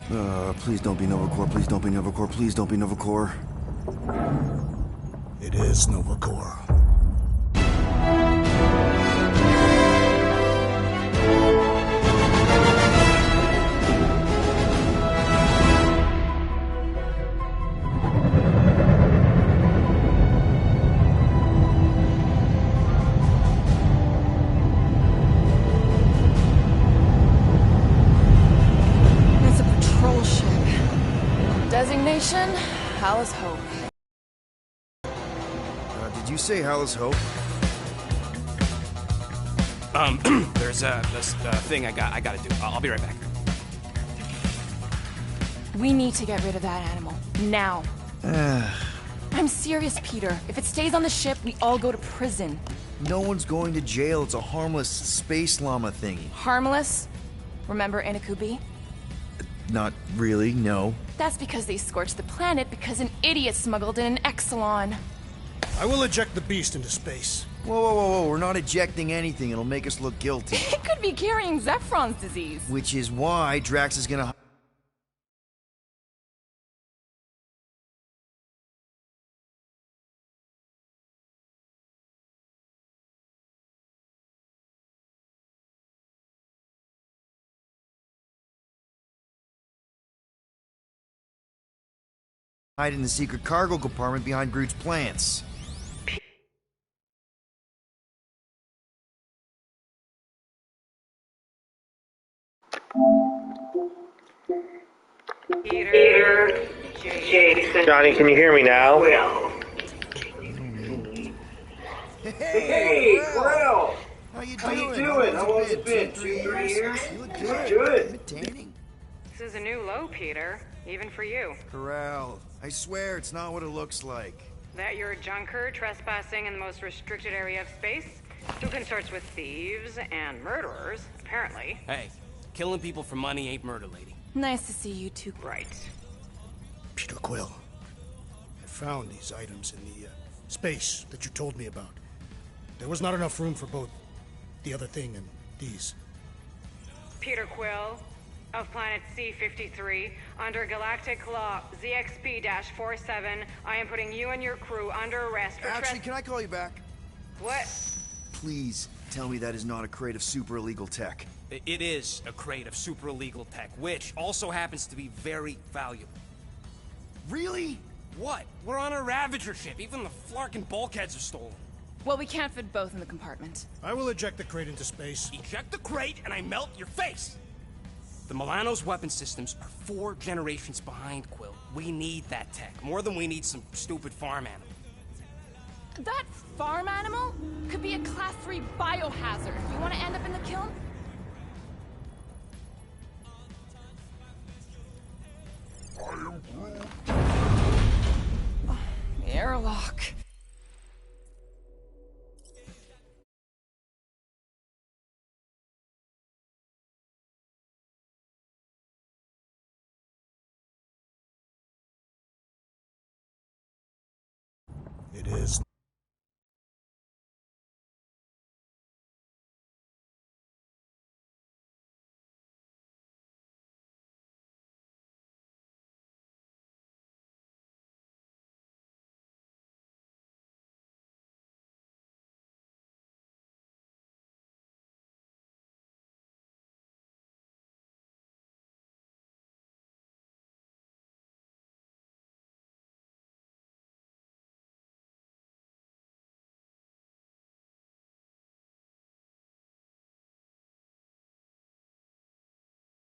Please don't be Nova Corps, please don't be Nova Corps, please don't be Nova Corps. It is Nova Corps. It's a patrol ship. Designation, Hallis Hope. Did you say Hallis Hope? There's this thing I gotta do. I'll be right back. We need to get rid of that animal. Now. I'm serious, Peter. If it stays on the ship, we all go to prison. No one's going to jail. It's a harmless space llama thingy. Harmless? Remember Inakubi? Not really, no. That's because they scorched the planet because an idiot smuggled in an Exelon. I will eject the beast into space. Whoa, whoa, whoa, whoa. We're not ejecting anything. It'll make us look guilty. It could be carrying Zephron's disease. Which is why Drax is gonna... hide in the secret cargo compartment behind Groot's plants. Peter, Jason. Johnny, can you hear me now? Hey, Will. How you How you doing? doing? How How's has it been? 2-3 years? You look You look good. good. Bit tanning. This is a new low, Peter. Even for you. Corral. I swear it's not what it looks like. That you're a junker trespassing in the most restricted area of space? Who consorts with thieves and murderers, apparently. Hey, killing people for money ain't murder, lady. Nice to see you two. Right. Peter Quill. I found these items in the space that you told me about. There was not enough room for both the other thing and these. Peter Quill, of planet C-53, under Galactic Law ZXP-47, I am putting you and your crew under arrest for Actually, can I call you back? What? Please tell me that is not a crate of super illegal tech. It is a crate of super illegal tech, which also happens to be very valuable. Really? What? We're on a Ravager ship. Even the Flarkin bulkheads are stolen. Well, we can't fit both in the compartment. I will eject the crate into space. Eject the crate and I melt your face! The Milano's weapon systems are 4 generations behind, Quill. We need that tech, more than we need some stupid farm animal. That farm animal could be a Class 3 biohazard. You want to end up in the kiln? Oh, airlock. It is.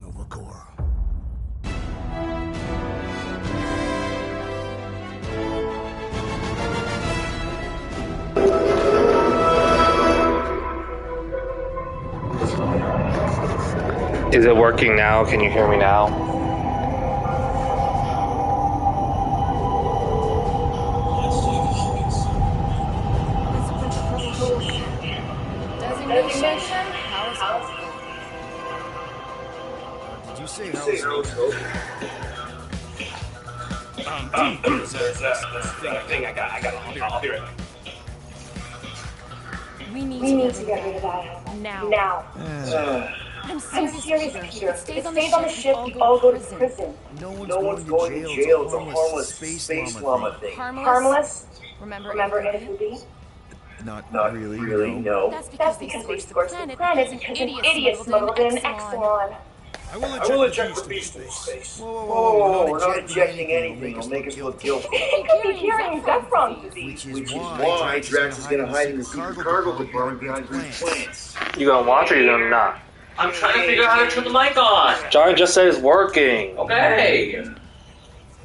Nova Corps. Is it working now? Can you hear me now? It's a patrol ship. Designation, Hallis Hope. Did you say Hallis Hope? There's this thing I got. I'll be right back. We need to get rid of that. Now. I'm serious, Peter. If it stays on the ship, we we all go to prison. No one's going to jail. It's a harmless space llama thing. Harmless? Remember NFB? Not Not really, really, no. no. That's because they scorched the planet because an idiot smuggled in Exelon. I I will eject the beast from space. Whoa, we're not ejecting anything. It'll make us look guilty. He could be carrying Zephron disease. Which is Why Drax is gonna hide in the secret cargo compartment behind green plants. You gonna watch or you gonna not? I'm trying to figure out how to turn the mic on. Johnny just said it's working. Okay.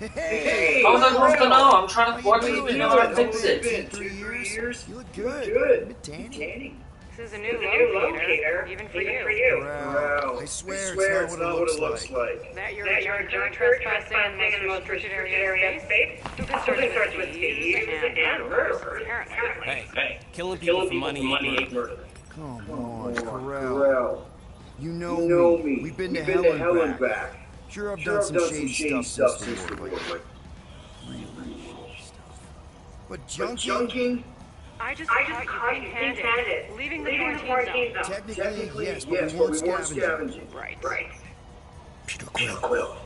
Hey! How was I supposed to know? I'm trying to work with you how to fix It's it. been 2-3 years. You look good. Good. Tanning. This is a new locator, even for you. Wow. I swear it's not what it looks like. That you're a junk trespassing in the most restricted area of space? Who starts with thieves and murderers, apparently. Hey, killing people for money ain't murder. Come on, Corral. You know me. We've been to hell and back. Sure, I've done some shady stuff since the war, but really shady stuff. But junking? I just caught you pink-handed, leaving the quarantine zone. Technically, yes, but we weren't scavenging. Right. Peter Quill.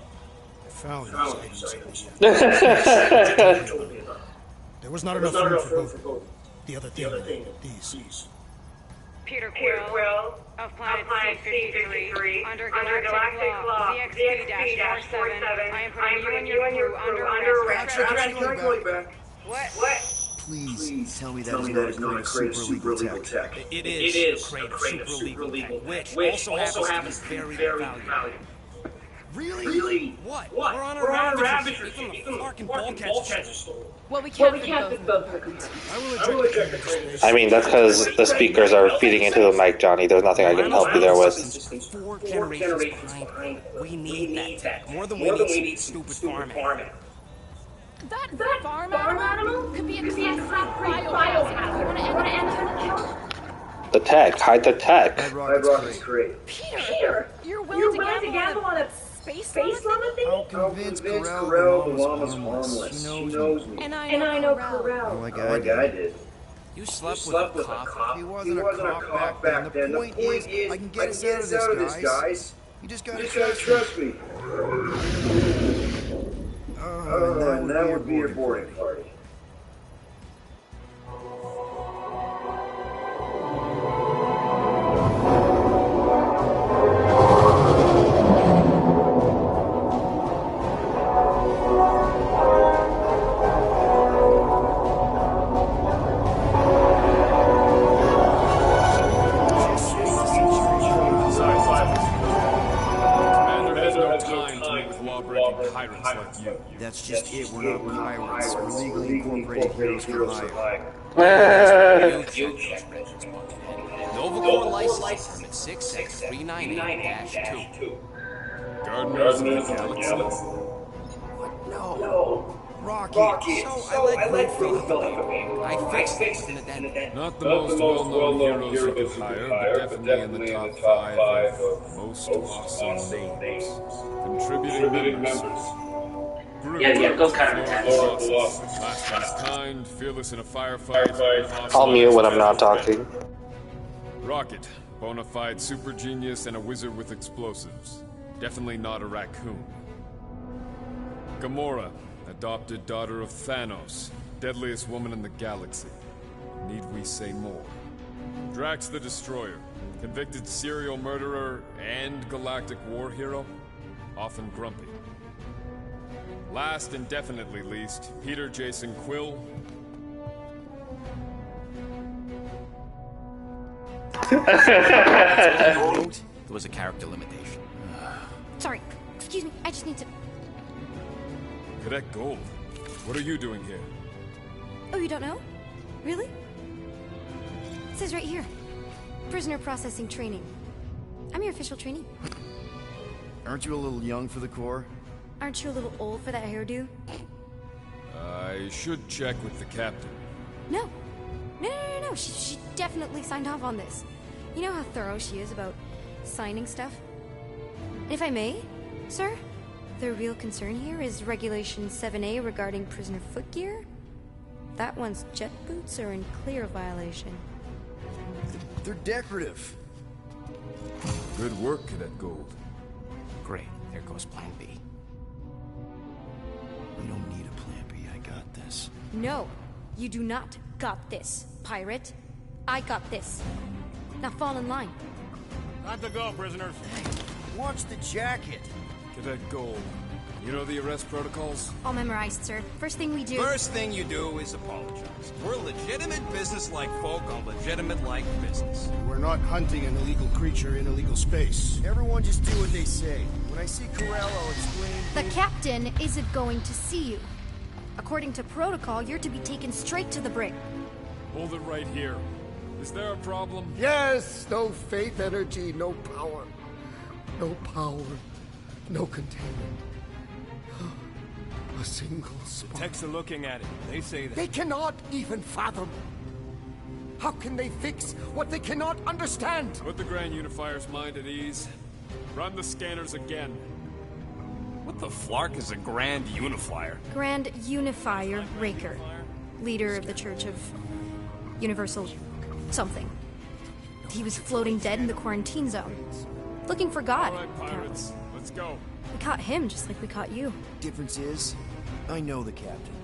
I found these items in the There was not enough room for both the other thing and these. Peter Quill of Planet C-53 under Galactic Law ZXP-47. I am putting you and your crew under arrest. What? Please tell me that is not a crate of super legal tech. It is a crate of super legal tech, which also happens to be very valuable. Really? What? We're on a Ravager. Even the fucking Ballcatcher stole. Well, we can't do both. I will eject the crate. I mean, that's because the speakers are feeding into the mic, Johnny. There's nothing I can help you there with. 4 generations behind. We need that tech. More than we need some stupid farming. That farm animal could be a biohazard. You want to end it? The tech. Hide the tech. Bedrock's great. Peter, you're willing to gamble on a space llama thing? I'll convince Corral Corral the llama's harmless. She knows me. And I know Corral. Like Like I I did. did. You slept With a cop. He wasn't a cop back then. The point is, I can get us out of this, guys. You just gotta trust me. And that would be a boarding party. That's just it. We're not pirates. We're legally incorporated heroes for hire. Nova Corps license permit 66398-2. Gardeners of the Galaxy. No. Rocket. So I let Grid fill the paper. I fixed it in the den. Not the most well-known heroes you could hire, but definitely in the top 5 of most awesome names. Contributing members. Yeah, those kind of attacks. Last of his kind, fearless in a firefight. I'll mute when I'm not talking. Rocket, bona fide super genius and a wizard with explosives. Definitely not a raccoon. Gamora, adopted daughter of Thanos, deadliest woman in the galaxy. Need we say more? Drax the Destroyer, convicted serial murderer and galactic war hero, often grumpy. Last and definitely least, Peter Jason Quill. There was a character limitation. Sorry, excuse me, I just need to... Cadet Gold, what are you doing here? Oh, you don't know? Really? It says right here. Prisoner processing training. I'm your official trainee. Aren't you a little young for the Corps? Aren't you a little old for that hairdo? I should check with the captain. No. No. She definitely signed off on this. You know how thorough she is about signing stuff? If I may, sir, the real concern here is Regulation 7A regarding prisoner footgear. That one's jet boots are in clear violation. They're decorative. Good work, Cadet Gold. Great. There goes Plan B. We don't need a plan B. I got this. No, you do not got this, pirate. I got this. Now fall in line. Time to go, prisoners. Hey, watch the jacket. Cadet Gold, you know the arrest protocols? All memorized, sir. First thing we do... First thing you do is apologize. We're legitimate business-like folk on legitimate-like business. We're not hunting an illegal creature in illegal space. Everyone just do what they say. When I see Corell, I'll explain... The captain isn't going to see you. According to protocol, you're to be taken straight to the brig. Hold it right here. Is there a problem? Yes! No faith energy, no power. No power. No containment. A single spark. The techs are looking at it. They say that... They cannot even fathom. How can they fix what they cannot understand? Put the Grand Unifier's mind at ease. Run the scanners again. What the flark is a Grand Unifier? Grand Unifier Raker. Leader of the Church of Universal something. He was floating dead in the quarantine zone. Looking for God. All right, pirates. Let's go. We caught him just like we caught you. Difference is, I know the captain.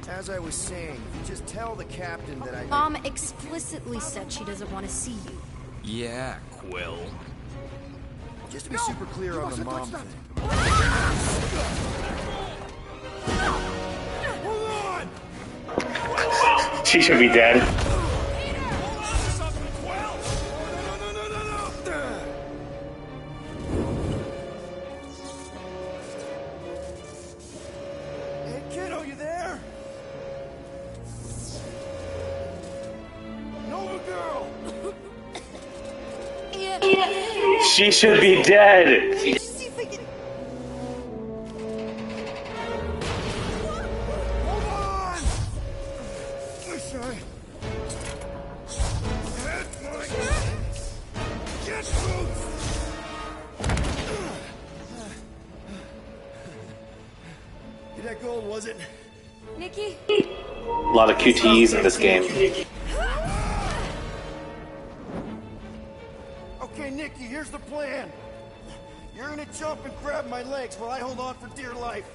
As I was saying, if you just tell the captain that I... Mom explicitly said she doesn't want to see you. Yeah, Quill. Just to be super clear on the mom thing. She should be dead. Hey, kiddo, you there? Nova girl! She should be dead. That gold, was it? Nikki? A lot of QTEs in this game. Okay, Nikki, here's the plan. You're gonna jump and grab my legs while I hold on for dear life.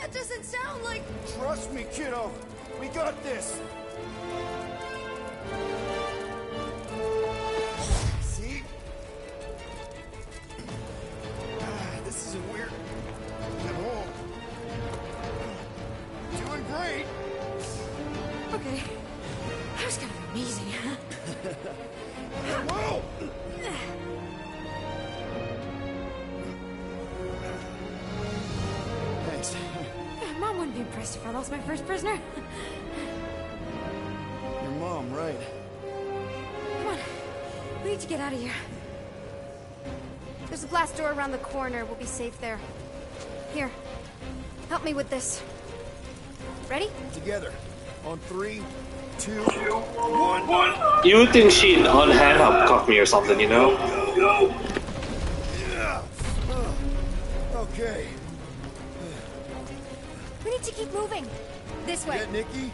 That doesn't sound like... Trust me, kiddo. We got this. See? This isn't weird. At all. Doing great. Okay. That was kind of amazing, huh? Whoa! Thanks. Mom wouldn't be impressed if I lost my first prisoner. Your mom, right? Come on. We need to get out of here. There's a glass door around the corner. We'll be safe there. Here. Help me with this. Ready? Together. On 3, 2, 1. You would think she'd handcuff me or something, you know? Go. Okay. We need to keep moving. This way. Get Nikki?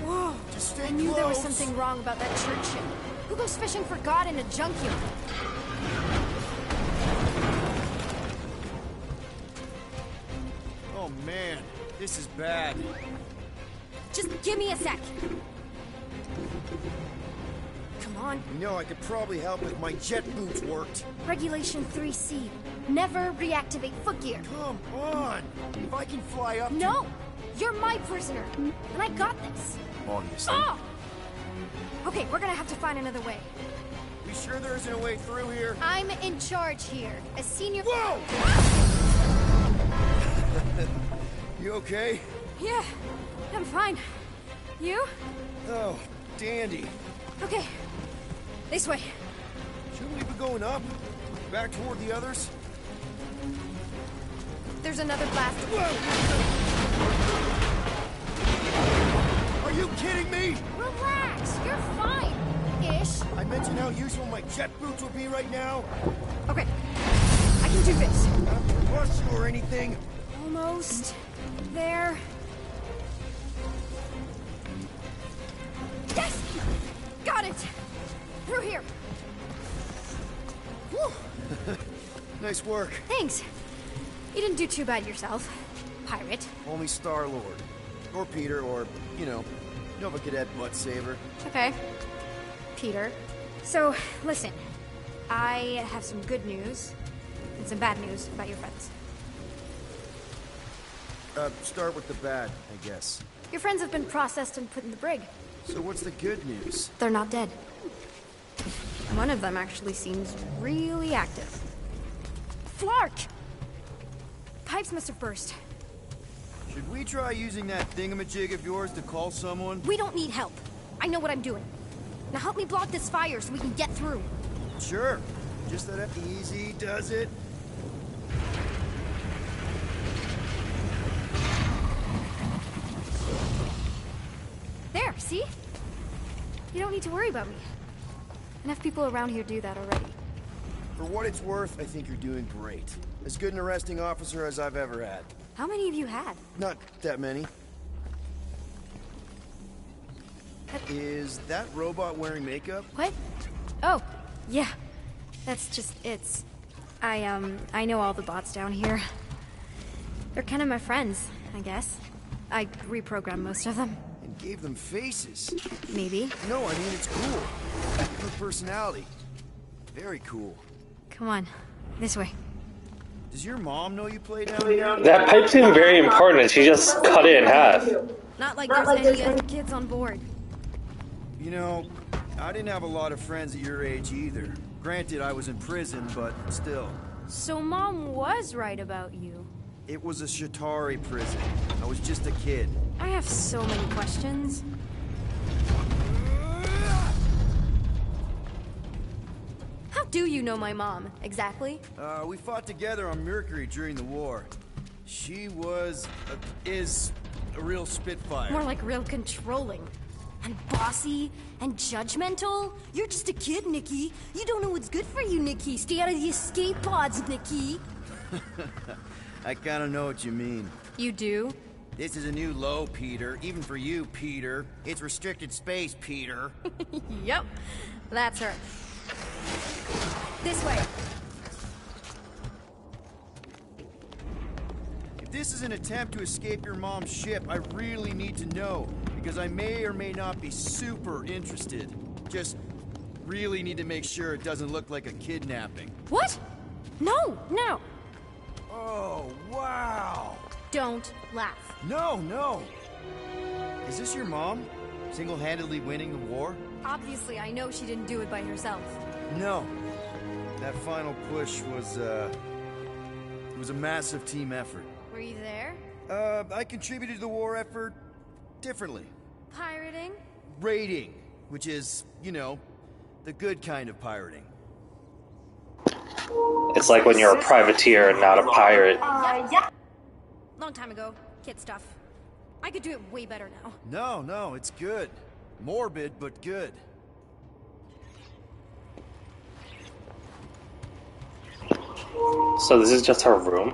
Whoa. Just stay I knew there was close. something wrong about that church ship. Who goes fishing for God in a junkyard? Oh man, this is bad. Just give me a sec. Come on. You know, I could probably help if my jet boots worked. Regulation 3C. Never reactivate footgear. Come on. If I can fly up No! You're my prisoner. And I got this. Obviously. Oh! Okay, we're gonna have to find another way. We sure there isn't a way through here? I'm in charge here. As senior... Whoa! You okay? Yeah, I'm fine. You? Oh, dandy. Okay. This way. Shouldn't we be going up? Back toward the others? There's another blast. Are you kidding me? Relax, you're fine. Ish. I mentioned how useful my jet boots will be right now. Okay, I can do this. Not to rush you or anything. Almost there. Yes! Got it! Through here. Whew. Nice work. Thanks. You didn't do too bad yourself, pirate. Only Star-Lord. Or Peter, or, you know, Nova Cadet Butt Saver. Okay. Peter. So, listen. I have some good news and some bad news about your friends. Start with the bad, I guess. Your friends have been processed and put in the brig. So what's the good news? They're not dead. One of them actually seems really active. Flark! Pipes must have burst. Should we try using that thingamajig of yours to call someone? We don't need help. I know what I'm doing. Now help me block this fire so we can get through. Sure. Just that easy does it. There, see? You don't need to worry about me. Enough people around here do that already. For what it's worth, I think you're doing great. As good an arresting officer as I've ever had. How many have you had? Not that many. Is that robot wearing makeup? What? Oh, yeah. That's just, I know all the bots down here. They're kind of my friends, I guess. I reprogrammed most of them. And gave them faces. Maybe. No, I mean, it's cool. Her personality. Very cool. Come on, this way. Does your mom know you play down here? That pipe seemed very important. She just cut it in half. Not like there's any other kids on board. You know, I didn't have a lot of friends at your age either. Granted, I was in prison, but still. So Mom was right about you. It was a Shatari prison. I was just a kid. I have so many questions. How do you know my mom, exactly? We fought together on Mercury during the war. She is a real spitfire. More like real controlling. And bossy and judgmental. You're just a kid, Nikki. You don't know what's good for you, Nikki. Stay out of the escape pods, Nikki. I kinda know what you mean. You do? This is a new low, Peter. Even for you, Peter. It's restricted space, Peter. Yep. That's her. This way. If this is an attempt to escape your mom's ship, I really need to know. Because I may or may not be super interested. Just really need to make sure it doesn't look like a kidnapping. What? No, no. Oh, wow. Don't laugh. No. Is this your mom? Single-handedly winning the war? Obviously, I know she didn't do it by herself. No. That final push was, it was a massive team effort. Were you there? I contributed to the war effort differently. Pirating? Raiding, which is, you know, the good kind of pirating. It's like when you're a privateer and not a pirate. Yeah. Long time ago. Kid stuff. I could do it way better now. No, it's good. Morbid, but good. So this is just her room?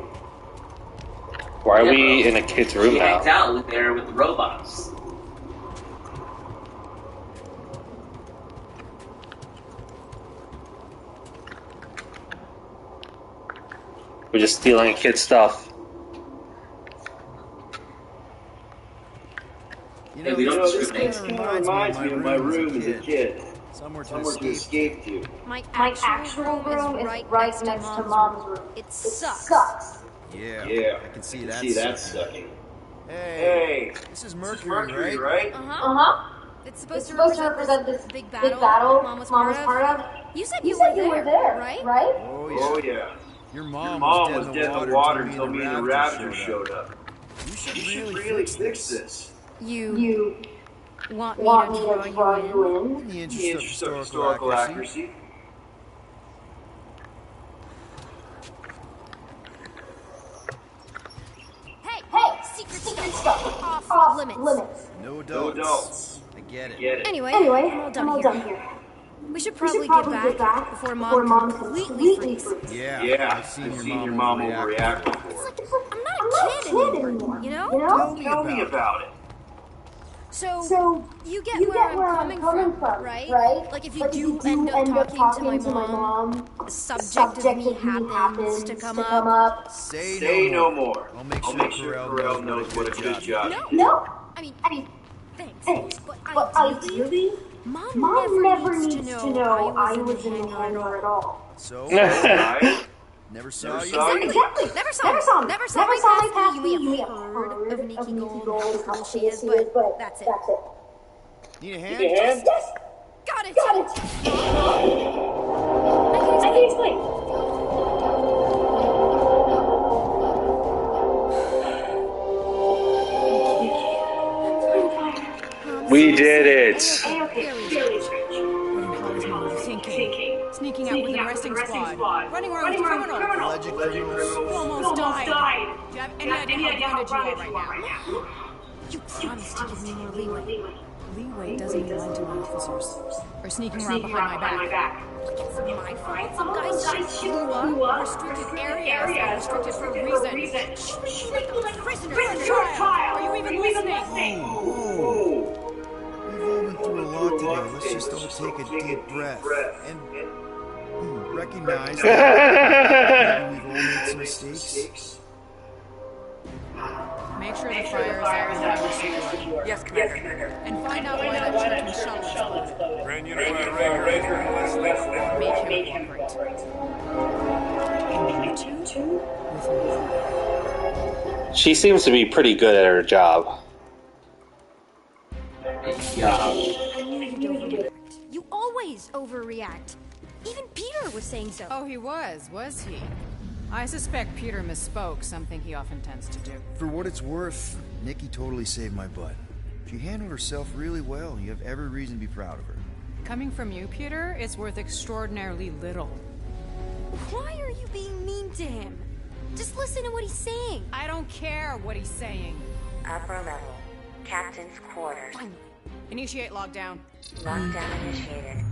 Why are we in a kid's room now? She hangs out there with the robots. We're just stealing kid stuff. You Hey, we don't this kind of reminds me of my room as a kid. Somewhere to escape to. My actual room is right next to Mom's room. It sucks. Yeah, I can see that sucking. Hey, this is Mercury, right? It's supposed to represent this big battle Mom was part of. You said you were there, right? Oh yeah. Your mom was dead in the water until me and the Raptors showed up. You should really fix this. You want me to draw you in? In the interest of historical accuracy. Hey, secret stuff. Off limits. No adults. I get it. Anyway, I'm all done here. We should probably get back before Mom completely freaks. Yeah, I've seen your mom overreact before. I'm not a kid anymore, you know? Tell me about it. So you get where I'm coming from, right? Like if you do end up talking to my mom, the subject of me happens to come up. Say no more. I'll make sure Corell knows what a good job. No. I mean, thanks. But ideally, Mom never needs to know I was in the hangar at all. So, I never saw you. Exactly. Never saw me past me. You may have heard of Nikki Gold, how cool she is, but that's it. Need a hand? Yes. Got it. I can explain. We did it. Sneaking out with an arresting squad. Running around with criminals. Alleged criminals. You almost died. Do you have any idea how grounded you are right now? You promised to give me more leeway. Leeway doesn't mean lying to my officers. Or sneaking around behind my back. It's my fault. Some guys flew up. Restricted areas are restricted for a reason. Shooting like prisoners in a trial. Are you even listening? Whoa. We've all been through a lot today. Let's just all take a deep breath and recognize that we've all made some mistakes. Make sure the fire is out and never secured. Yes, Commander. And find out why that Chieftain's shuttle exploded. Grand Unified Ranger and Leslie. Make him cooperate. And you two with me. She seems to be pretty good at her job. You always overreact. Even Peter was saying so. Oh, he was he? I suspect Peter misspoke, something he often tends to do. For what it's worth, Nikki totally saved my butt. She handled herself really well. You have every reason to be proud of her. Coming from you, Peter, it's worth extraordinarily little. Why are you being mean to him? Just listen to what he's saying. I don't care what he's saying. Upper level. Captain's quarters. Finally. Initiate lockdown. Lockdown initiated.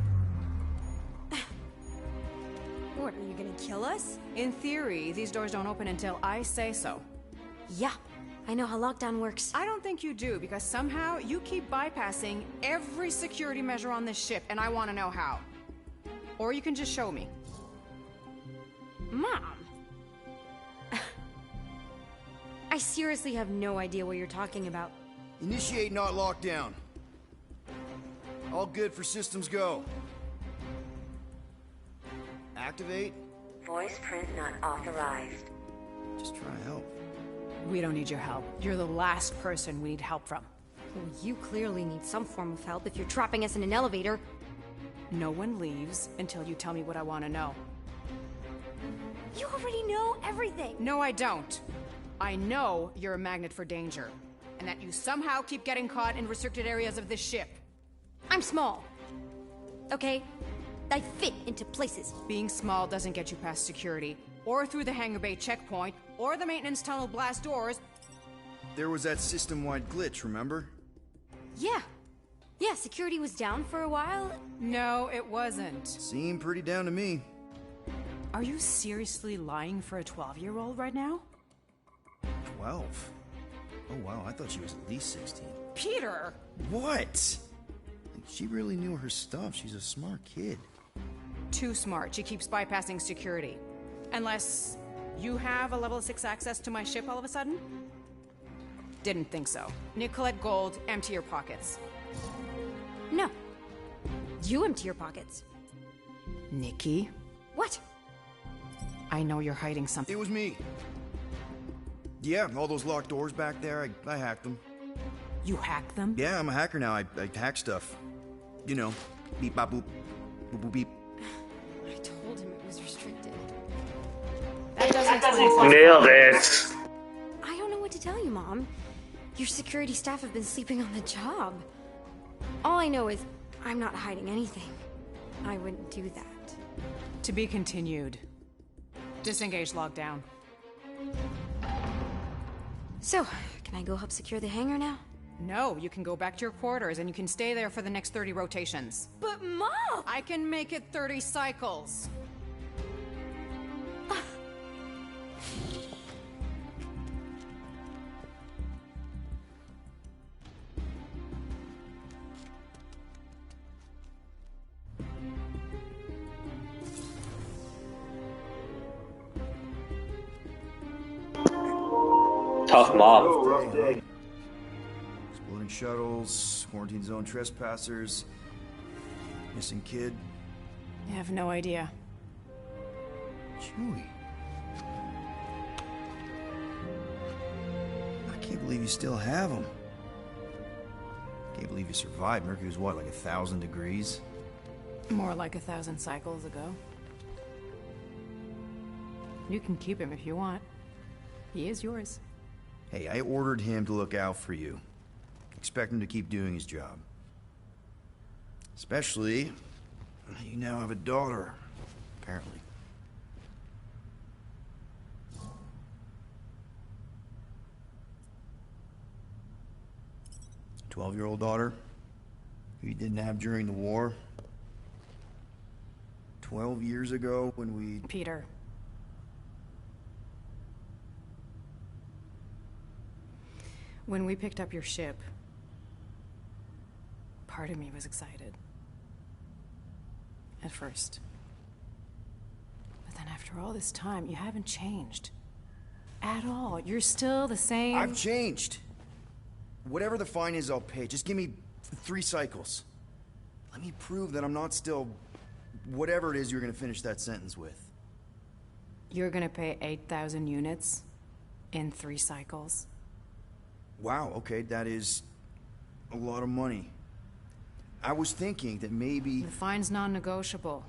What, are you gonna kill us? In theory, these doors don't open until I say so. Yeah, I know how lockdown works. I don't think you do, because somehow you keep bypassing every security measure on this ship, and I want to know how. Or you can just show me. Mom! I seriously have no idea what you're talking about. Initiate not lockdown. All good for systems go. Activate. Voice print not authorized. Just try to help. We don't need your help. You're the last person we need help from. Well, you clearly need some form of help if you're trapping us in an elevator. No one leaves until you tell me what I want to know. You already know everything. No, I don't. I know you're a magnet for danger, and that you somehow keep getting caught in restricted areas of this ship. I'm small. Okay? I fit into places. Being small doesn't get you past security, or through the hangar bay checkpoint, or the maintenance tunnel blast doors. There was that system-wide glitch, remember? Yeah. Yeah, security was down for a while. No, it wasn't. Seemed pretty down to me. Are you seriously lying for a 12-year-old right now? 12? Oh wow, I thought she was at least 16. Peter! What? She really knew her stuff. She's a smart kid. Too smart. She keeps bypassing security. Unless you have a level 6 access to my ship all of a sudden? Didn't think so. Nicolette Gold, empty your pockets. No. You empty your pockets. Nikki? What? I know you're hiding something. It was me. Yeah, all those locked doors back there, I hacked them. You hacked them? Yeah, I'm a hacker now. I hack stuff. You know, beep, bop, boop, boop, boop, beep. I told him it was restricted. That doesn't Nailed it. I don't know what to tell you, Mom. Your security staff have been sleeping on the job. All I know is I'm not hiding anything. I wouldn't do that. To be continued. Disengage lockdown. So, can I go help secure the hangar now? No, you can go back to your quarters and you can stay there for the next 30 rotations. But Mom! I can make it 30 cycles. Tough mom. Rough day. Exploding shuttles, quarantine zone trespassers, missing kid. I have no idea. Chewie. I can't believe you still have him. Can't believe you survived. Mercury was what, like 1,000 degrees? More like 1,000 cycles ago. You can keep him if you want. He is yours. Hey, I ordered him to look out for you. Expect him to keep doing his job. Especially, you now have a daughter, apparently. 12-year-old daughter who you didn't have during the war. 12 years ago when we... Peter. When we picked up your ship, part of me was excited. At first. But then after all this time, you haven't changed. At all. You're still the same... I've changed. Whatever the fine is, I'll pay. Just give me 3 cycles. Let me prove that I'm not still... whatever it is you're gonna finish that sentence with. You're gonna pay 8,000 units in 3 cycles? Wow, okay, that is a lot of money. I was thinking that maybe... The fine's non-negotiable.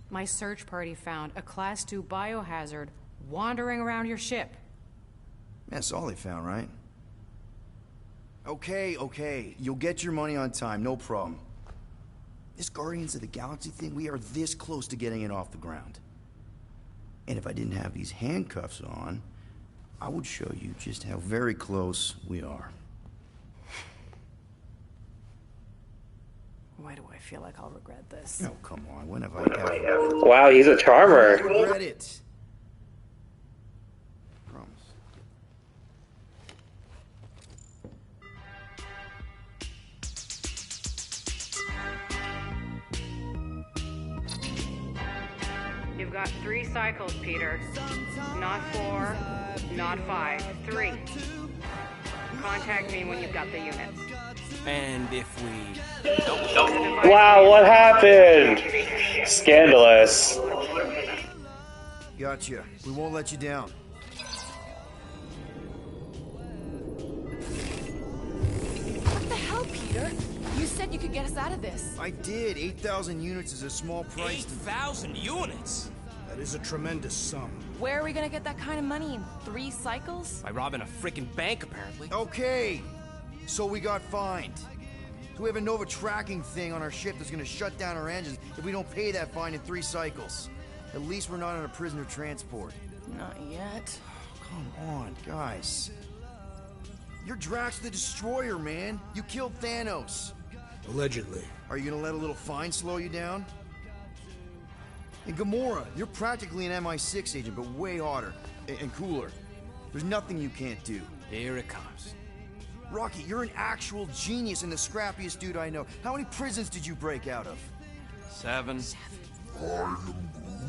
My search party found a Class 2 biohazard wandering around your ship. That's all they found, right? Okay, you'll get your money on time, no problem. This Guardians of the Galaxy thing, we are this close to getting it off the ground. And if I didn't have these handcuffs on, I would show you just how very close we are. Why do I feel like I'll regret this? Oh, come on, when have I ever... Wow, he's a charmer. I regret it. Promise. You've got 3 cycles, Peter. Not 4, not 5, 3. Contact me when you've got the units. And if we... Wow, what happened? Scandalous. Gotcha. We won't let you down. What the hell, Peter? You said you could get us out of this. I did. 8,000 units is a small price. 8,000 units? That is a tremendous sum. Where are we gonna get that kind of money in 3 cycles? By robbing a freaking bank, apparently. Okay, so we got fined. So we have a Nova tracking thing on our ship that's gonna shut down our engines if we don't pay that fine in 3 cycles. At least we're not on a prisoner transport. Not yet. Come on, guys. You're Drax the Destroyer, man. You killed Thanos. Allegedly. Are you gonna let a little fine slow you down? And Gamora, you're practically an MI6 agent, but way hotter and cooler. There's nothing you can't do. Here it comes. Rocky, you're an actual genius and the scrappiest dude I know. How many prisons did you break out of? 7.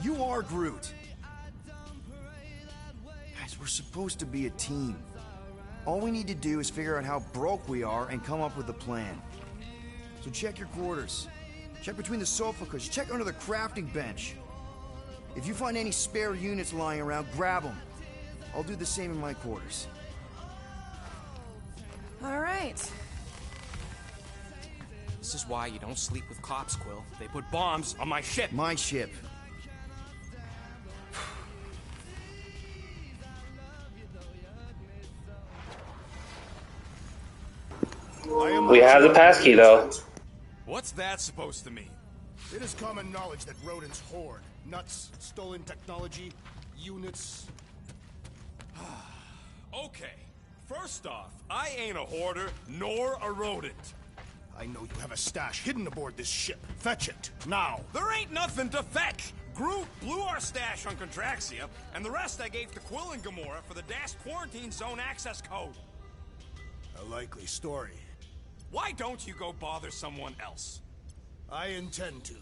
You are Groot. Guys, we're supposed to be a team. All we need to do is figure out how broke we are and come up with a plan. So check your quarters. Check between the sofa cushions. Check under the crafting bench. If you find any spare units lying around, grab them. I'll do the same in my quarters. All right. This is why you don't sleep with cops, Quill. They put bombs on my ship. My ship. We have the passkey, though. What's that supposed to mean? It is common knowledge that rodents hoard nuts, stolen technology, units. Okay, first off, I ain't a hoarder nor a rodent. I know you have a stash hidden aboard this ship. Fetch it, now. There ain't nothing to fetch. Groot blew our stash on Contraxia, and the rest I gave to Quill and Gamora for the dash quarantine zone access code. A likely story. Why don't you go bother someone else? I intend to.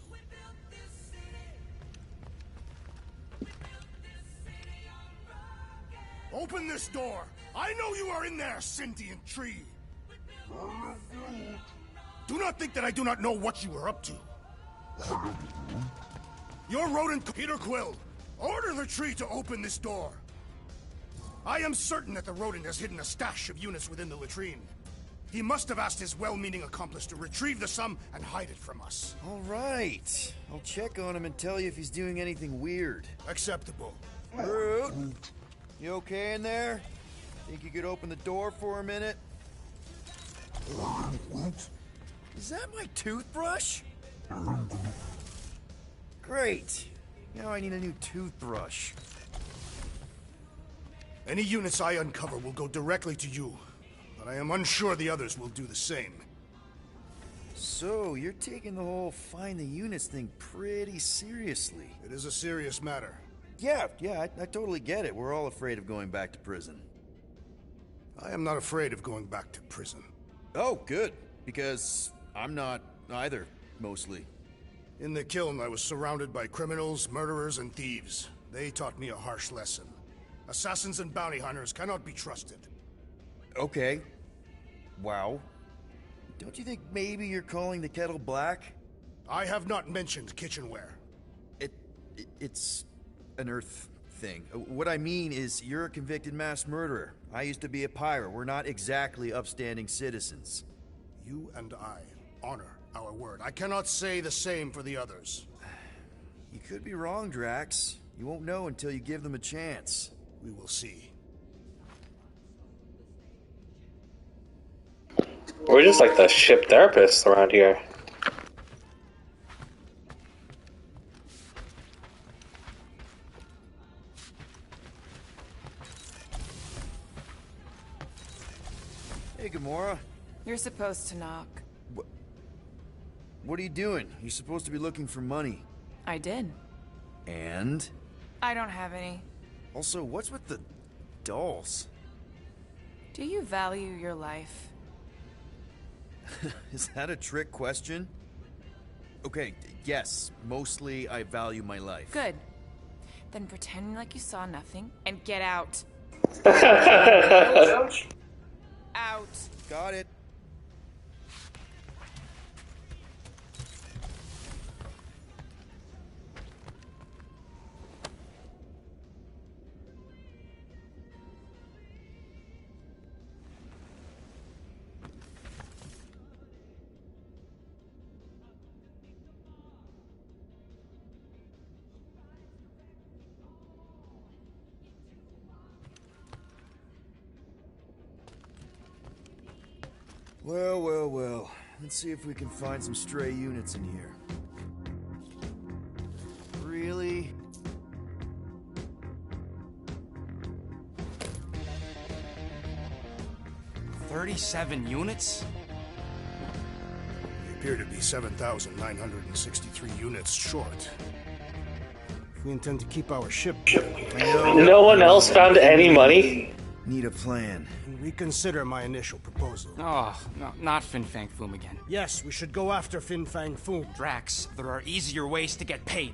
Open this door! I know you are in there, sentient tree. Do not think that I do not know what you are up to. Your rodent, Peter Quill, order the tree to open this door. I am certain that the rodent has hidden a stash of units within the latrine. He must have asked his well-meaning accomplice to retrieve the sum and hide it from us. All right. I'll check on him and tell you if he's doing anything weird. Acceptable. Groot, you okay in there? Think you could open the door for a minute? Is that my toothbrush? Great. Now I need a new toothbrush. Any units I uncover will go directly to you, but I am unsure the others will do the same. So, you're taking the whole find the units thing pretty seriously. It is a serious matter. Yeah, I totally get it. We're all afraid of going back to prison. I am not afraid of going back to prison. Oh, good. Because I'm not either, mostly. In the kiln, I was surrounded by criminals, murderers, and thieves. They taught me a harsh lesson. Assassins and bounty hunters cannot be trusted. Okay. Wow. Don't you think maybe you're calling the kettle black? I have not mentioned kitchenware. It's an Earth thing. What I mean is, you're a convicted mass murderer. I used to be a pirate. We're not exactly upstanding citizens. You and I honor our word. I cannot say the same for the others. You could be wrong, Drax. You won't know until you give them a chance. We will see. We're just like the ship therapists around here. Hey, Gamora. You're supposed to knock. What are you doing? You're supposed to be looking for money. I did. And? I don't have any. Also, what's with the dolls? Do you value your life? Is that a trick question? Okay, yes, mostly I value my life. Good. Then pretend like you saw nothing and get out. Out. Got it. Well. Let's see if we can find some stray units in here. Really? $37 units? We appear to be 7,963 units short. If we intend to keep our ship... No one else found any money? Need a plan. Reconsider my initial proposal. Oh, no, not Fin Fang Foom again. Yes, we should go after Fin Fang Foom. Drax, there are easier ways to get paid.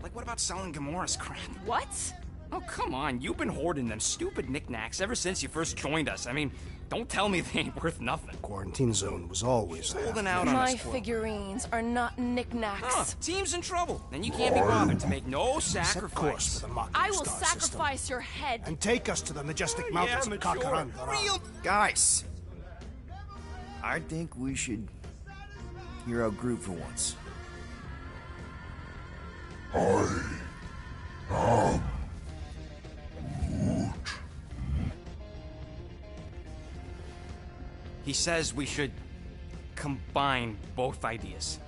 Like, what about selling Gamora's crap? What? Oh, come on. You've been hoarding them stupid knickknacks ever since you first joined us. I mean, don't tell me they ain't worth nothing. Quarantine zone was always holding out on my us. My figurines are not knickknacks. Team's in trouble. Then you can't be bothered to make no sacrifice. Course for the I will sacrifice your head. And take us to the majestic mountains of Kakaran. Real guys. I think we should hear out Groot for once. He says we should combine both ideas.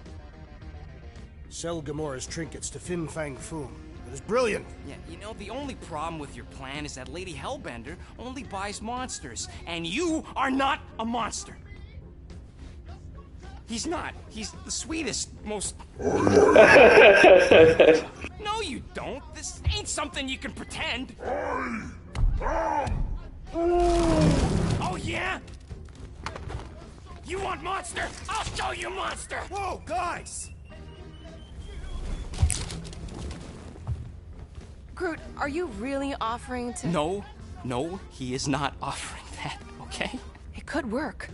Sell Gamora's trinkets to Fin Fang Foom. It is brilliant. Yeah, you know, the only problem with your plan is that Lady Hellbender only buys monsters, and you are not a monster. He's not. He's the sweetest, most... No, you don't. This ain't something you can pretend. Oh, yeah? You want monster? I'll show you monster! Whoa, guys! Groot, are you really offering to... No, No, he is not offering that, okay? It could work.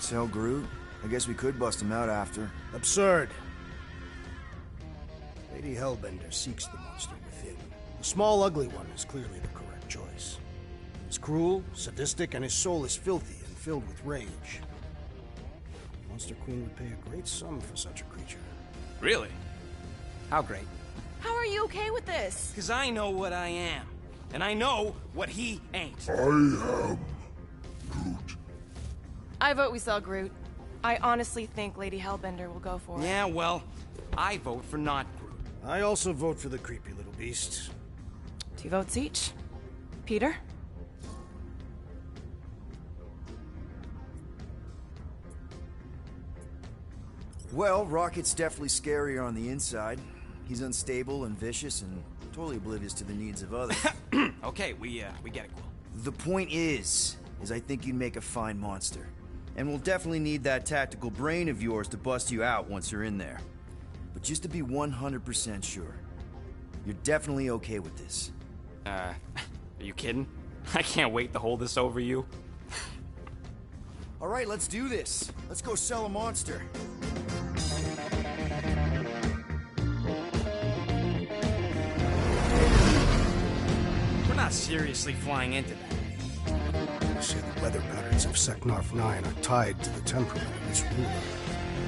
Tell Groot? I guess we could bust him out after. Absurd. Lady Hellbender seeks the monster within. The small, ugly one is clearly the correct choice. He's cruel, sadistic, and his soul is filthy and filled with rage. Monster Queen would pay a great sum for such a creature. Really? How great? How are you okay with this? Because I know what I am. And I know what he ain't. I am Groot. I vote we sell Groot. I honestly think Lady Hellbender will go for it. Yeah, well, I vote for not Groot. I also vote for the creepy little beast. 2 votes each. Peter? Well, Rocket's definitely scarier on the inside. He's unstable and vicious and totally oblivious to the needs of others. Okay, we get it, Quill. The point is I think you'd make a fine monster. And we'll definitely need that tactical brain of yours to bust you out once you're in there. But just to be 100% sure, you're definitely okay with this. Are you kidding? I can't wait to hold this over you. All right, let's do this. Let's go sell a monster. We're not seriously flying into that. They say the weather patterns of Seknarf 9 are tied to the temperament of its ruler.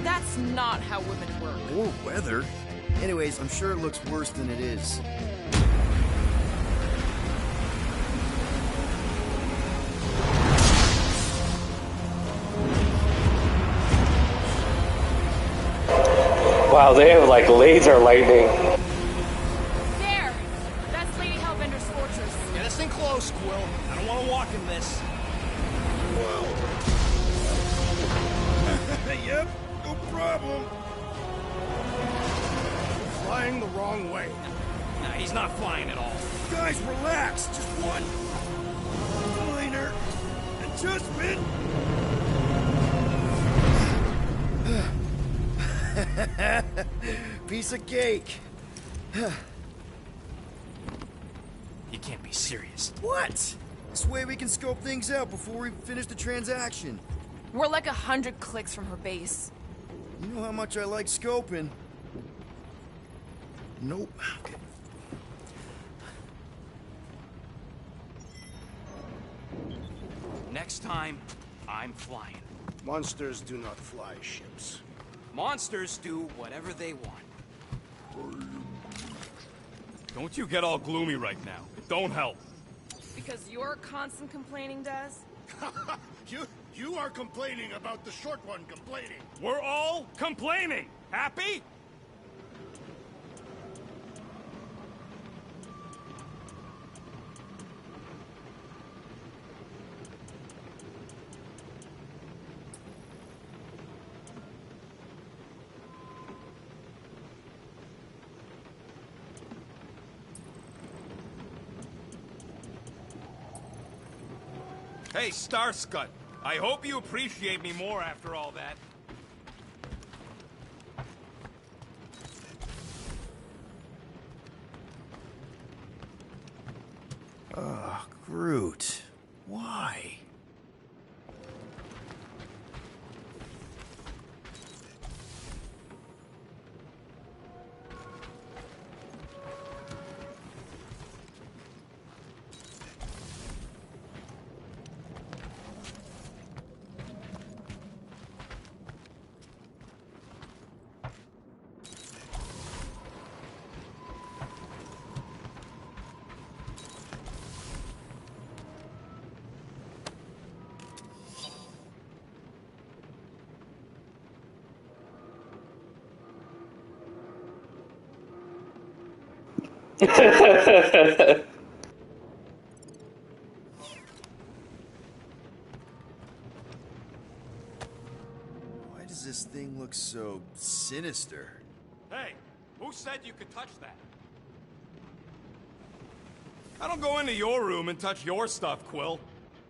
That's not how women work. Or weather. Anyways, I'm sure it looks worse than it is. Wow, they have like laser lightning. There! That's Lady Hellbender's fortress. Get us in close, Quill. I don't want to walk in this. Yep, no problem. Flying the wrong way. Nah, he's not flying at all. Guys, relax. Just one minor adjustment. Piece of cake. You can't be serious. What? This way we can scope things out before we finish the transaction. We're like 100 clicks from her base. You know how much I like scoping. Nope. Okay. Next time, I'm flying. Monsters do not fly ships. Monsters do whatever they want. Don't you get all gloomy right now. It don't help. Because your constant complaining does? You are complaining about the short one complaining. We're all complaining. Happy? Hey, Starscut. I hope you appreciate me more after all that. Ugh, Groot. Why? Why does this thing look so sinister? Hey, who said you could touch that? I don't go into your room and touch your stuff, Quill.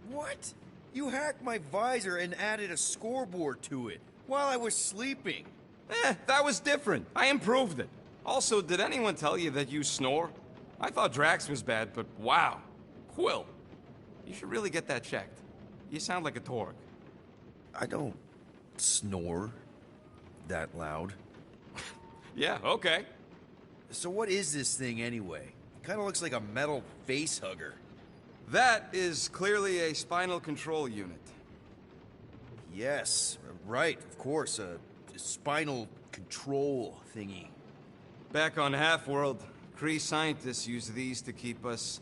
What? You hacked my visor and added a scoreboard to it while I was sleeping. That was different. I improved it. Also, did anyone tell you that you snore? I thought Drax was bad, but wow. Quill, you should really get that checked. You sound like a Torg. I don't snore that loud. Yeah, okay. So what is this thing anyway? It kind of looks like a metal face hugger. That is clearly a spinal control unit. Yes, right, of course, a spinal control thingy. Back on Half-World, Kree scientists use these to keep us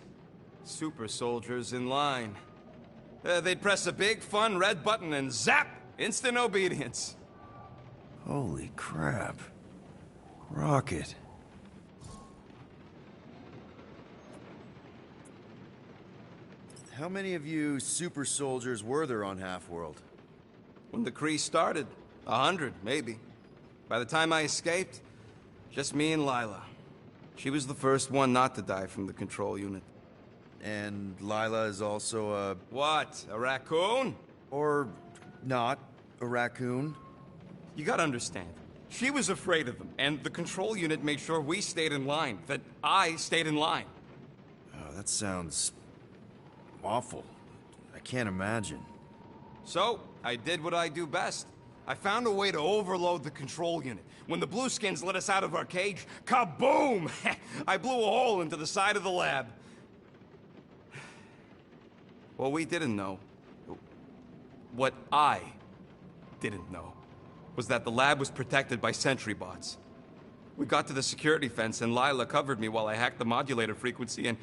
super soldiers in line. They'd press a big, fun red button and zap! Instant obedience. Holy crap. Rocket. How many of you super soldiers were there on Half-World? When the Kree started, 100, maybe. By the time I escaped, just me and Lila. She was the first one not to die from the control unit. And Lila is also a... What? A raccoon? Or not a raccoon? You gotta understand. She was afraid of them, and the control unit made sure we stayed in line. That I stayed in line. Oh, that sounds... awful. I can't imagine. So, I did what I do best. I found a way to overload the control unit. When the Blueskins let us out of our cage, kaboom! I blew a hole into the side of the lab. What we didn't know, what I didn't know, was that the lab was protected by sentry bots. We got to the security fence and Lila covered me while I hacked the modulator frequency, and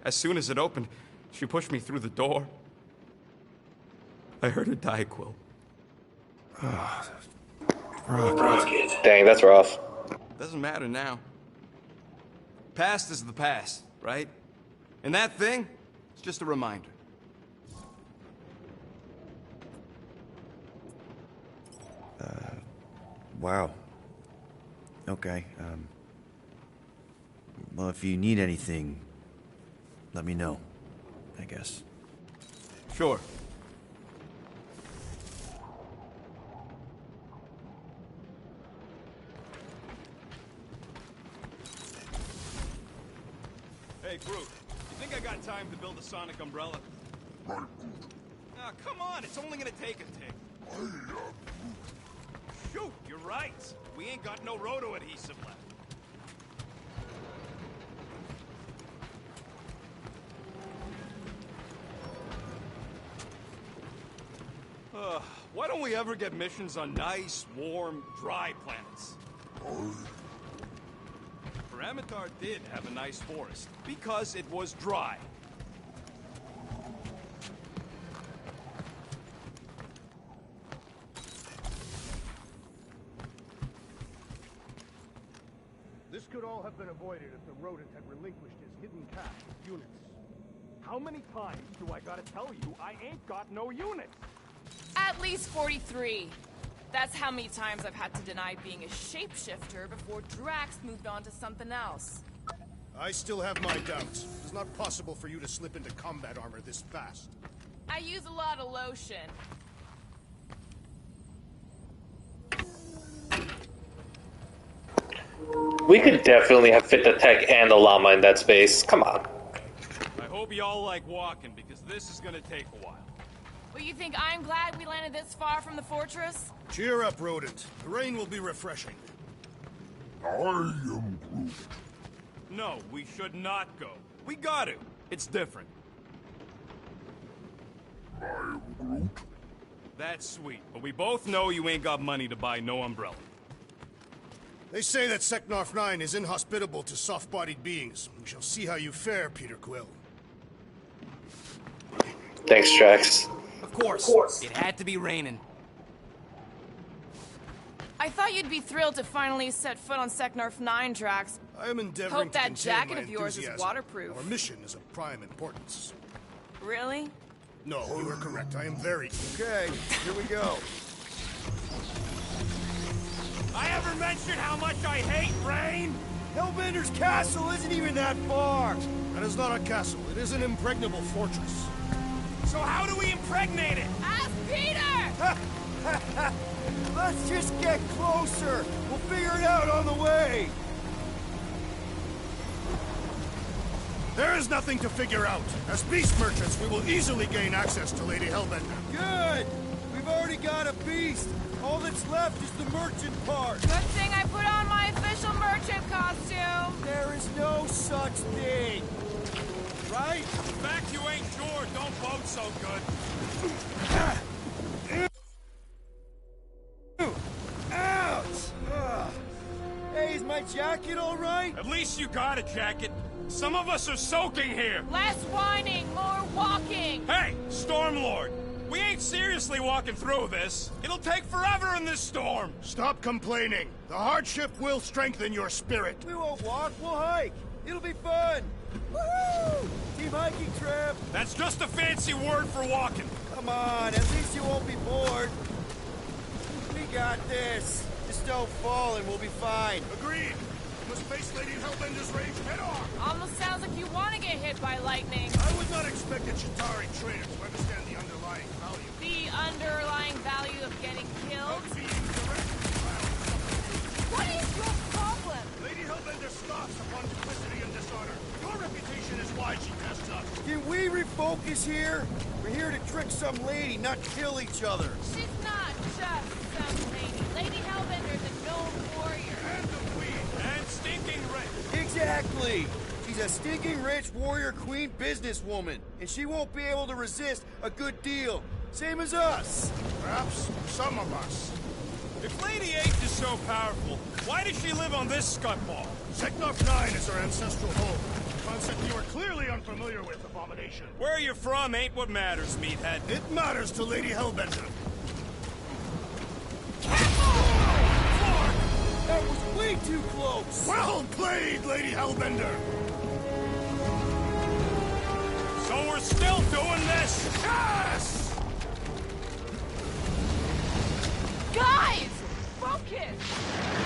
as soon as it opened, she pushed me through the door. I heard her die, Quill. Rocket. Dang, that's rough. Doesn't matter now. Past is the past, right? And that thing, it's just a reminder. Wow. Okay, well, if you need anything, let me know, I guess. Sure. Hey, Groot, you think I got time to build a sonic umbrella? Right, Groot. Ah, come on, it's only gonna take a tick. Shoot, you're right. We ain't got no roto-adhesive left. Why don't we ever get missions on nice, warm, dry planets? Ramatar did have a nice forest, because it was dry. This could all have been avoided if the rodent had relinquished his hidden cache of units. How many times do I gotta tell you I ain't got no units? At least 43. That's how many times I've had to deny being a shapeshifter before Drax moved on to something else. I still have my doubts. It's not possible for you to slip into combat armor this fast. I use a lot of lotion. We could definitely have fit the tech and the llama in that space. Come on. I hope y'all like walking, because this is gonna take a while. Well, you think I'm glad we landed this far from the fortress? Cheer up, rodent. The rain will be refreshing. I am Groot. No, we should not go. We got to. It's different. I am Groot. That's sweet, but we both know you ain't got money to buy no umbrella. They say that Seknarf 9 is inhospitable to soft-bodied beings. We shall see how you fare, Peter Quill. Thanks, Drax. Of course. It had to be raining. I thought you'd be thrilled to finally set foot on Seknarf 9, Drax. I am endeavoring Hope that to contain jacket my of yours is enthusiasm. waterproof. Our mission is of prime importance. Really? No, you are correct. I am very... Okay, here we go. I ever mentioned how much I hate rain? Hellbender's castle isn't even that far. That is not a castle. It is an impregnable fortress. So how do we impregnate it? Ask Peter! Let's just get closer. We'll figure it out on the way. There is nothing to figure out. As beast merchants, we will easily gain access to Lady Hellbender. Good! We've already got a beast. All that's left is the merchant part. Good thing I put on my official merchant costume. There is no such thing. Right? In fact, you ain't sure. Don't vote so good. Ouch! Ugh. Hey, is my jacket all right? At least you got a jacket. Some of us are soaking here. Less whining, more walking. Hey, Stormlord. We ain't seriously walking through this. It'll take forever in this storm. Stop complaining. The hardship will strengthen your spirit. We won't walk, we'll hike. It'll be fun. Woohoo! Team hiking trip. That's just a fancy word for walking. Come on, at least you won't be bored. We got this. Just don't fall and we'll be fine. Agreed. We must face Lady Hellbender's rage head on. Almost sounds like you want to get hit by lightning. I would not expect a Chitauri trader to understand the underlying value. The underlying value of getting killed? Of being directly violent. What is your problem? Lady Hellbender scoffs upon duplicity and dishonor. Your reputation is why she tests us. Can we refocus here? We're here to trick some lady, not kill each other. She's not just some lady. Lady Hellbender's a known warrior. And a queen. And stinking rich. Exactly. She's a stinking rich warrior queen businesswoman, and she won't be able to resist a good deal. Same as us. Perhaps some of us. If Lady H is so powerful, why does she live on this scutball? Seknarf 9 is her ancestral home. A concept you are clearly unfamiliar with, Abomination. Where you're from ain't what matters, meathead. It matters to Lady Hellbender. That was way too close! Well played, Lady Hellbender! So we're still doing this? Yes! Guys! Focus!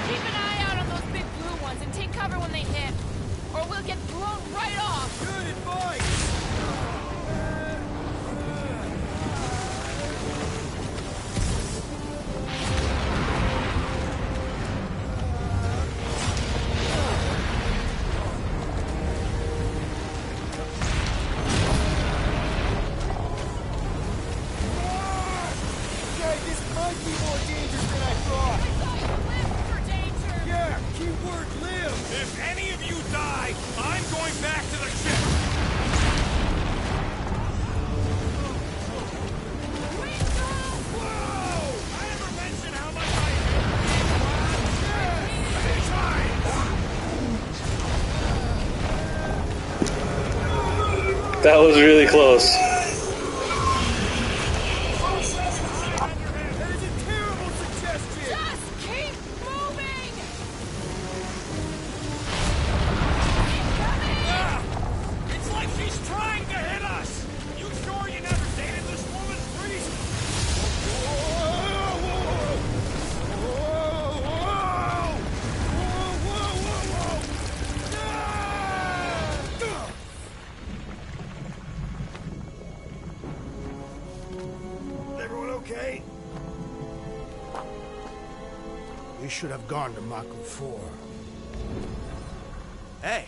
Keep an eye out on those big blue ones and take cover when they hit. Or we'll get blown right off! Good advice! If any of you die, I'm going back to the ship! Whoa! I ever mention how much I hate That was really close. okay? We should have gone to Mako 4. Hey,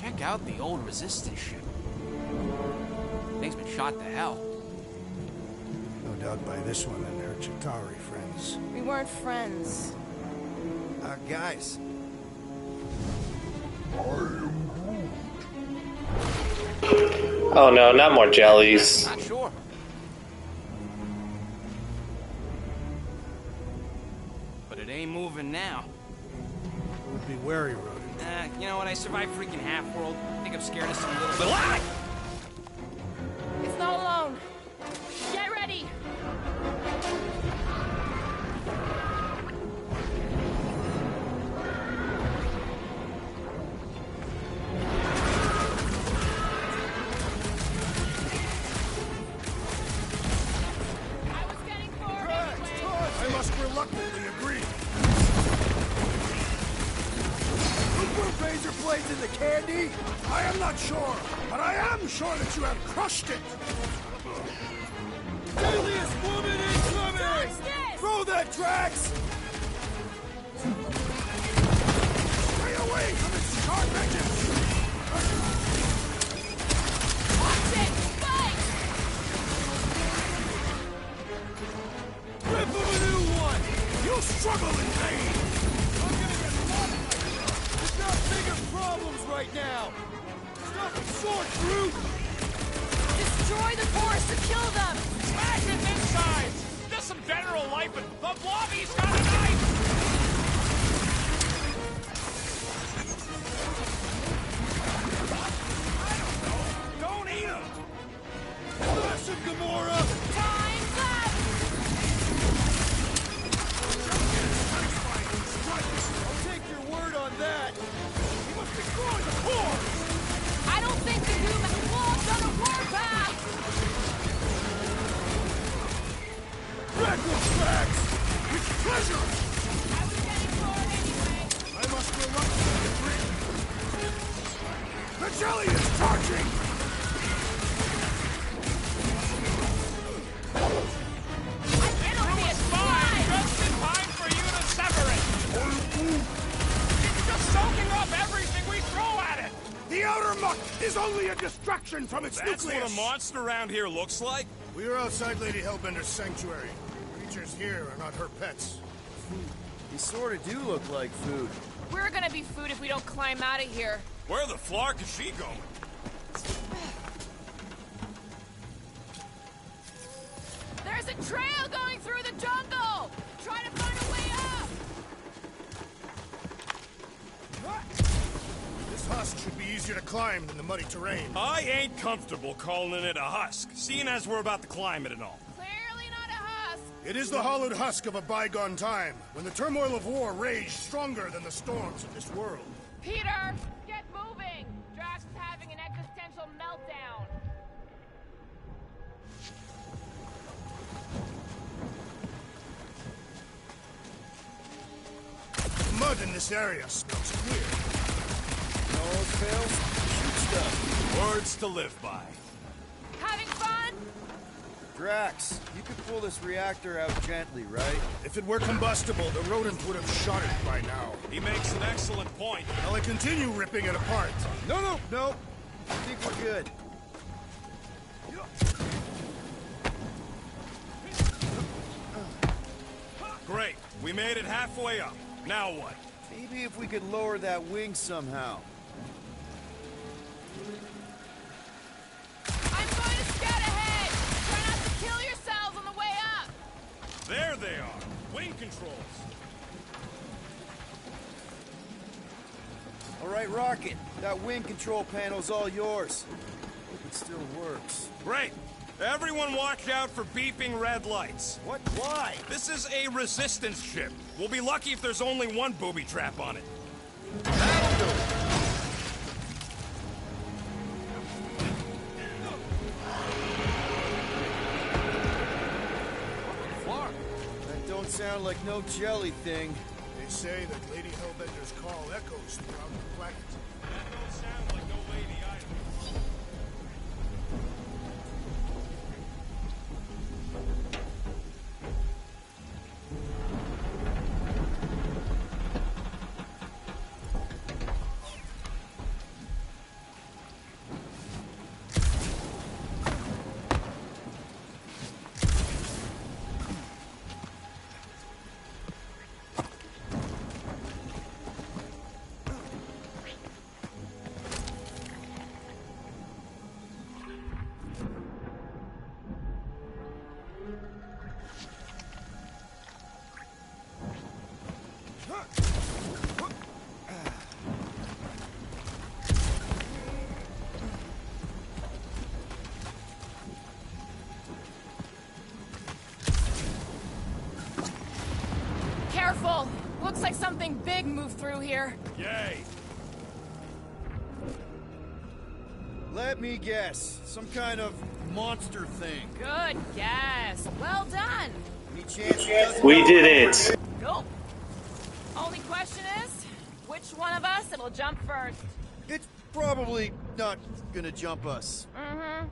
check out the old Resistance ship. Thing's been shot to hell. No doubt by this one and her Chitauri friends. We weren't friends. Guys. Oh no, not more jellies. Not sure. But it ain't moving now. Would be wary, Rodin. You know what? I survived freaking Half-World. I think I'm scared of some little bit. Ah! It's not alone. Get ready. I must reluctantly agree. You put razor blades in the candy? I am not sure, but I am sure that you have crushed it. Deadliest woman incoming! Throw that, Drax! Stay away from its sharp edges! right now! Stop the sword, brute! Destroy the forest to kill them! Smash his insides! There's some general life, and the Blobby's got a knife! Don't eat him! Smash him, Gamora! Time's up! I'll take your word on that! He must destroy the force! I don't think the humans walked on a warpath! Radical tracks! With pleasure! I was getting bored anyway. I must erupt the debris! The jelly is charging! It'll be a slide! Just in time for you to sever it! It's just soaking up everything we throw at it! The outer muck is only a distraction from its That's nucleus! what a monster around here looks like? We are outside Lady Hellbender's sanctuary. Creatures here are not her pets. You sort of do look like food. We're gonna be food if we don't climb out of here. Where the flark is she going? There's a trail going through the jungle! Try to find a way up! This husk should be easier to climb than the muddy terrain. I ain't comfortable calling it a husk, seeing as we're about to climb it and all. Clearly not a husk! It is the hollowed husk of a bygone time, when the turmoil of war raged stronger than the storms of this world. Peter! Get moving! Drax is having an existential meltdown! The mud in this area smells clear. All else fails, shoot stuff. Words to live by. Having fun? Drax, you could pull this reactor out gently, right? If it were combustible, the rodent would have shot it by now. He makes an excellent point. Will I continue ripping it apart? No. I think we're good. Great. We made it halfway up. Now what? Maybe if we could lower that wing somehow. I'm going to scout ahead! Try not to kill yourselves on the way up! There they are. Wing controls. All right, Rocket. That wing control panel's all yours. Hope it still works. Great. Everyone watch out for beeping red lights. What? Why? This is a resistance ship. We'll be lucky if there's only one booby trap on it. That'll do it. Flark. That don't sound like no jelly thing. They say that Lady Hellbender's call echoes throughout the planet. That don't sound like no lady either. Careful! Looks like something big moved through here. Yay! Let me guess. Some kind of monster thing. Good guess. Well done. Any chance it doesn't- We did it! Nope. Only question is, which one of us it'll jump first? It's probably not gonna jump us. Mm-hmm.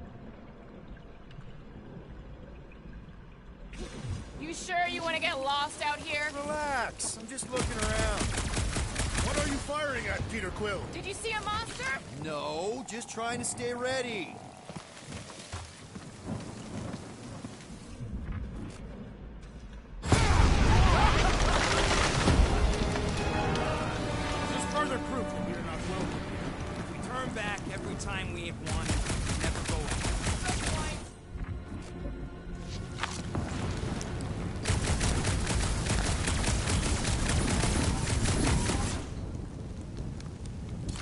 You sure you want to get lost out here? Relax. I'm just looking around. What are you firing at, Peter Quill? Did you see a monster? No, just trying to stay ready. Just further proof that we are not welcome here. turn back every time we ain't wanted. Never go out.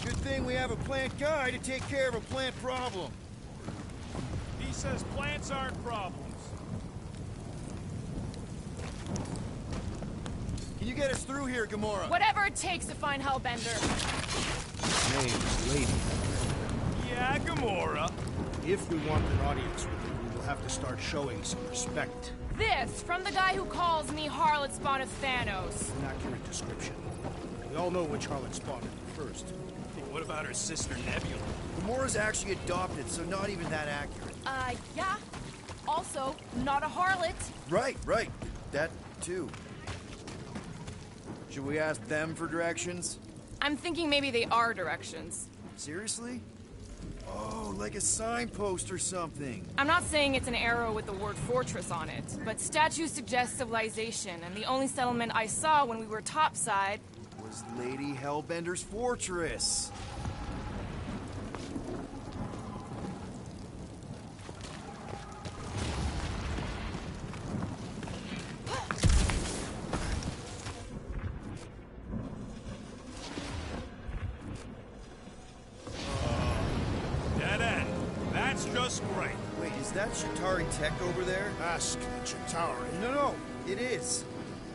Good thing we have a plant guy to take care of a plant problem. He says plants aren't problems. Can you get us through here, Gamora? Whatever it takes to find Hellbender. Name's Lady. Yeah, Gamora. If we want an audience with him, we will have to start showing some respect. This from the guy who calls me Harlot Spawn of Thanos. An accurate description. We all know which harlot spawned him first. What about her sister Nebula? Gamora's actually adopted, so not even that accurate. Yeah. Also, not a harlot. Right. That, too. Should we ask them for directions? I'm thinking maybe they are directions. Seriously? Oh, like a signpost or something. I'm not saying it's an arrow with the word fortress on it, but statues suggest civilization, and the only settlement I saw when we were topside was Lady Hellbender's fortress. Dead end. That's just great. Wait, is that Chitauri tech over there? Ask Chitauri. No, it is.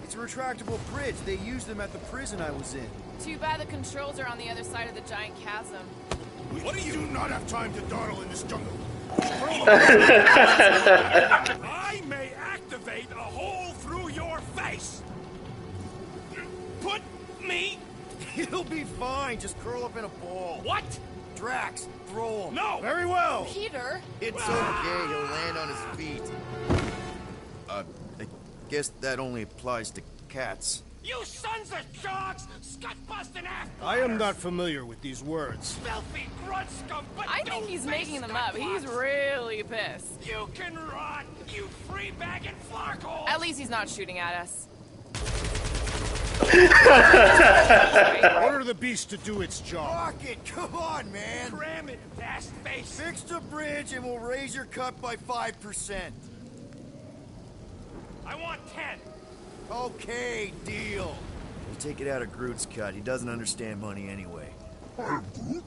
It's a retractable bridge. They used them at the prison I was in. Too bad the controls are on the other side of the giant chasm. What do you do not have time to dawdle in this jungle? I may activate a hole through your face. Put me. He'll be fine. Just curl up in a ball. What? Drax, throw him. No. Very well. Peter. It's okay. He'll land on his feet. I guess that only applies to cats. You sons of dogs! Scut-busting ass! I am not familiar with these words. Filthy grunt scum, but I think he's making them up. He's really pissed. You can rot, you free-bagging flarkhole! At least he's not shooting at us. Order the beast to do its job. Rocket, come on, man. Cram it, ass face. Fix the bridge and we'll raise your cut by 5%. I want 10. Okay, deal. We'll take it out of Groot's cut. He doesn't understand money anyway. I'm Groot.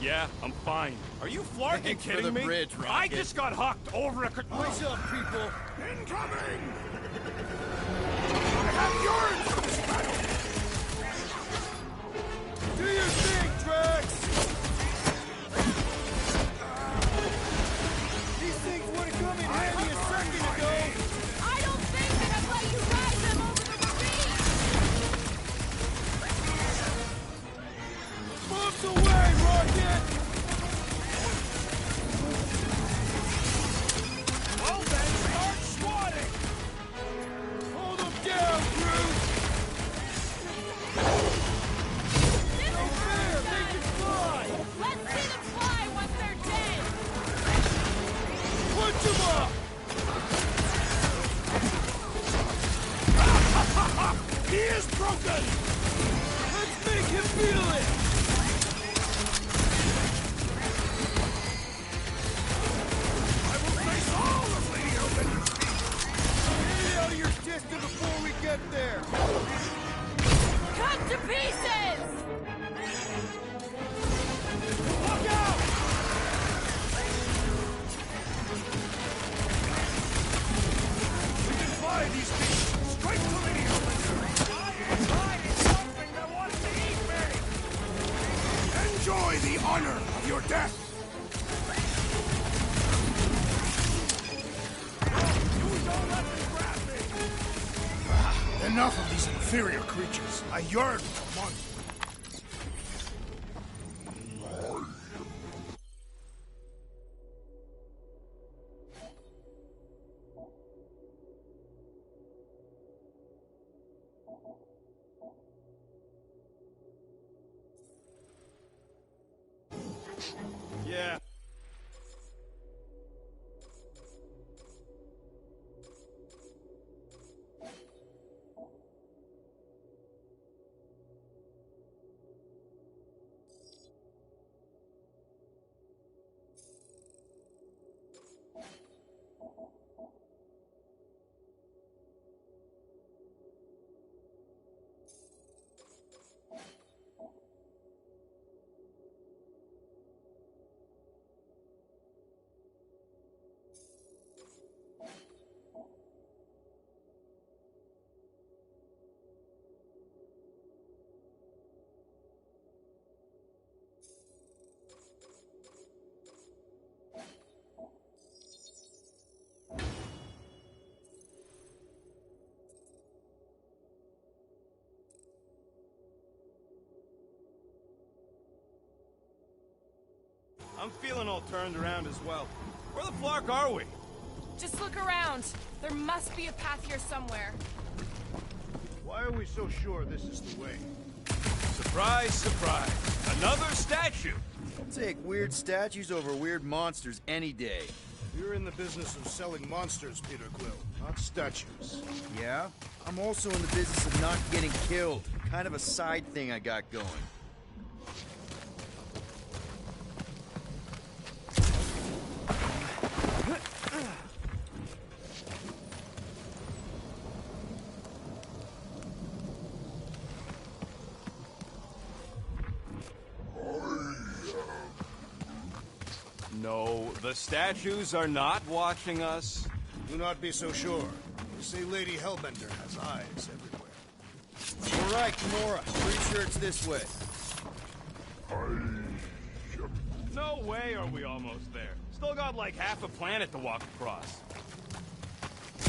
Yeah, I'm fine. Are you flarking Thanks for kidding the me? bridge, I Rocket. just got hucked over a... What's up, people? Incoming! I have yours for this battle! Do your thing, Drax! These things would have come in handy a second ago! I don't think that I've let you ride them over the ravine! Moves away, Rocket! Well then, start swatting! Hold them down, Groot! No fair! They can fly! Let's see them fly once they're dead! Punch them up! He is broken! Let's make him feel it! I will face all of Lady Hellbender's feet! Get it out of your system before we get there! Cut to pieces! Look out! We can fly these beasts straight to Lady Hellbender! Enjoy the honor of your death! Enough of these inferior creatures. I yearn for money. Yeah. I'm feeling all turned around as well. Where the flark are we? Just look around. There must be a path here somewhere. Why are we so sure this is the way? Surprise, surprise. Another statue. I'll take weird statues over weird monsters any day. You're in the business of selling monsters, Peter Quill, not statues. Yeah? I'm also in the business of not getting killed. Kind of a side thing I got going. No, the statues are not watching us. Do not be so sure. They say Lady Hellbender has eyes everywhere. All right, Gamora. Pretty sure it's this way. No way are we almost there. Still got like half a planet to walk across.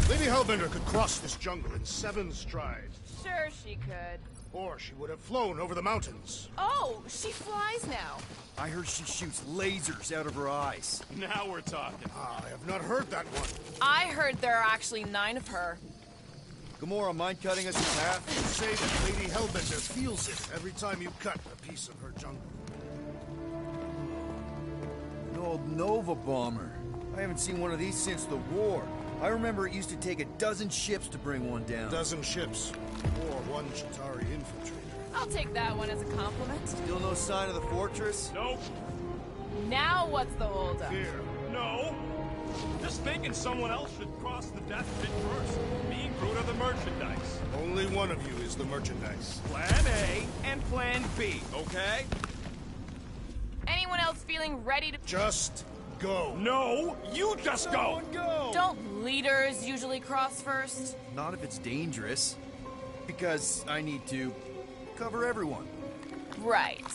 Lady Hellbender could cross this jungle in 7 strides. Sure she could. Or she would have flown over the mountains. Oh, she flies now. I heard she shoots lasers out of her eyes. Now we're talking. I have not heard that one. I heard there are actually 9 of her. Gamora, mind cutting us a path? You say that Lady Hellbender feels it every time you cut a piece of her jungle. An old Nova bomber. I haven't seen one of these since the war. I remember it used to take 12 ships to bring one down. 12 ships. Or 1 Chitauri infiltrator. I'll take that one as a compliment. Still no sign of the fortress? Nope. Now what's the holdup? Fear. No. Just thinking someone else should cross the death pit first. Me and Groot are the merchandise. Only one of you is the merchandise. Plan A and Plan B, okay? Anyone else feeling ready to... Just go. No, you just go. Go. Don't leaders usually cross first? Not if it's dangerous. Because I need to cover everyone. Right.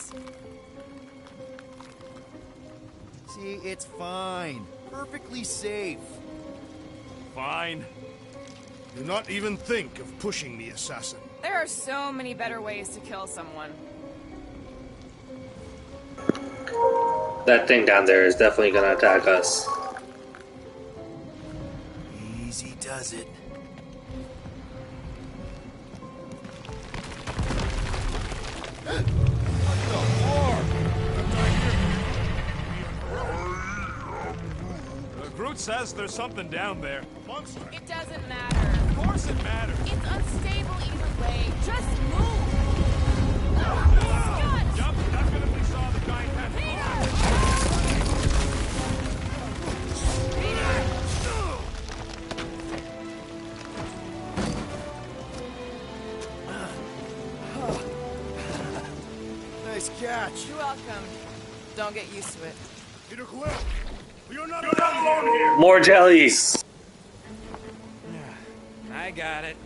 See, it's fine. Perfectly safe. Fine. Do not even think of pushing me, assassin. There are so many better ways to kill someone. That thing down there is definitely gonna attack us. Easy does it. Groot says there's something down there. Monster. It doesn't matter. Of course it matters. It's unstable either way. Just move! Scott! Yup, definitely saw the giant head. Nice catch. You're welcome. Don't get used to it. Peter Quill, you're not alone here. More jellies! I got it.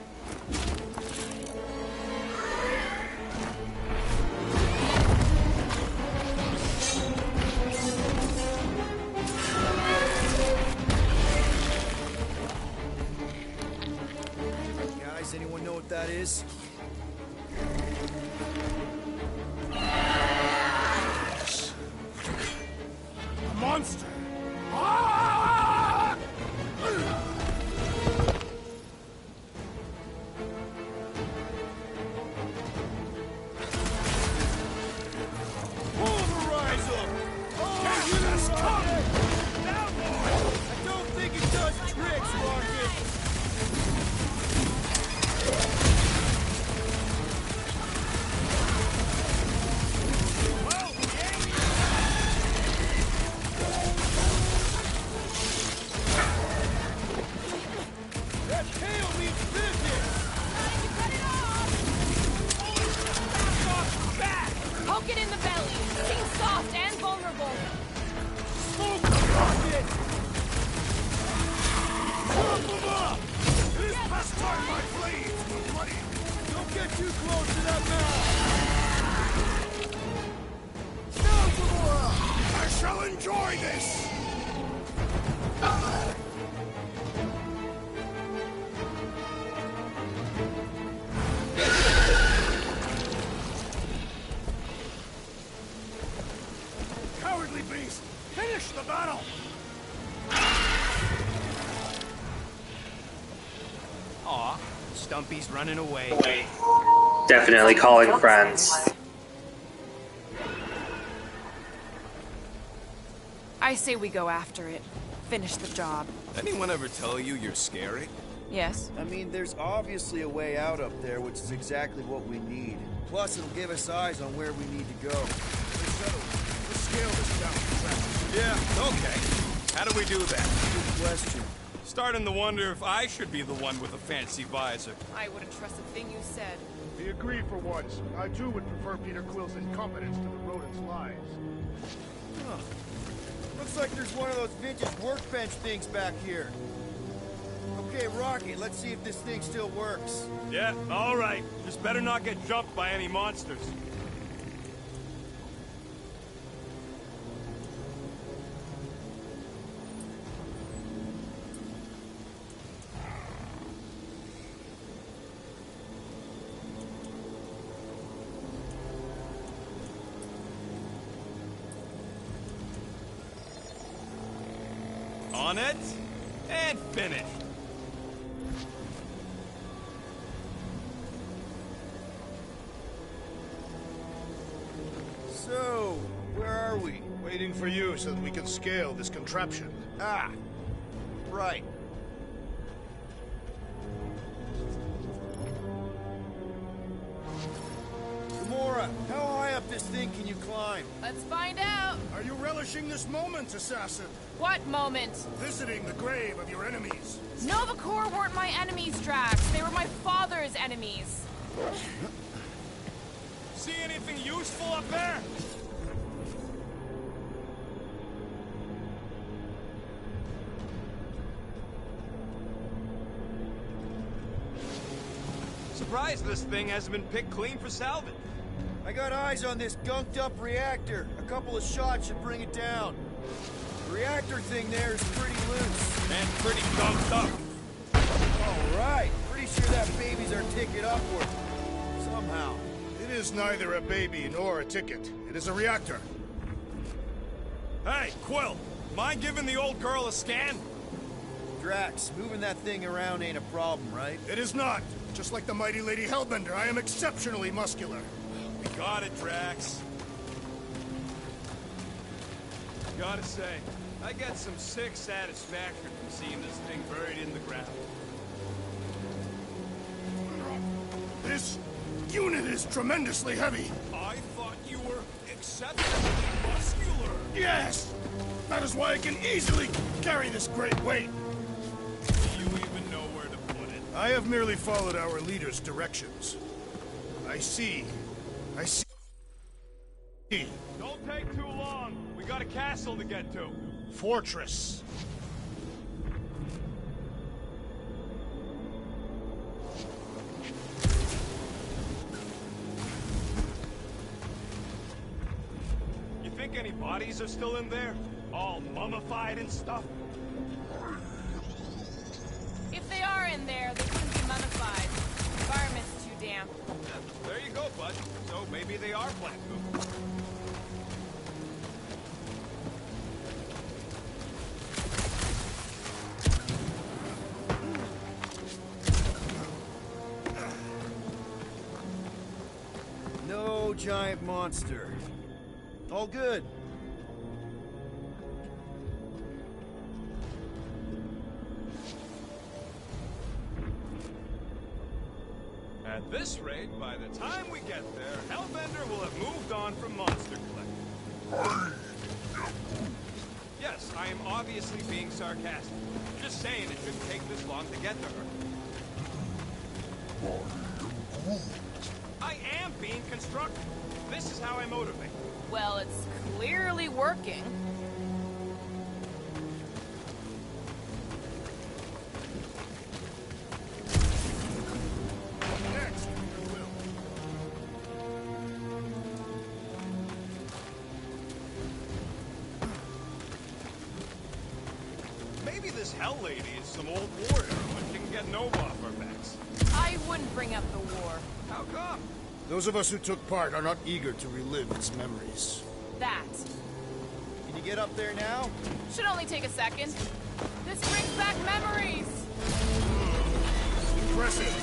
Guys, anyone know what that is? A monster. Ah! Pulverize them! Oh, you just come! Down, boy! I don't think it does tricks, Rocket! That tail means business! Poke it in the belly. Seems soft and vulnerable. Smoke the rocket! Chop them up! It is past time my blades were bloody. Don't get too close to that mouth! Down, Gamora! I shall enjoy this. Cowardly beast! Finish the battle! Aw, Stumpy's running away. Definitely calling friends. I say we go after it. Finish the job. Anyone ever tell you you're scary? Yes. I mean, there's obviously a way out up there, which is exactly what we need. Plus, it'll give us eyes on where we need to go. Let's scale this down. Yeah, okay. How do we do that? Good question. Starting to wonder if I should be the one with a fancy visor. I wouldn't trust a thing you said. We agree for once. I too would prefer Peter Quill's incompetence to the rodent's lies. Huh. Looks like there's one of those vintage workbench things back here. Okay, Rocky, let's see if this thing still works. Yeah, all right. Just better not get jumped by any monsters. On it, and finished. So, where are we? Waiting for you so that we can scale this contraption. Ah, right. Gamora, how high up this thing can you climb? Let's find out. Are you relishing this moment, assassin? What moment? Visiting the grave of your enemies. Nova Corps weren't my enemies, Drax. They were my father's enemies. See anything useful up there? Surprised this thing hasn't been picked clean for salvage. I got eyes on this gunked-up reactor. A couple of shots should bring it down. The reactor thing there is pretty loose. And pretty gunked up. All right. Pretty sure that baby's our ticket upward. Somehow. It is neither a baby nor a ticket. It is a reactor. Hey, Quill! Mind giving the old girl a scan? Drax, moving that thing around ain't a problem, right? It is not. Just like the mighty Lady Hellbender, I am exceptionally muscular. We got it, Drax. Gotta say, I get some sick satisfaction from seeing this thing buried in the ground. This unit is tremendously heavy. I thought you were exceptionally muscular. Yes! That is why I can easily carry this great weight. Do you even know where to put it? I have merely followed our leader's directions. I see. Don't take too long. We got a castle to get to. Fortress. You think any bodies are still in there? All mummified and stuff? If they are in there, they couldn't be mummified. The environment's too damp. There you go, bud. So maybe they are plant poop. No giant monster. All good. At this rate, by the time we get there, Hellbender will have moved on from Monster Collector. Yes, I am obviously being sarcastic. Just saying it shouldn't take this long to get to her. I am being constructive. This is how I motivate. Well, it's clearly working. Next, Peter Quill. Maybe this Hell Lady is some old warrior, but she can get Nova off our backs. I wouldn't bring up the war. How come? Those of us who took part are not eager to relive its memories. That. Can you get up there now? Should only take a second. This brings back memories. Impressive.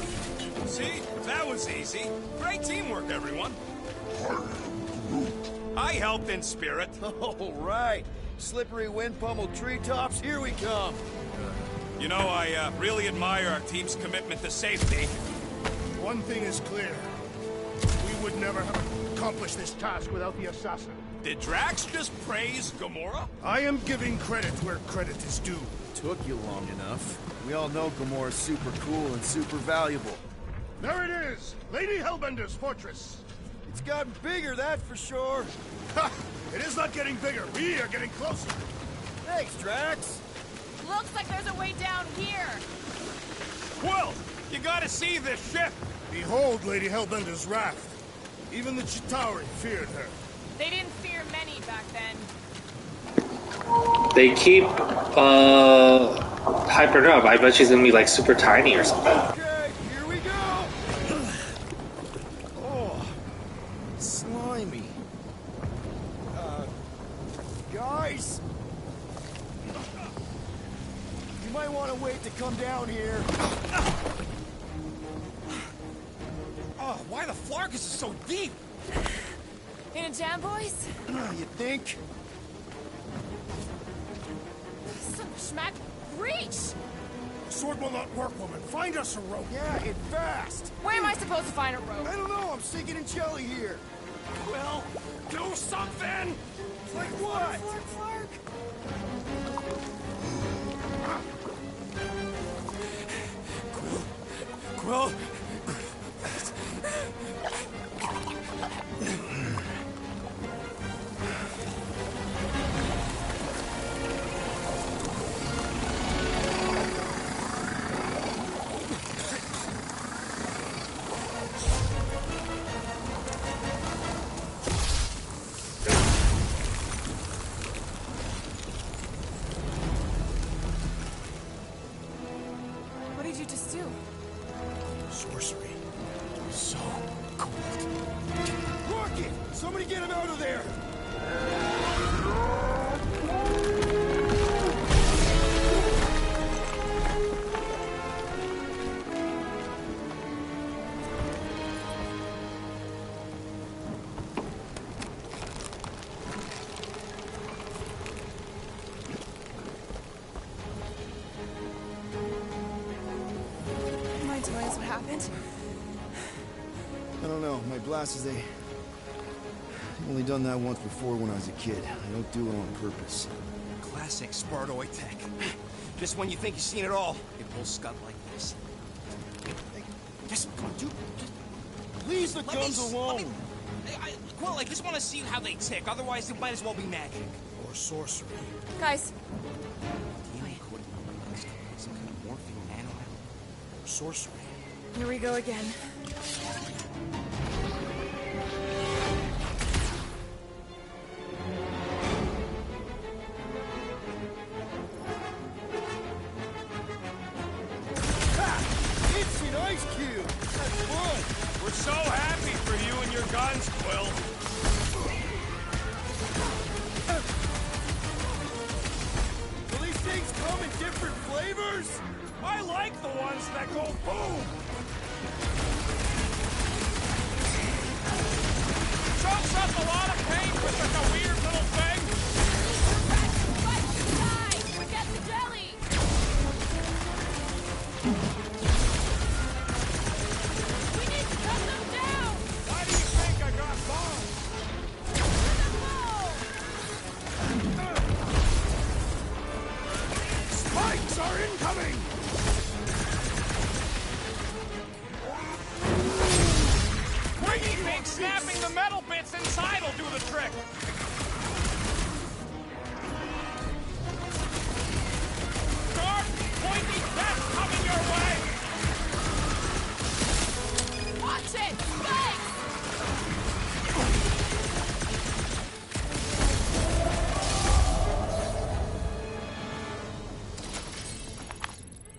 See? That was easy. Great teamwork, everyone. I helped in spirit. All right. Slippery wind-pummeled treetops, here we come. You know, I really admire our team's commitment to safety. One thing is clear. We would never have accomplished this task without the assassin. Did Drax just praise Gamora? I am giving credit where credit is due. Took you long enough. We all know Gamora's super cool and super valuable. There it is! Lady Hellbender's fortress! It's gotten bigger, that's for sure. Ha! It is not getting bigger. We are getting closer. Thanks, Drax. Looks like there's a way down here. Quill, you gotta see this ship. Behold Lady Hellbender's raft. Even the Chitauri feared her. They didn't fear many back then. They keep hyping her up. I bet she's gonna be like super tiny or something. Okay, here we go. Oh, slimy. Guys, you might want to wait to come down here. Oh, why the Flarkus is so deep? In a jam, boys? You think? Some schmack reach! Sword will not work, woman. Find us a rope. Yeah, and fast. Where am I supposed to find a rope? I don't know. I'm sinking in jelly here. Well, do something! Like what? Quill? What did you just do? Sorcery. So cool. Rocket! Somebody get him out of there! Mind telling us what happened? I don't know. My blasters, I've only done that once before when I was a kid. I don't do it on purpose. Classic Spartoid tech. Just when you think you've seen it all, it pulls scud like this. Hey, just come on, dude. Leave the guns alone! Quill, I just want to see how they tick. Otherwise, it might as well be magic. Or sorcery. Guys, Some kind of morphine nano. Or sorcery. here we go again. It's an ice cube! That's fun! We're so happy for you and your guns, Quill. Will these things come in different flavors? I like the ones that go boom. Chokes up a lot of pain for such a weird little thing. Forget the jelly! We need to cut them down! Why do you think I got bombs? Spikes are incoming! Wiggy think snapping the metal bits inside will do the trick. Dark, pointy death coming your way. Watch it! Spikes!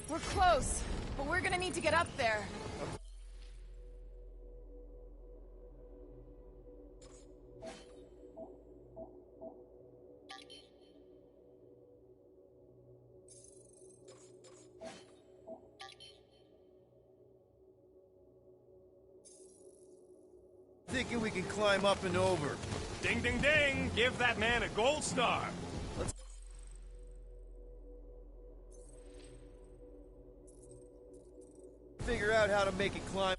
We're close, but we're gonna need to get up there. thinking we can climb up and over. Ding, ding, ding! Give that man a gold star. Let's figure out how to make it climb.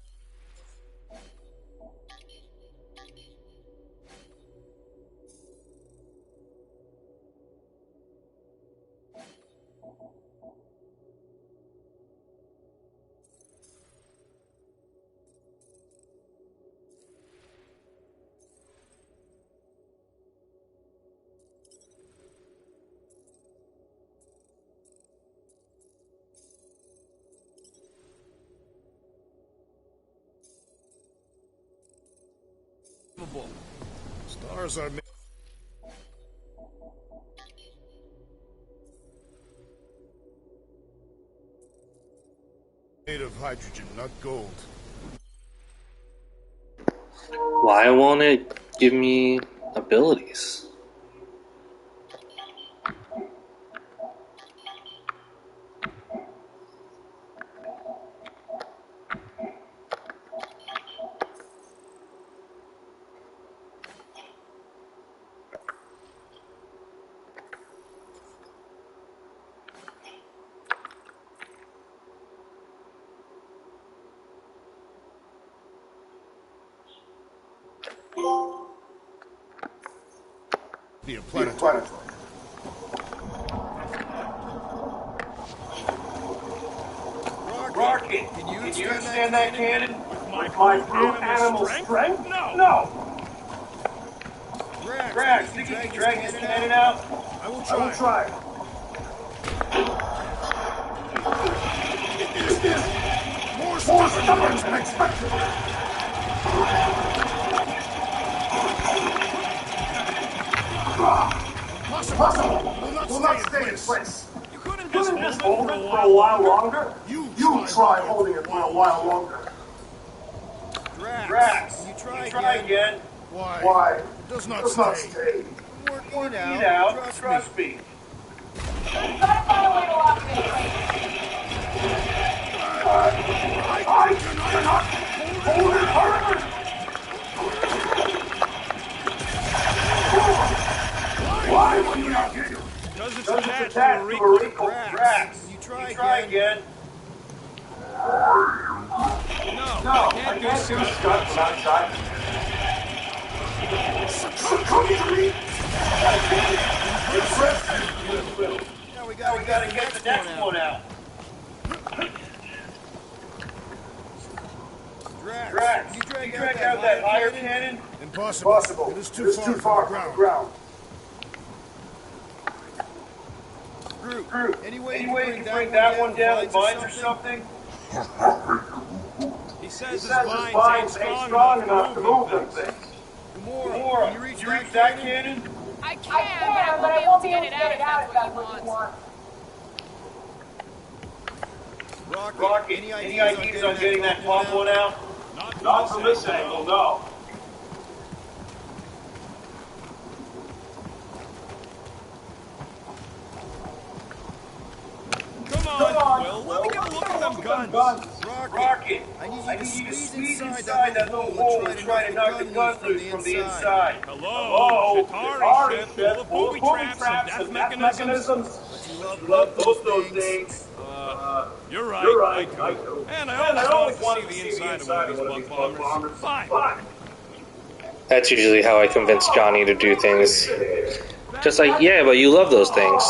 Stars are made of hydrogen, not gold. Why won't it give me abilities? Be a planetary. Rocket, can you extend that cannon? With my brute animal strength? No! Drax, think you can drag this cannon out? I will try. More stubborn than expected. Impossible. Will not stay in place. You couldn't Just hold it for a while longer? You try holding it for a while longer. Drax, you try again. Why? It does not stay. Working it out. Trust me. I cannot hold it harder. Why would you not get it? Because it's Attached attached to to a Rico. Drax, you try again. No, I can't do stuff outside. Come to me. Now we gotta get the next one out. Drax, you drag out that fire cannon? Impossible. It is too far from the ground. Groot, any way you can bring that one down with mines or something? He says his vines ain't strong enough to move them things. Gamora, can you reach that cannon? I can, but I won't be able to get it out if that's what you want. Rocket, any ideas on getting that pump one out? Not from this angle, no. Come on, Will. Let me get a look at them guns. Rocket, I need you to squeeze inside that little hole and try to knock the gun loose from the inside. Hello, Chitauri ship full of booby traps and death mechanisms. Love those things. You're right. I do. And I always wanted to see the inside of one of these bug bombers. Fine. That's usually how I convince Johnny to do things. Just like, yeah, but you love those things.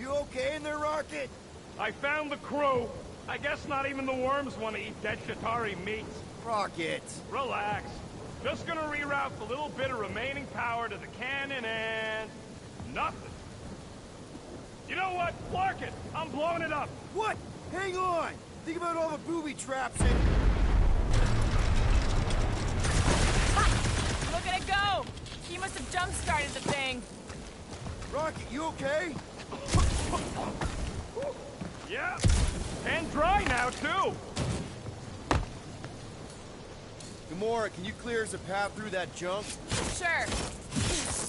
You okay in there, Rocket? I found the crew. I guess not even the worms want to eat dead Chitauri meat. Rocket. Relax. Just gonna reroute the little bit of remaining power to the cannon and... nothing. You know what? Clark it! I'm blowing it up! What? Hang on! Think about all the booby traps and... Look at it go! He must have jump-started the thing. Rocket, you okay? Yeah. And dry now, too! Gamora, can you clear us a path through that junk? Sure.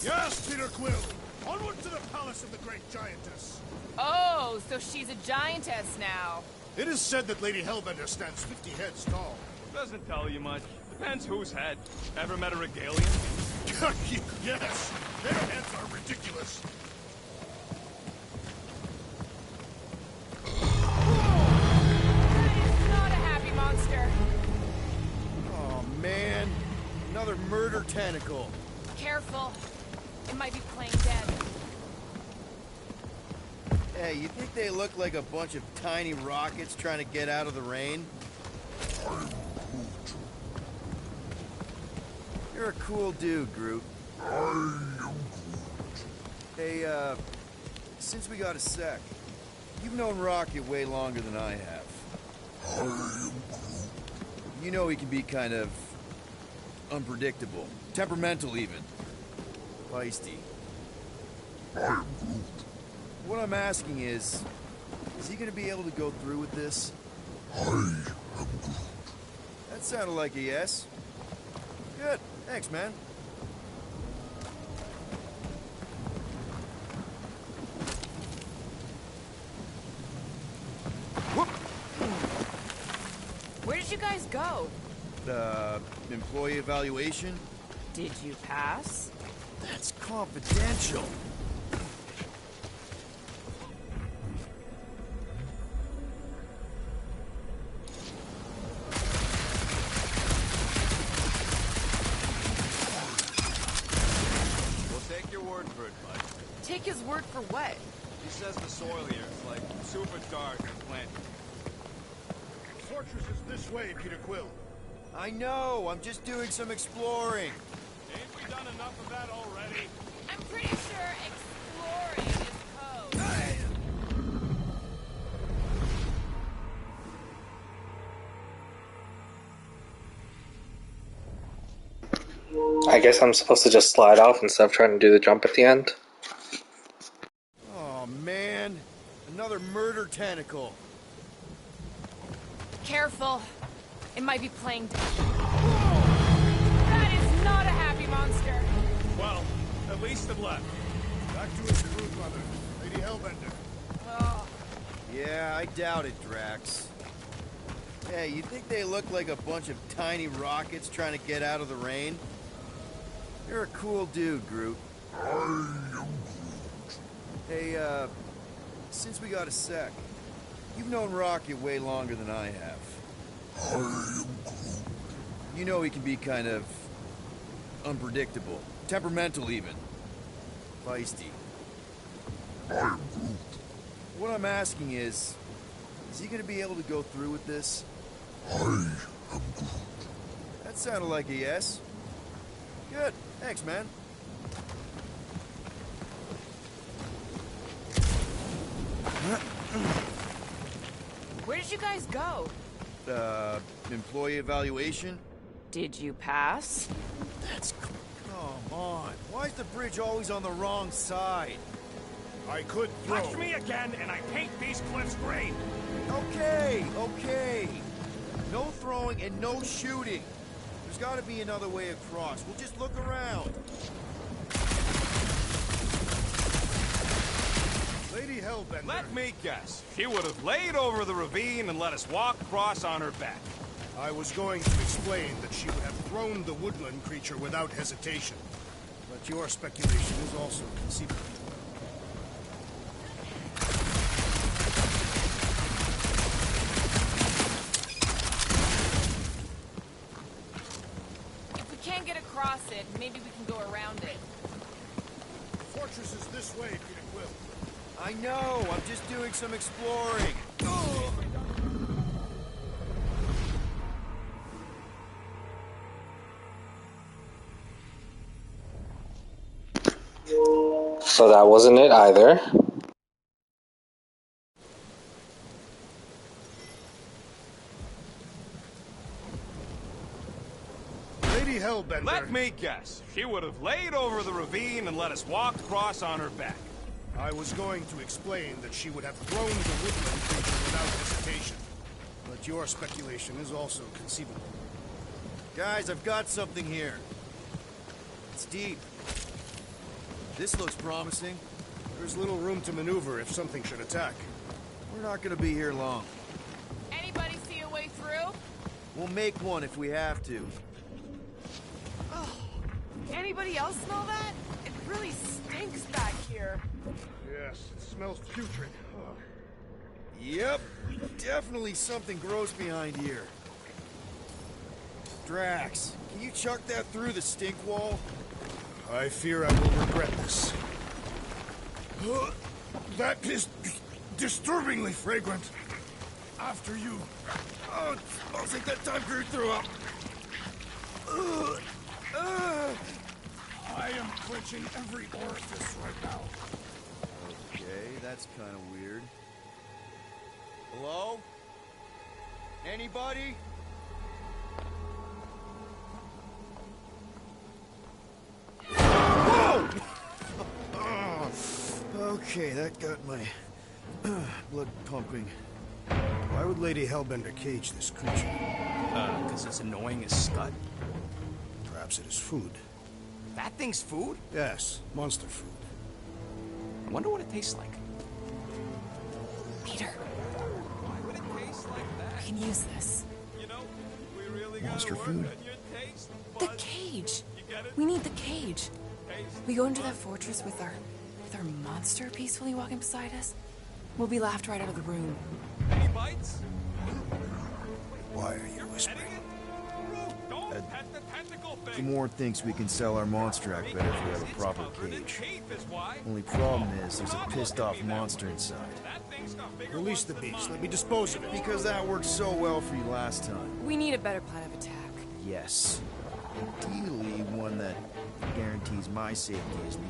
Yes, Peter Quill! Onward to the palace of the great giantess! Oh, so she's a giantess now. It is said that Lady Hellbender stands 50 heads tall. Doesn't tell you much. Depends whose head. Ever met a regalian? Yes! Their heads are ridiculous. Not a happy monster. Oh, man. Another murder tentacle. Careful. It might be playing dead. Hey, you think they look like a bunch of tiny rockets trying to get out of the rain? You're a cool dude, Groot. Hey, since we got a sec, you've known Rocket way longer than I have. You know he can be kind of unpredictable, temperamental even, feisty. What I'm asking is he gonna be able to go through with this? That sounded like a yes. Good. Thanks, man. Where did you guys go? Employee evaluation? Did you pass? That's confidential. Take his word for what? He says the soil here is like super dark and planted. Fortress is this way, Peter Quill. I know, I'm just doing some exploring. Ain't we done enough of that already? I'm pretty sure exploring is code. I guess I'm supposed to just slide off instead of trying to do the jump at the end. Oh man, another murder tentacle. Careful. It might be playing dead. That is not a happy monster. Well, at least it left. Back to his brood mother, Lady Hellbender. Oh. Yeah, I doubt it, Drax. Hey, you think they look like a bunch of tiny rockets trying to get out of the rain? You're a cool dude, Groot. Hey, since we got a sec, you've known Rocket way longer than I have. You know he can be kind of unpredictable, temperamental even, feisty. What I'm asking is he gonna be able to go through with this? That sounded like a yes. Good. Thanks, man. Where did you guys go? Employee evaluation? Did you pass? That's... Come on. Why is the bridge always on the wrong side? I could throw. Touch me again and I paint these cliffs gray. Okay, okay. No throwing and no shooting. There's got to be another way across. We'll just look around. Lady Hellbender. Let me guess. She would have laid over the ravine and let us walk across on her back. I was going to explain that she would have thrown the woodland creature without hesitation. But your speculation is also conceivable. If we can't get across it, maybe we can go around it. The fortress is this way, Peter Quill. I know, I'm just doing some exploring. So that wasn't it either. Lady Hellbender. Let me guess. She would have laid over the ravine and let us walk across on her back. I was going to explain that she would have thrown the woodland creature without hesitation. But your speculation is also conceivable. Guys, I've got something here. It's deep. This looks promising. There's little room to maneuver if something should attack. We're not gonna be here long. Anybody see a way through? We'll make one if we have to. Oh, anybody else smell that? It really stinks back here. Yes, it smells putrid. Yep, definitely something gross behind here. Drax, can you chuck that through the stink wall? I fear I will regret this. That is disturbingly fragrant. After you. Oh, I'll take that time Groot threw up. I am clenching every orifice right now. Okay, that's kind of weird. Hello? Anybody? Whoa! Okay, that got my blood pumping. Why would Lady Hellbender cage this creature? Because it's annoying as scud. Perhaps it is food. That thing's food? Yes, monster food. I wonder what it tastes like. Peter. Why would it taste like that? We can use this. You know, we really Monster gotta food? work on your taste The buds. cage. You get it? We need the cage. Taste We go into that fortress with our monster peacefully walking beside us. We'll be laughed right out of the room. Any bites? Why are you whispering? Don't pet the tentacle thing. Gamorrean thinks we can sell our monster act better if we have a proper cage. Only problem is there's a pissed off monster inside. Release the beast. Let me dispose of it. Because that worked so well for you last time. We need a better plan of attack. Yes. Ideally, one that guarantees my safety is needed.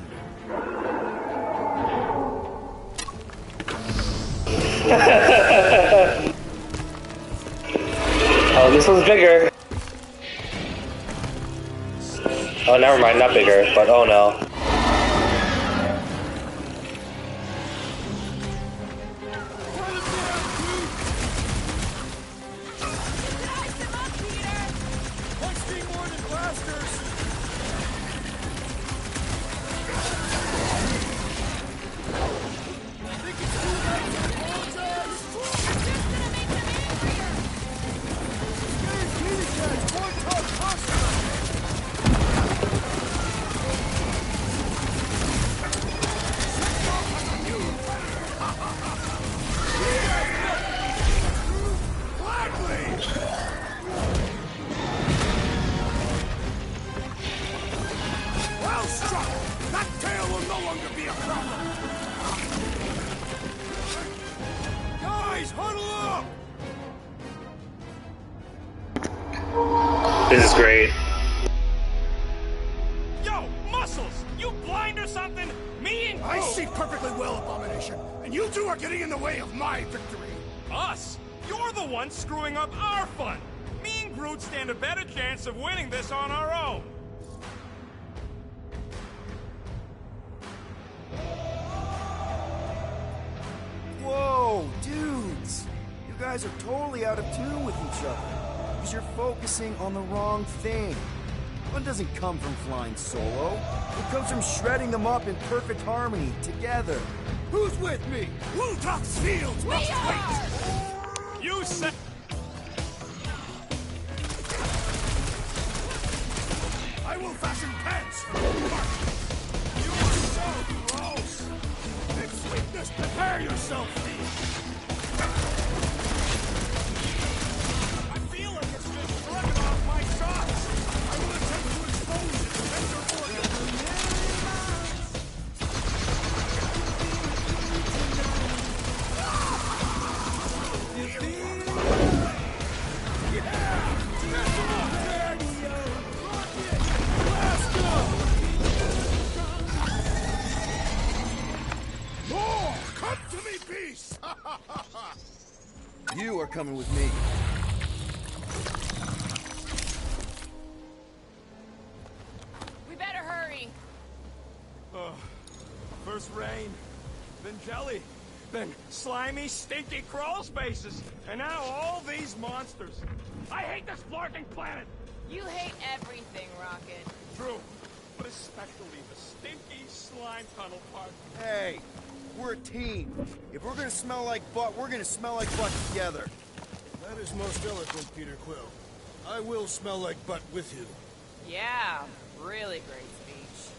Oh, this one's bigger. Oh, never mind, not bigger, but oh no. Well struck! That tail will no longer be a problem! Guys, huddle up! This is great. Yo, Muscles! You blind or something? Me and I see perfectly well, Abomination, and you two are getting in the way of my victory. Us? You're the one screwing up our fun. Me and Groot stand a better chance of winning this on our own. Whoa, dudes! You guys are totally out of tune with each other. Because you're focusing on the wrong thing. Fun doesn't come from flying solo. It comes from shredding them up in perfect harmony, together. Who's with me? Wultox Fields must wait! You said... I will fashion pants! You are so gross! In sweetness, prepare yourself, thief! I feel like it's just shrugging off my shots. I will attempt to expose its tender organs. More! Come to me, peace! You are coming with me. We better hurry. First rain, then jelly, then slimy, stinky crawl spaces, and now all these monsters. I hate this flarking planet! You hate everything, Rocket. True, but especially the stinky slime tunnel part. Hey, we're a team. If we're gonna smell like butt, we're gonna smell like butt together. That is most eloquent, Peter Quill. I will smell like butt with you. Yeah, really great speech.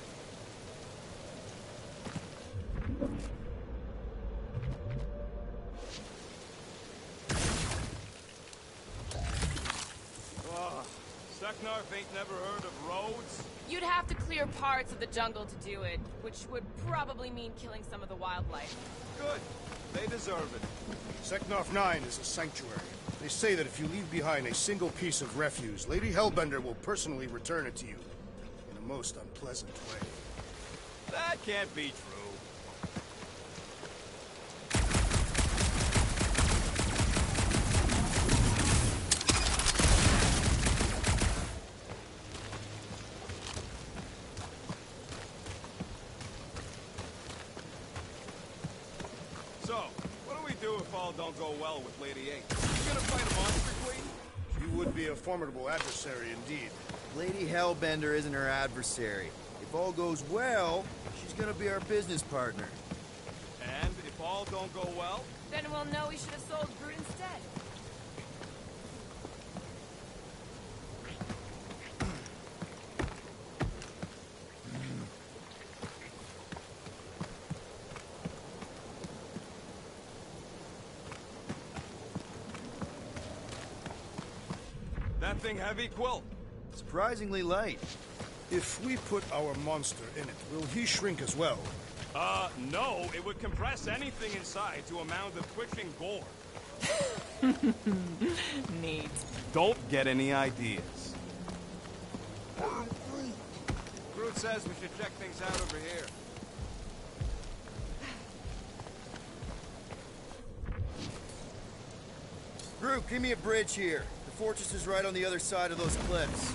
Seknarf ain't never heard of roads? You'd have to clear parts of the jungle to do it, which would probably mean killing some of the wildlife. Good. They deserve it. Seknarf 9 is a sanctuary. They say that if you leave behind a single piece of refuse, Lady Hellbender will personally return it to you in a most unpleasant way. That can't be true. Don't go well with Lady 8. You gonna fight a monster queen? She would be a formidable adversary indeed. Lady Hellbender isn't her adversary. If all goes well, she's gonna be our business partner. And if all don't go well? Then we'll know we should have sold Groot instead. That thing heavy, Quill? Surprisingly light. If we put our monster in it, will he shrink as well? No. It would compress anything inside to a mound of twitching gore. Neat. Don't get any ideas. Groot says we should check things out over here. Groot, give me a bridge here. The fortress is right on the other side of those cliffs.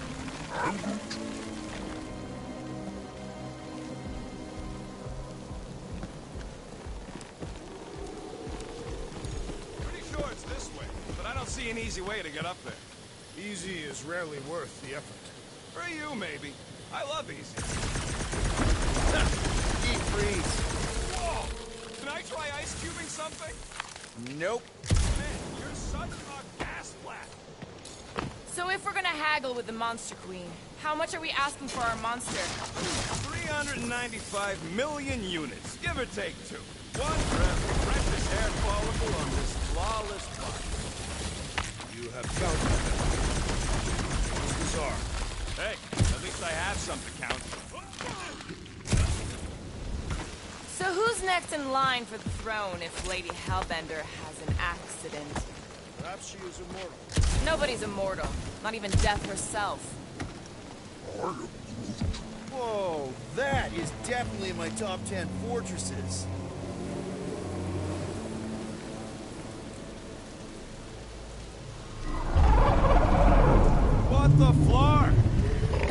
Pretty sure it's this way, but I don't see an easy way to get up there. Easy is rarely worth the effort. For you, maybe. I love easy. Deep freeze. Whoa! Can I try ice cubing something? Nope. Man, you're such a gas blast. So if we're gonna haggle with the Monster Queen, how much are we asking for our monster? 395 million units, give or take 2. One for every precious hair follicle on this flawless body. You have counted them. It's bizarre. Hey, at least I have some to count. So who's next in line for the throne if Lady Hellbender has an accident? Perhaps she is immortal. Nobody's immortal. Not even death herself. Whoa, that is definitely in my top 10 fortresses. What the floor?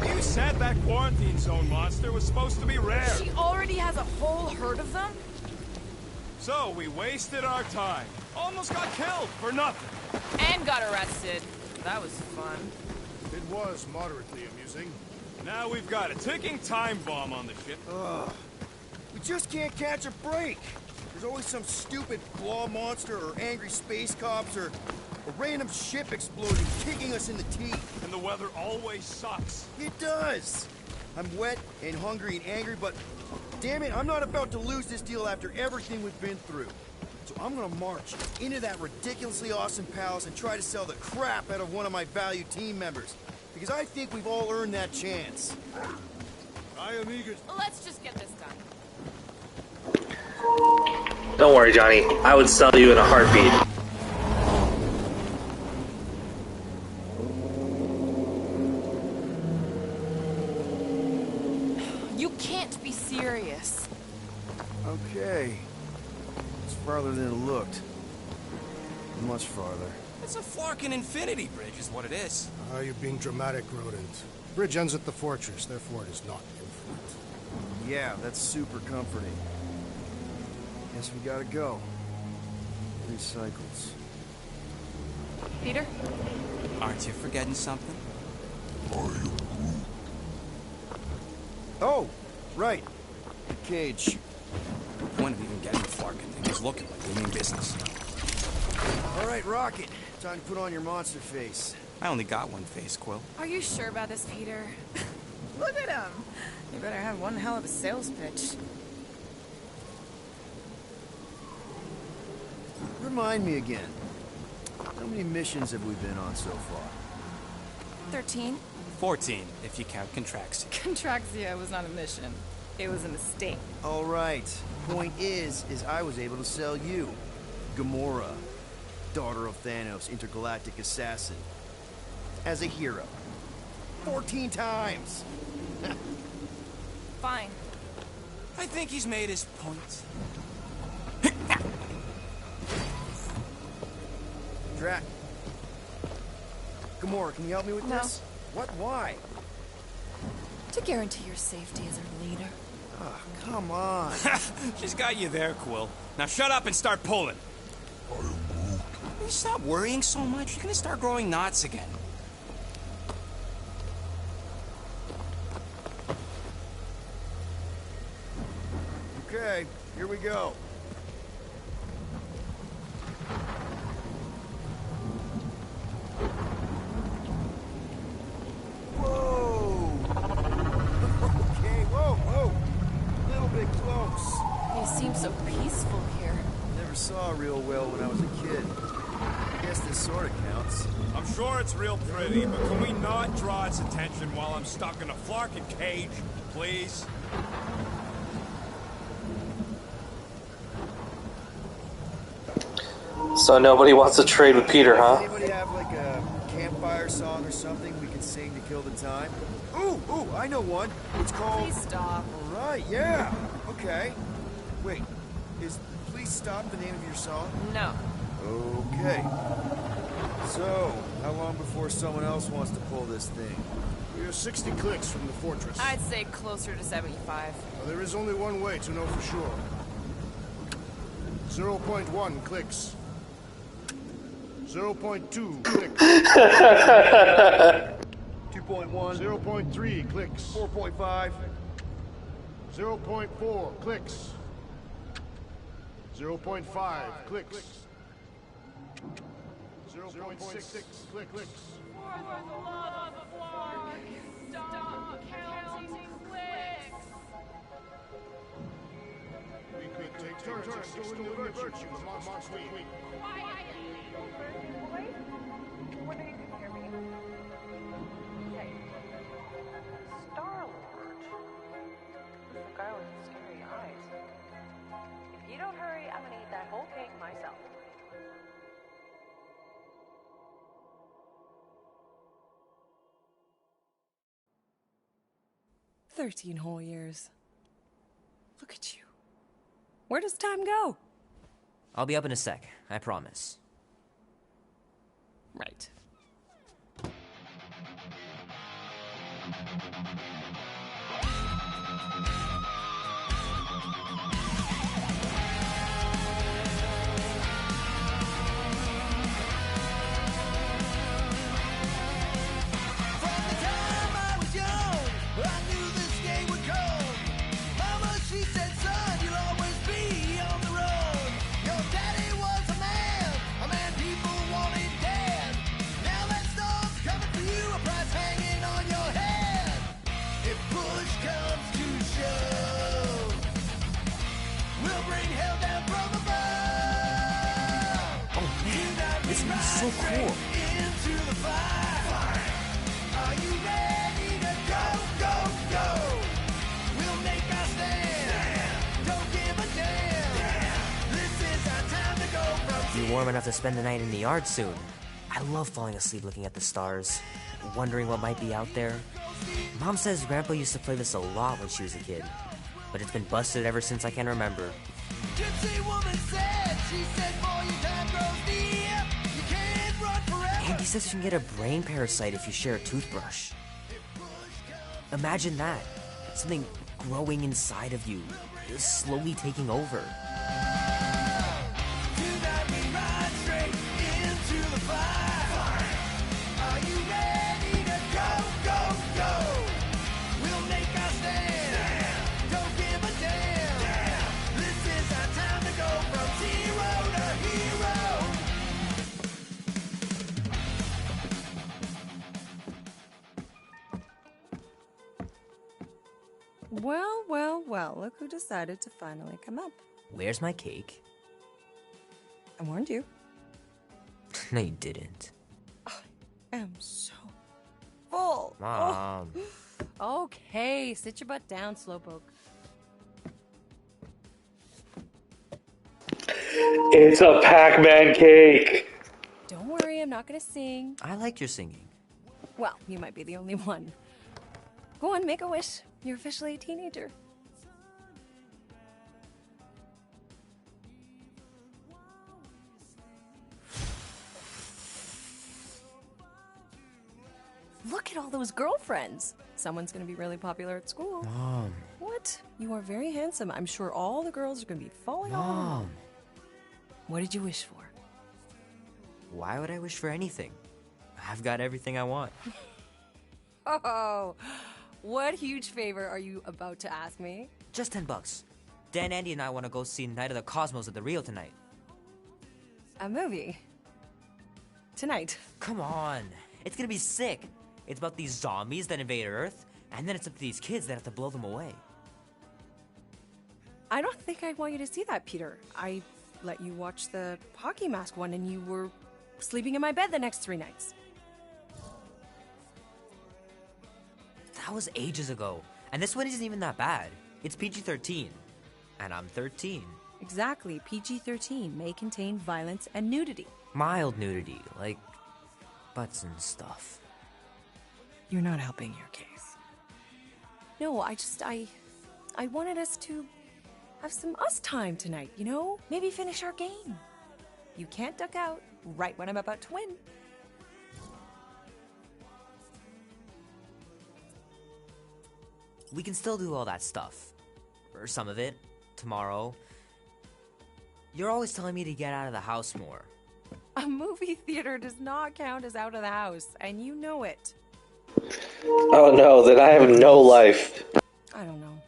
You said that quarantine zone monster was supposed to be rare. She already has a whole herd of them? So we wasted our time. Almost got killed for nothing. And got arrested. That was fun. It was moderately amusing. Now we've got a ticking time bomb on the ship. Ugh. We just can't catch a break. There's always some stupid claw monster or angry space cops or a random ship exploding, kicking us in the teeth. And the weather always sucks. It does. I'm wet and hungry and angry, but damn it, I'm not about to lose this deal after everything we've been through. So I'm gonna march into that ridiculously awesome palace and try to sell the crap out of one of my valued team members. Because I think we've all earned that chance. I am eager. Let's just get this done. Don't worry, Johnny. I would sell you in a heartbeat. You can't be serious. Okay. It's farther than it looked. Much farther. It's a Flarkin infinity bridge is what it is. You're being dramatic, Rodent. Bridge ends at the fortress, therefore it is not infinite. Yeah, that's super comforting. Guess we gotta go. 3 cycles. Peter? Aren't you forgetting something? Oh, right. The cage. The point of even getting the Flarkin thing is looking like we mean business. All right, Rocket. Time to put on your monster face. I only got one face, Quill. Are you sure about this, Peter? Look at him. You better have one hell of a sales pitch. Remind me again. How many missions have we been on so far? 13. 14, if you count Contraxia. Contraxia was not a mission. It was a mistake. All right. Point is I was able to sell you. Gamora, daughter of Thanos, intergalactic assassin. As a hero. 14 times! Fine. I think he's made his point. Drax. Gamora, can you help me with No. this? What? Why? To guarantee your safety as our leader. Ah, come on. She's got you there, Quill. Now shut up and start pulling. Will you stop worrying so much? You're gonna start growing knots again. Okay, here we go. Whoa! Okay, whoa! A little bit close. You seem so peaceful here. Never saw real well when I was a kid. I guess this sort of counts. I'm sure it's real pretty, but can we not draw its attention while I'm stuck in a Flarkin cage, please? So nobody wants to trade with Peter, huh? Anybody have like a campfire song or something we can sing to kill the time? Ooh, I know one. It's called... Please stop. All right, yeah. Okay. Wait, is Please Stop the name of your song? No. Okay. So, how long before someone else wants to pull this thing? We are 60 clicks from the fortress. I'd say closer to 75. Well, there is only one way to know for sure. 0.1 clicks. 0.2 clicks. 2.1. 0.3 clicks. 4.5. 0.4 clicks. 0.5 clicks. 0.6 clicks. Stop counting clicks. We could take turns extolling your virtues amongst we. Star-Lord. The guy with the scary eyes. If you don't hurry, I'm gonna eat that whole cake myself. "13 whole years. Look at you. Where does time go?" I'll be up in a sec, I promise. Right. This would be so cool. Be warm enough to spend the night in the yard soon. I love falling asleep looking at the stars, wondering what might be out there. Mom says Grandpa used to play this a lot when she was a kid, but it's been busted ever since I can remember. Andy says you can get a brain parasite if you share a toothbrush. Imagine that. Something growing inside of you, slowly taking over. Well, look who decided to finally come up. Where's my cake? I warned you. No, you didn't. I am so full. Mom. Oh. Okay, sit your butt down, Slowpoke. It's a Pac-Man cake. Don't worry, I'm not gonna sing. I like your singing. Well, you might be the only one. Go on, make a wish. You're officially a teenager. Look at all those girlfriends. Someone's gonna be really popular at school. Mom. What? You are very handsome. I'm sure all the girls are gonna be falling on Mom. you. What did you wish for? Why would I wish for anything? I've got everything I want. Oh, what huge favor are you about to ask me? Just $10. Dan, Andy, and I want to go see Night of the Cosmos at the Rio tonight. A movie? Tonight? Come on. It's gonna be sick. It's about these zombies that invade Earth, and then it's up to these kids that have to blow them away. I don't think I want you to see that, Peter. I let you watch the hockey mask one and you were sleeping in my bed the next 3 nights. That was ages ago. And this one isn't even that bad. It's PG-13. And I'm 13. Exactly. PG-13 may contain violence and nudity. Mild nudity, like butts and stuff. You're not helping your case. No, I wanted us to have some us time tonight, you know? Maybe finish our game. You can't duck out right when I'm about to win. We can still do all that stuff. Or some of it. Tomorrow. You're always telling me to get out of the house more. A movie theater does not count as out of the house, and you know it. Oh no, then I have no life. I don't know.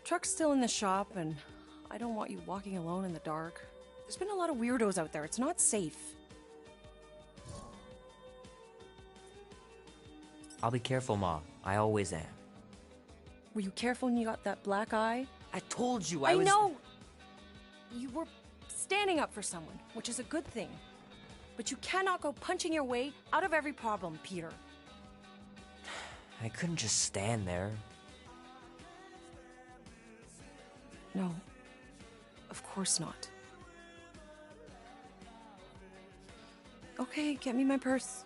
Truck's still in the shop, and I don't want you walking alone in the dark. There's been a lot of weirdos out there. It's not safe. I'll be careful, Ma. I always am. Were you careful when you got that black eye? I told you I was... know! You were standing up for someone, which is a good thing. But you cannot go punching your way out of every problem, Peter. I couldn't just stand there. No. Of course not. Okay, get me my purse.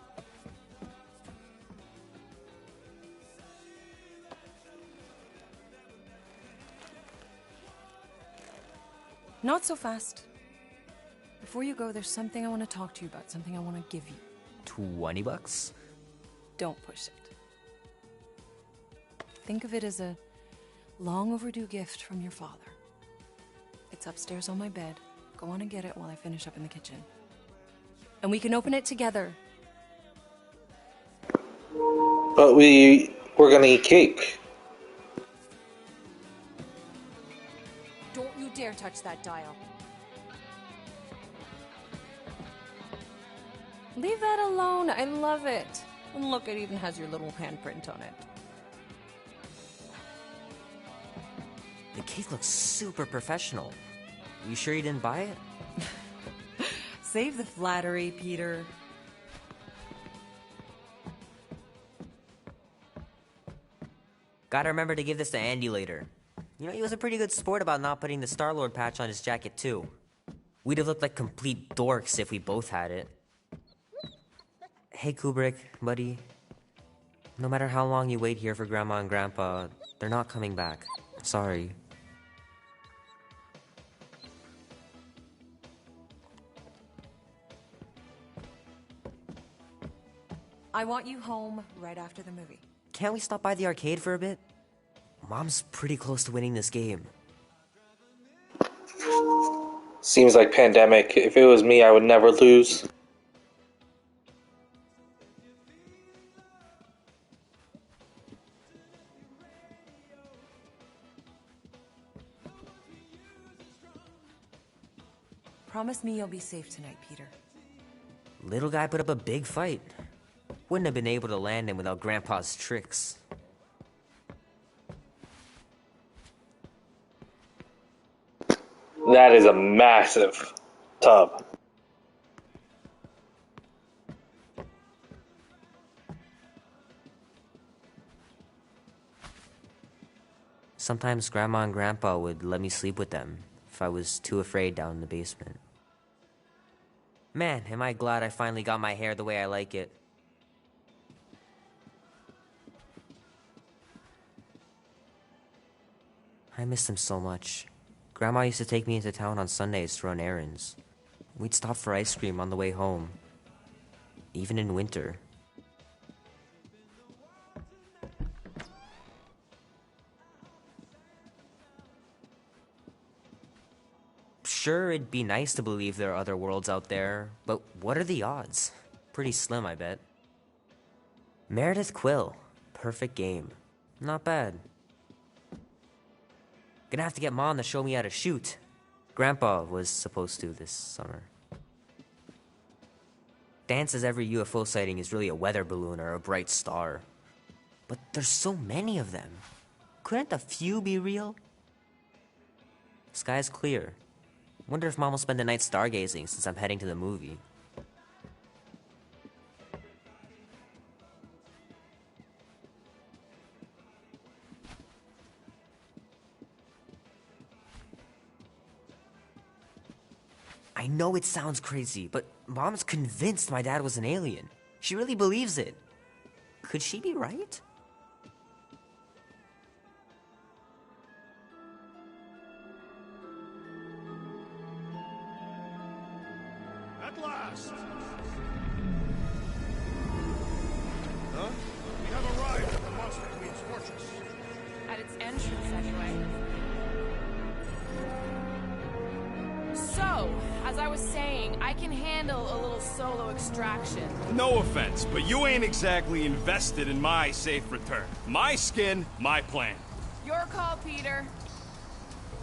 Not so fast. Before you go, there's something I want to talk to you about, something I want to give you. $20? Don't push it. Think of it as a long overdue gift from your father. It's upstairs on my bed. Go on and get it while I finish up in the kitchen. And we can open it together. But we're gonna eat cake. Don't you dare touch that dial. Leave that alone. I love it. And look, it even has your little handprint on it. The cake looks super professional. You sure you didn't buy it? Save the flattery, Peter. Gotta remember to give this to Andy later. You know, he was a pretty good sport about not putting the Star-Lord patch on his jacket, too. We'd have looked like complete dorks if we both had it. Hey, Kubrick, buddy. No matter how long you wait here for Grandma and Grandpa, they're not coming back. Sorry. I want you home right after the movie. Can't we stop by the arcade for a bit? Mom's pretty close to winning this game. Seems like pandemic. If it was me, I would never lose. Promise me you'll be safe tonight, Peter. Little guy put up a big fight. Wouldn't have been able to land him without Grandpa's tricks. That is a massive tub. Sometimes Grandma and Grandpa would let me sleep with them if I was too afraid down in the basement. Man, am I glad I finally got my hair the way I like it. I miss them so much. Grandma used to take me into town on Sundays to run errands. We'd stop for ice cream on the way home. Even in winter. Sure, it'd be nice to believe there are other worlds out there, but what are the odds? Pretty slim, I bet. Meredith Quill. Perfect game. Not bad. Gonna have to get Mom to show me how to shoot. Grandpa was supposed to this summer. Dan says every UFO sighting is really a weather balloon or a bright star. But there's so many of them. Couldn't a few be real? Sky's clear. Wonder if Mom will spend the night stargazing since I'm heading to the movie. I know it sounds crazy, but Mom's convinced my dad was an alien. She really believes it. Could she be right? At last! Huh? We have arrived at the Monster Queen's fortress. At its entrance, anyway. So, as I was saying, I can handle a little solo extraction. No offense, but you ain't exactly invested in my safe return. My skin, my plan. Your call, Peter.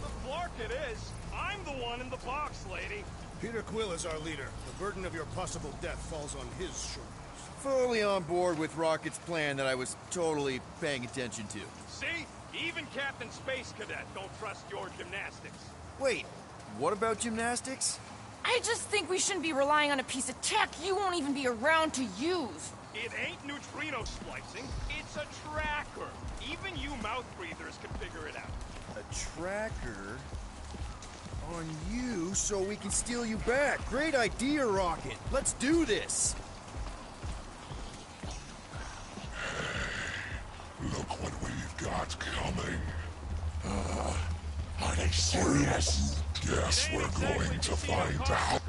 The Flark it is. I'm the one in the box, lady. Peter Quill is our leader. The burden of your possible death falls on his shoulders. Fully on board with Rocket's plan that I was totally paying attention to. See? Even Captain Space Cadet don't trust your gymnastics. Wait, what about gymnastics? I just think we shouldn't be relying on a piece of tech you won't even be around to use. It ain't neutrino splicing, it's a tracker. Even you mouth breathers can figure it out. A tracker? On you so we can steal you back. Great idea, Rocket. Let's do this. Look what we've got coming. Are they serious? Guess we're going to find out.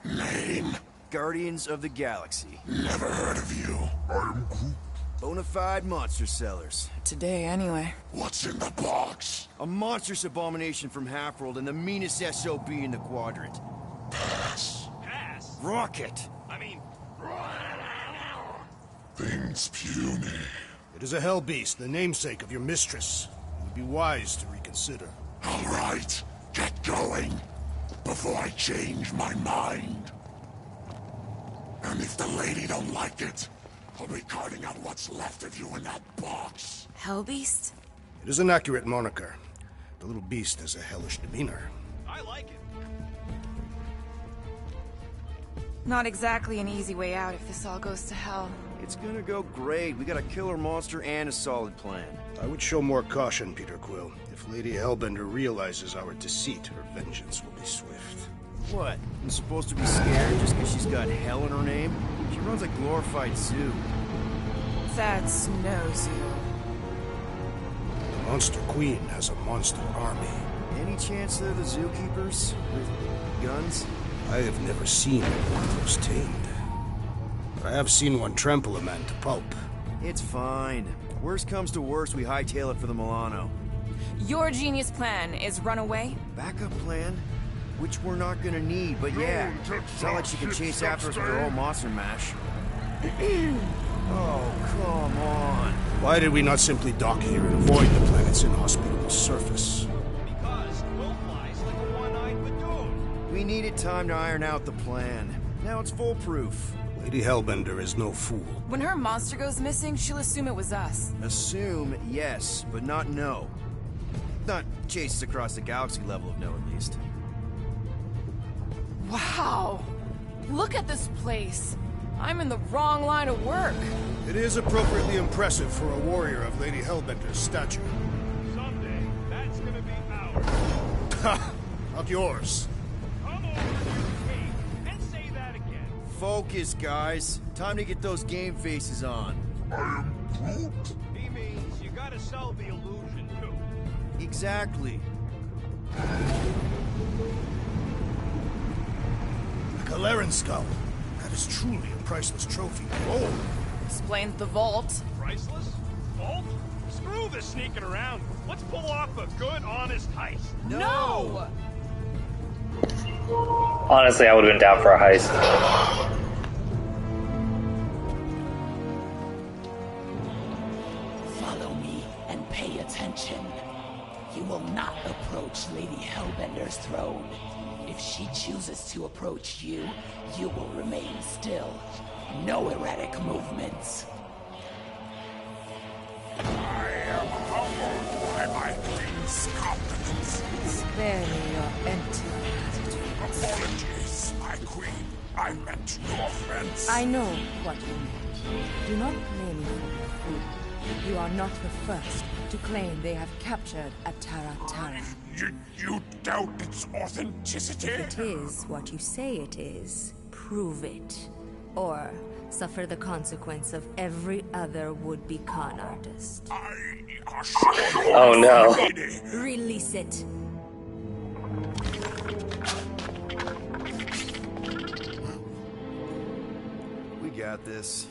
Name? Guardians of the Galaxy. Never heard of you. I'm Groot. Bonafide monster sellers. Today, anyway. What's in the box? A monstrous abomination from Halfworld and the meanest SOB in the quadrant. Pass. Pass? Rocket. I mean... Things puny. It is a hell beast, the namesake of your mistress. It would be wise to reconsider. All right, get going, before I change my mind. And if the lady don't like it, I'll be carting out what's left of you in that box. Hellbeast? It is an accurate moniker. The little beast has a hellish demeanor. I like it. Not exactly an easy way out if this all goes to hell. It's gonna go great. We got a killer monster and a solid plan. I would show more caution, Peter Quill. If Lady Hellbender realizes our deceit, her vengeance will be swift. What? I'm supposed to be scared just because she's got hell in her name? She runs a glorified zoo. That's no zoo. The Monster Queen has a monster army. Any chance they're the zookeepers? With guns? I have never seen one of those tamed. But I have seen one trample a man to pulp. It's fine. Worst comes to worst, we hightail it for the Milano. Your genius plan is run away? Backup plan? Which we're not gonna need, but yeah. It's not like she can chase after us with her old monster mash. Oh, come on. Why did we not simply dock here and avoid the planet's inhospitable surface? Because Quill flies like a one-eyed Badoon. We needed time to iron out the plan. Now it's foolproof. Lady Hellbender is no fool. When her monster goes missing, she'll assume it was us. Assume, yes, but not know. Not chases across the galaxy level of no, at least. Wow! Look at this place! I'm in the wrong line of work. It is appropriately impressive for a warrior of Lady Hellbender's stature. Someday, that's gonna be ours. Ha! Not yours. Come over here, and say that again. Focus, guys. Time to get those game faces on. He means you gotta sell the illusion, too. Exactly. The Galeran skull. That is truly a priceless trophy. Oh! Explains the vault. Priceless? Vault? Screw this sneaking around. Let's pull off a good, honest heist. No! Honestly, I would have been down for a heist. Follow me and pay attention. You will not approach Lady Hellbender's throne. If she chooses to approach you, you will remain still. No erratic movements. I am humbled by my queen's confidence. Spare me your empty Apologies, my queen. I meant no offense. I know what you meant. Do not blame me for your food. You are not the first to claim they have captured a Tara. You doubt its authenticity? If it is what you say it is, prove it. Or suffer the consequence of every other would-be con artist. Oh no. Release it. We got this.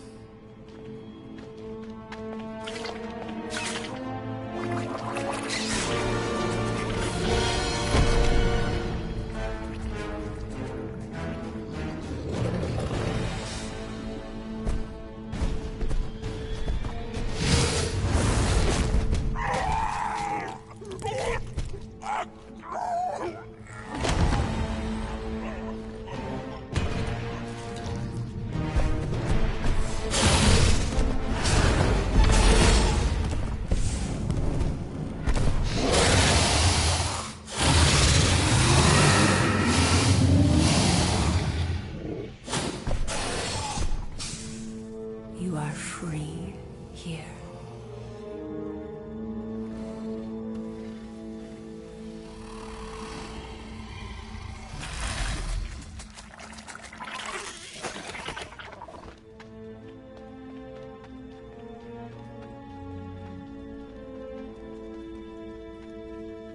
You are free here.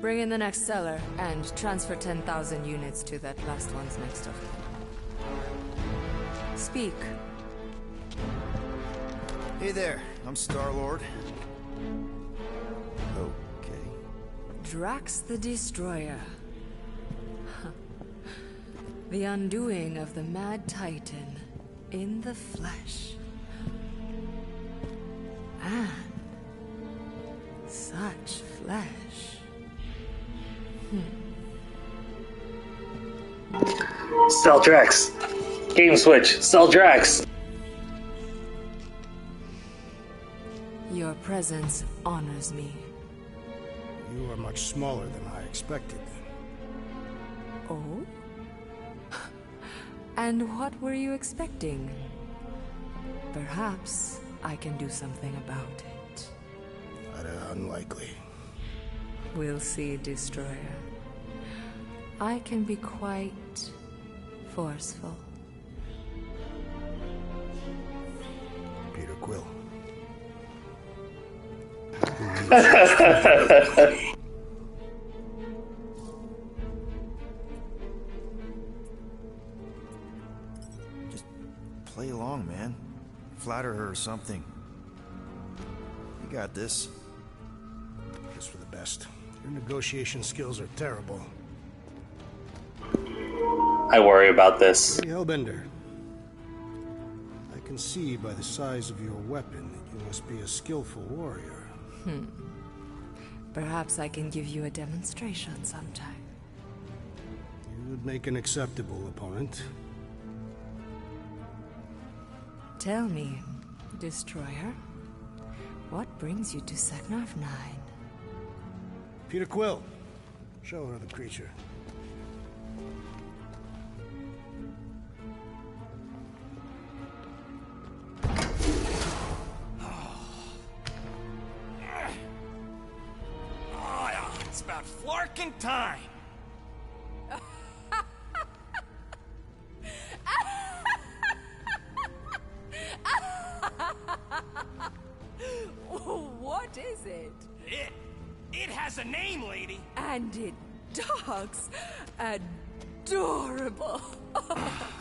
Bring in the next seller and transfer 10,000 units to that last one's next of kin. Speak. Hey there, I'm Star-Lord. Okay. Drax the Destroyer. The undoing of the Mad Titan in the flesh. And such flesh. Sell Drax. Game switch. Sell Drax. Your presence honors me. You are much smaller than I expected. Oh? And what were you expecting? Perhaps I can do something about it. Unlikely. We'll see, Destroyer. I can be quite forceful. Peter Quill. Just play along, man. Flatter her or something. You got this. Just for the best. Your negotiation skills are terrible. I worry about this. Lady Hellbender. I can see by the size of your weapon that you must be a skillful warrior. Perhaps I can give you a demonstration sometime. You would make an acceptable opponent. Tell me, Destroyer, what brings you to Seknarf 9? Peter Quill, show her the creature. It's about flarking time. What is it? It has a name, lady. And it talks adorable.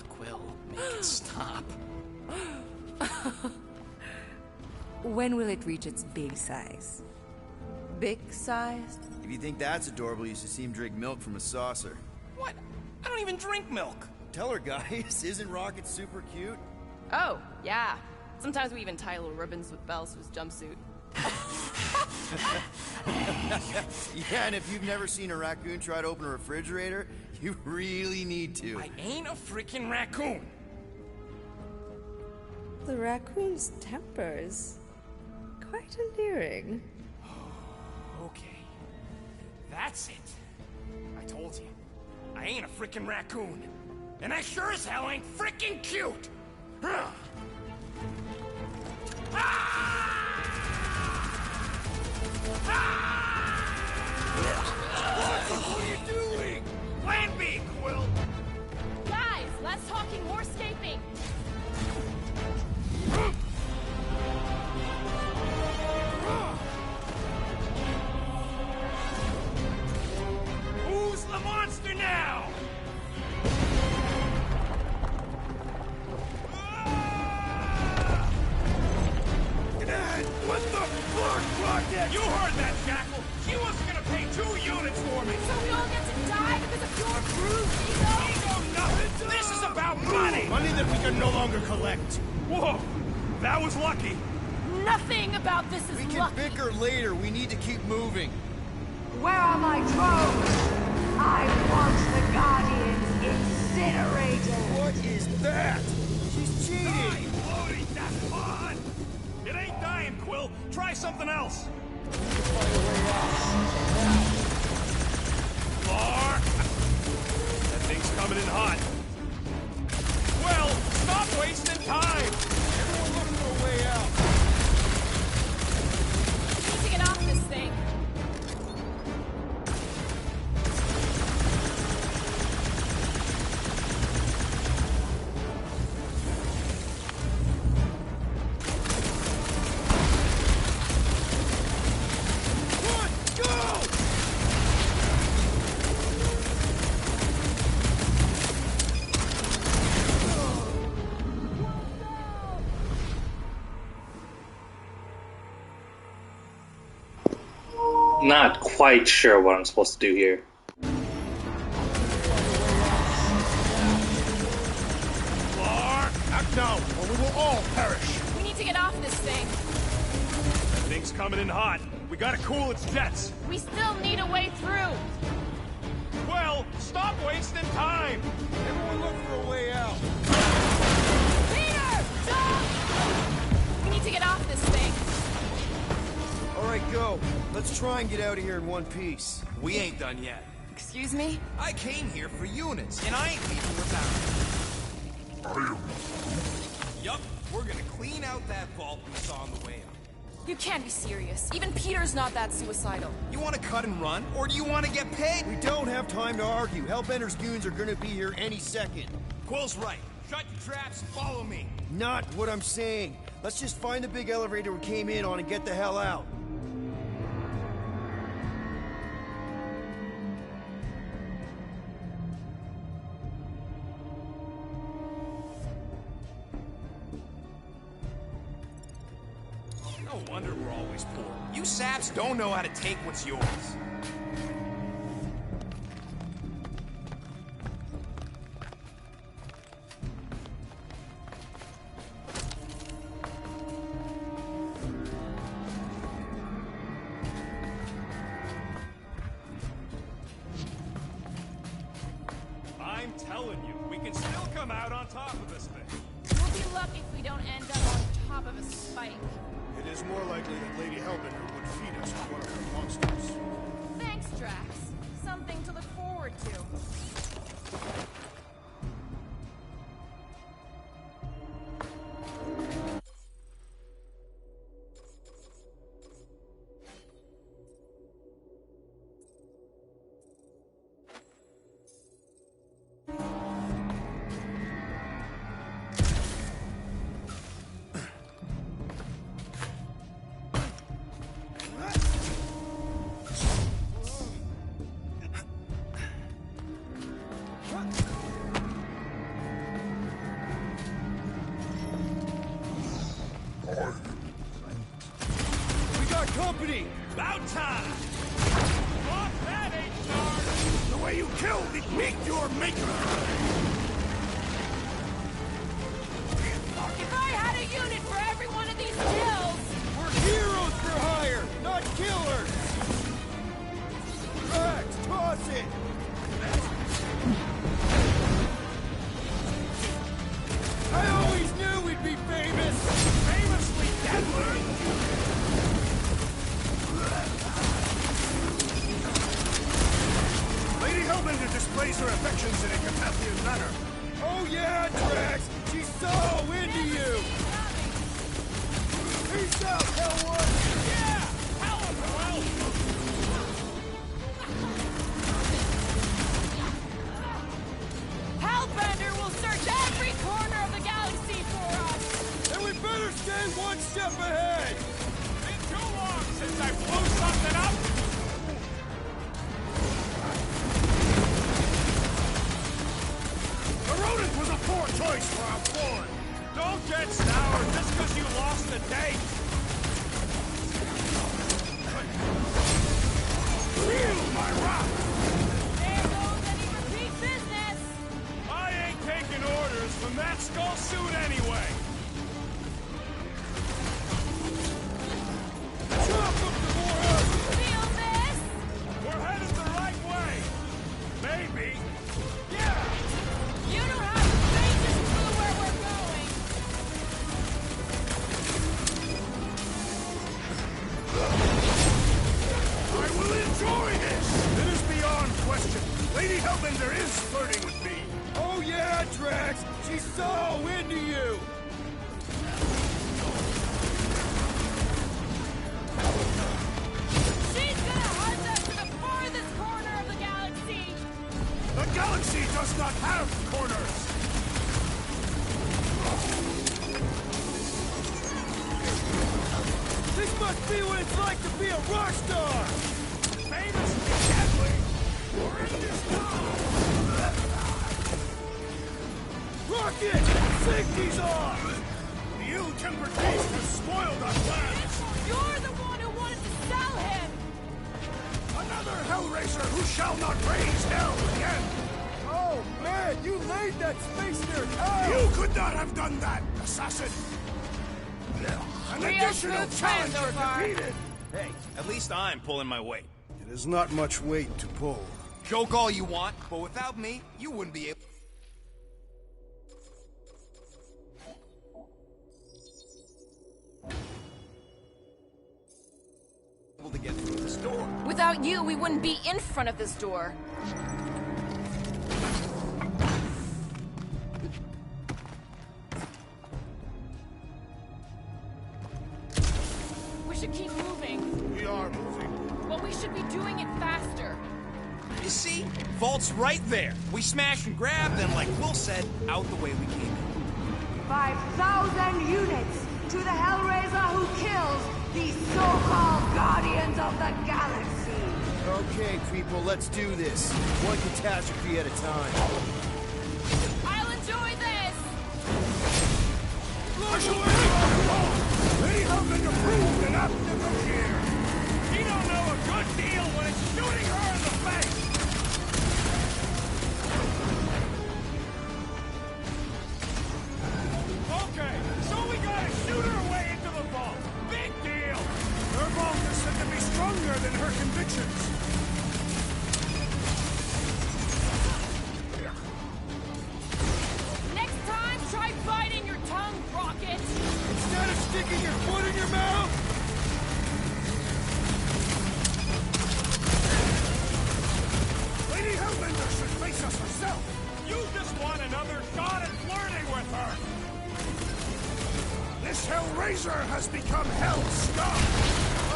Quill, make it stop. When will it reach its big size? Big size? If you think that's adorable, you should see him drink milk from a saucer. What? I don't even drink milk. Tell her, guys. Isn't Rocket super cute? Oh, yeah. Sometimes we even tie little ribbons with bells to his jumpsuit. Yeah, and if you've never seen a raccoon try to open a refrigerator, you really need to. I ain't a freaking raccoon. The raccoon's temper's quite endearing. Okay. That's it. I told you. I ain't a freaking raccoon. And I sure as hell ain't freaking cute! Ah! What are you doing? Plan B, Quill! Guys, less talking, more escaping! Who's the monster now? What the fuck, Rocket? You heard that, Jackal! She wasn't gonna pay 2 units for me! So we all get to die because of your crude ego? Ego nothing! This is about money! Money that we can no longer collect. Whoa! That was lucky. Nothing about this is We can lucky. bicker later. We need to keep moving. Where are my drones? I want the Guardians incinerated. What is that? She's cheating. Loading that pod! It ain't dying, Quill. Try something else. Clark! That thing's coming in hot. Well, stop wasting time! Everyone look for a way out. We need to get off this thing. Not quite sure what I'm supposed to do here. Clark, act now, or we will all perish. We need to get off this thing. That thing's coming in hot. We gotta cool its jets. We still need a way through. Well, stop wasting time! Everyone look for a way out. Peter! Stop! We need to get off this thing. All right, go. Let's try and get out of here in one piece. We ain't done yet. Excuse me? I came here for units, and I ain't leaving without them. Yup, we're gonna clean out that vault we saw on the way up. You can't be serious. Even Peter's not that suicidal. You want to cut and run, or do you want to get paid? We don't have time to argue. Hellbender's goons are gonna be here any second. Quill's right. Shut your traps and follow me. Not what I'm saying. Let's just find the big elevator we came in on and get the hell out. No wonder we're always poor. You saps don't know how to take what's yours. I'm telling you, we can still come out on top of this thing. We'll be lucky if we don't end up on top of a spike. It is more likely that Lady Hellbender would feed us to one of her monsters. Thanks Drax. Something to look forward to. Company! About time! Fuck that, HR! The way you killed it, meet your maker! If I had a unit for every one of these kills! We're heroes for hire, not killers! Drax, toss it! I always knew we'd be famous! Famously deadly! Lady Hellbender displays her affections in a Carpathian manner. Oh yeah, Drax! She's so into you! Peace out, Hellwood! Yeah! Hellwood! Hellbender will search every corner of the galaxy for us! And we better stay one step ahead! Been too long since I blew something up! Rodent was a poor choice for our board. Don't get sour just because you lost the date. Feel my wrath. There goes any repeat business. I ain't taking orders from that skull suit anyway. Feel this? We're headed the right way. Maybe. Yeah. You don't have the faintest clue where we're going. I will enjoy this. It is beyond question. Lady Hellbender is flirting with me. Oh yeah, Drax! She's so into you! She's gonna hunt us to the farthest corner of the galaxy. The galaxy does not have corners. This must be what it's like to be a rock star! Famously deadly. We're in this now. Rocket! Safety's off! The ill-tempered beast has spoiled our plans. You're the one who wanted to sell him. Another Hellraiser who shall not raise hell again. Oh man, you laid that space nerd out! You could not have done that, assassin. An Real additional smooth try so challenger far. defeated. Hey, at least I'm pulling my weight. It is not much weight to pull. Joke all you want, but without me, you wouldn't be able... to get through this door. Without you, we wouldn't be in front of this door. We should keep moving. We are moving. But we should be doing it faster. You see? Vault's right there. We smash and grab, then like Will said, out the way we came in. 5,000 units to the Hellraiser who kills these so-called Guardians of the Galaxy. Okay, people, let's do this. One catastrophe at a time. I'll enjoy this! I shall Lady Hellbender proved an apt negotiator. He don't know a good deal when it's shooting her in the face. Okay, so we gotta shoot her way into the vault. Big deal. Her vault is said to be stronger than her convictions. Next time, try biting your tongue, Rocket! Instead of sticking your foot in your mouth! yourself! You just want another shot at flirting with her! This Hellraiser has become Hell scum!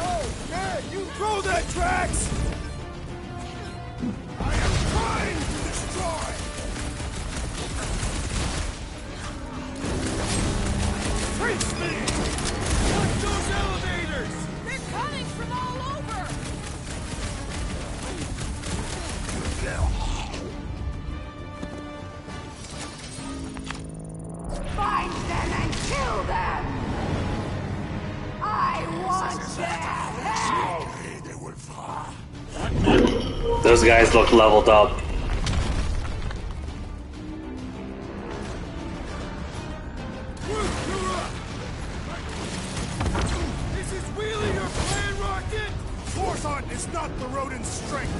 Oh, man, you throw that, Drax! I am trying to destroy! Face me! Watch those elevators! They're coming from all over! Find them and kill them! I want their head! Those guys look leveled up. This is really your plan, Rocket? Forethought is not the rodent's strength!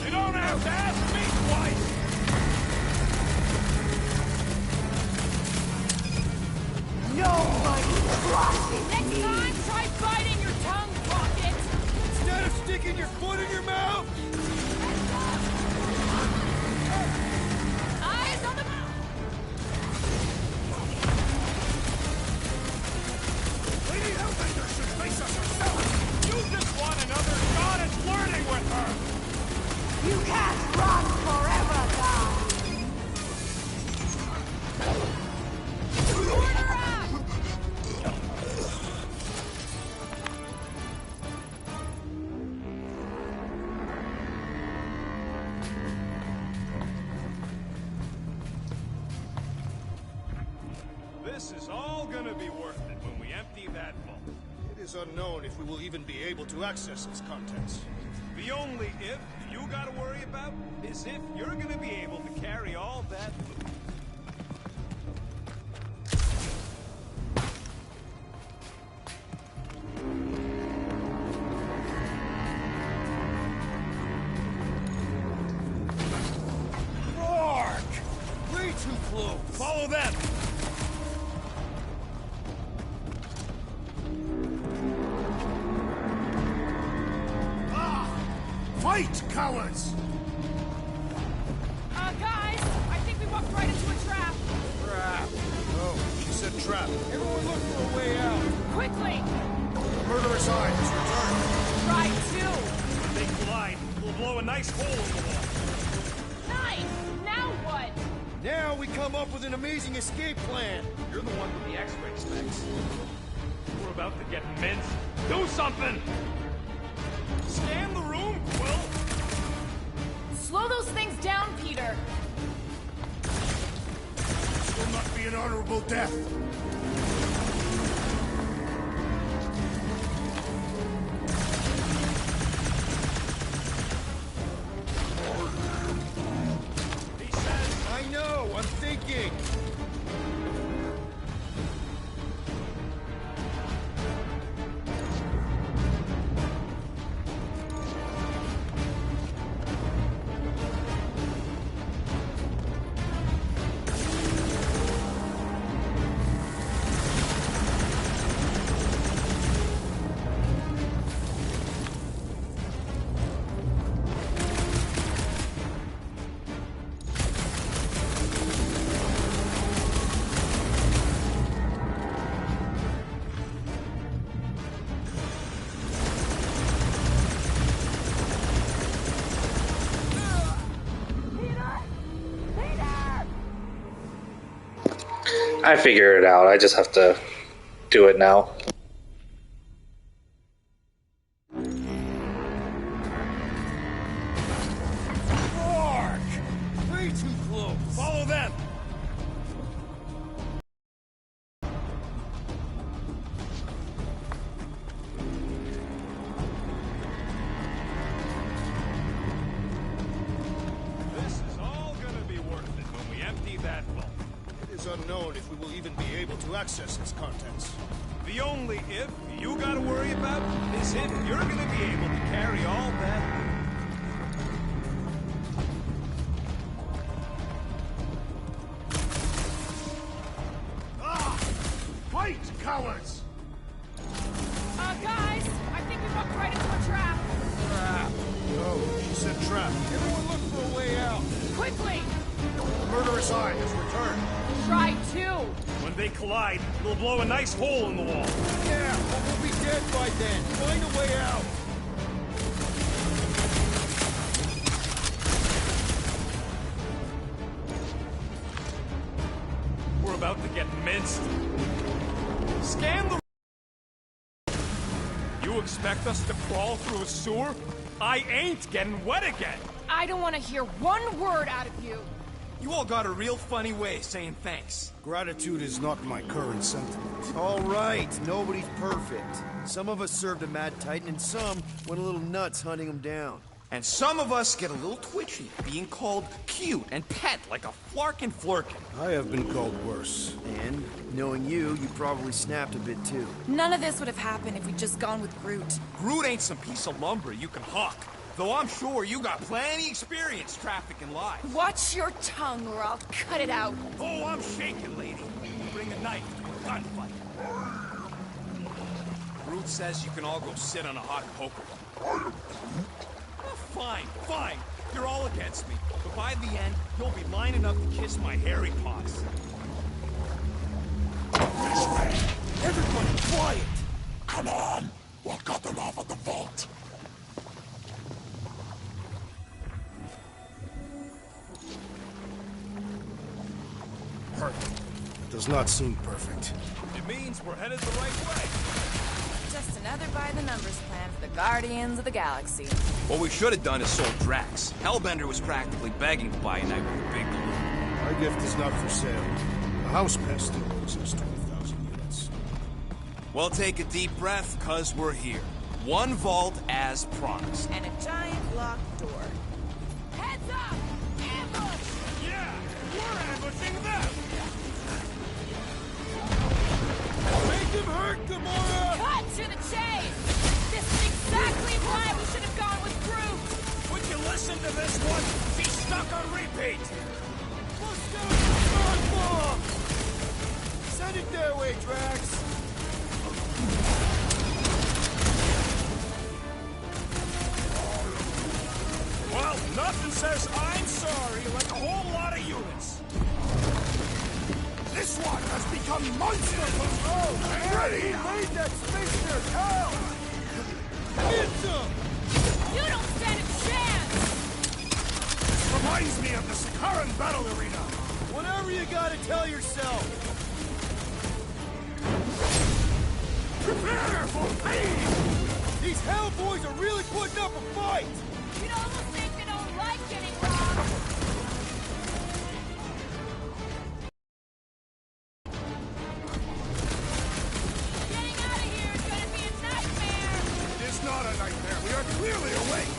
You don't have to ask me twice! Nobody crosses Next me! time, try biting your tongue, Rocket! Instead of sticking your foot in your mouth! Eyes on the mouth! Lady Hellbender should face us herself! You just want another shot at flirting with her! You can't run forever, guys! Order up! This is all gonna be worth it when we empty that vault. It is unknown if we will even be able to access its contents. The only if you gotta worry about is if you're gonna be able to carry all that loot. Mark! Way too close! Follow them! Fight, cowards! Guys, I think we walked right into a trap. Trap. Oh, she said trap. Everyone look for a way out! Quickly! The murderous eye has returned. Try two. They collide. We'll blow a nice hole in the wall. Nice! Now what? Now we come up with an amazing escape plan! You're the one with the X-ray specs. We're about to get minced. Do something! Scan the room, Quill! Slow those things down, Peter. This will not be an honorable death. He says, I know, I'm thinking! I figure it out. I just have to do it now. Mark! Way too close! follow them! This is all gonna be worth it when we empty that vault. It is unknown if we will even be able to access its contents. The only if you gotta worry about is if you're gonna be able to carry all that loot. Fight, cowards! Guys, I think we walked right into a trap. Trap. Oh, she said trap. Everyone eye has returned. Try to! When they collide, it'll blow a nice hole in the wall. Yeah, but we'll be dead by then. Find a way out. We're about to get minced. Scan the... You expect us to crawl through a sewer? I ain't getting wet again. I don't want to hear one word out of you. You all got a real funny way of saying thanks. Gratitude is not my current sentiment. All right, nobody's perfect. Some of us served a Mad Titan, and some went a little nuts hunting him down. And some of us get a little twitchy, being called cute and pet like a flarkin' flurkin. I have been called worse. And, knowing you, you probably snapped a bit too. None of this would have happened if we'd just gone with Groot. Groot ain't some piece of lumber you can hawk. Though I'm sure you got plenty experience trafficking lives. Watch your tongue or I'll cut it out. Oh, I'm shaking, lady. Bring a knife to a gunfight. Groot says you can all go sit on a hot poker. Oh, fine, fine. You're all against me. But by the end, you'll be lining up to kiss my hairy paws. This way. Everybody quiet! Come on. We'll cut them off at the vault. Perfect. Does not seem perfect. It means we're headed the right way. Just another by-the-numbers plan for the Guardians of the Galaxy. What we should have done is sold Drax. Hellbender was practically begging to buy a night with the big blue. My gift is not for sale. The house pest still owes us 20,000 units. Well, take a deep breath, cause we're here. One vault as promised. And a giant locked door. Heads up! Ambush! Yeah, we're ambushing them! Make him hurt, Gamora! Cut to the chase! This is exactly why we should have gone with Groot! Would you listen to this one? She's stuck on repeat! Let's go! Hardball! Send it their way, Drax! Well, nothing says I'm sorry like a whole lot of units. This one has become monster-proof! Oh, ready! Made that space nerd out! Get some! You don't stand a chance! This reminds me of the Sakaran battle arena! Whatever you gotta tell yourself! Prepare for pain! These Hellboys are really putting up a fight! You'd almost think they don't like getting robbed! Getting out of here is gonna be a nightmare! It is not a nightmare. We are clearly awake.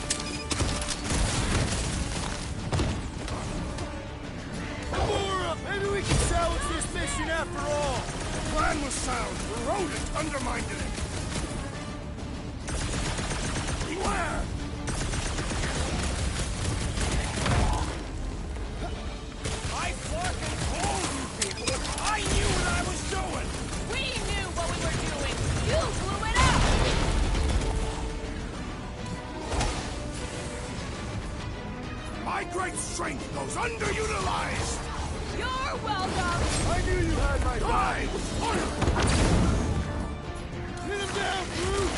Gamora, maybe we can salvage this mission after all! The plan was sound. The rodent undermined it. Beware! I fucking told you people! I knew what I was doing! We knew what we were doing! You blew it up! My great strength goes underutilized! You're welcome! I knew you had my Die! Hit him down, Groot!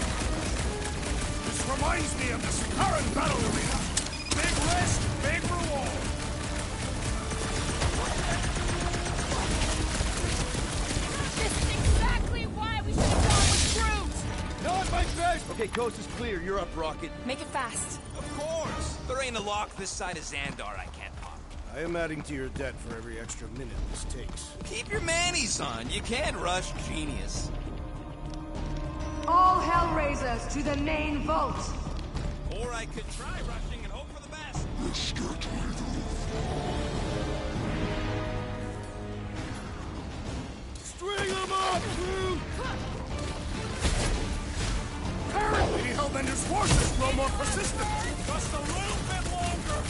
This reminds me of the Sakaran battle arena. Big risk, big reward. This is exactly why we should have gone with Groot! Not my best! Okay, coast is clear. You're up, Rocket. Make it fast. Of course! There ain't a lock this side of Xandar I can't pop. I am adding to your debt for every extra minute this takes. Keep your manis on. You can't rush genius. All Hellraisers to the main vault! Or I could try rushing and hope for the best. String him up, Groot! Apparently, Hellbender's forces grow more persistent. Just a little bit longer.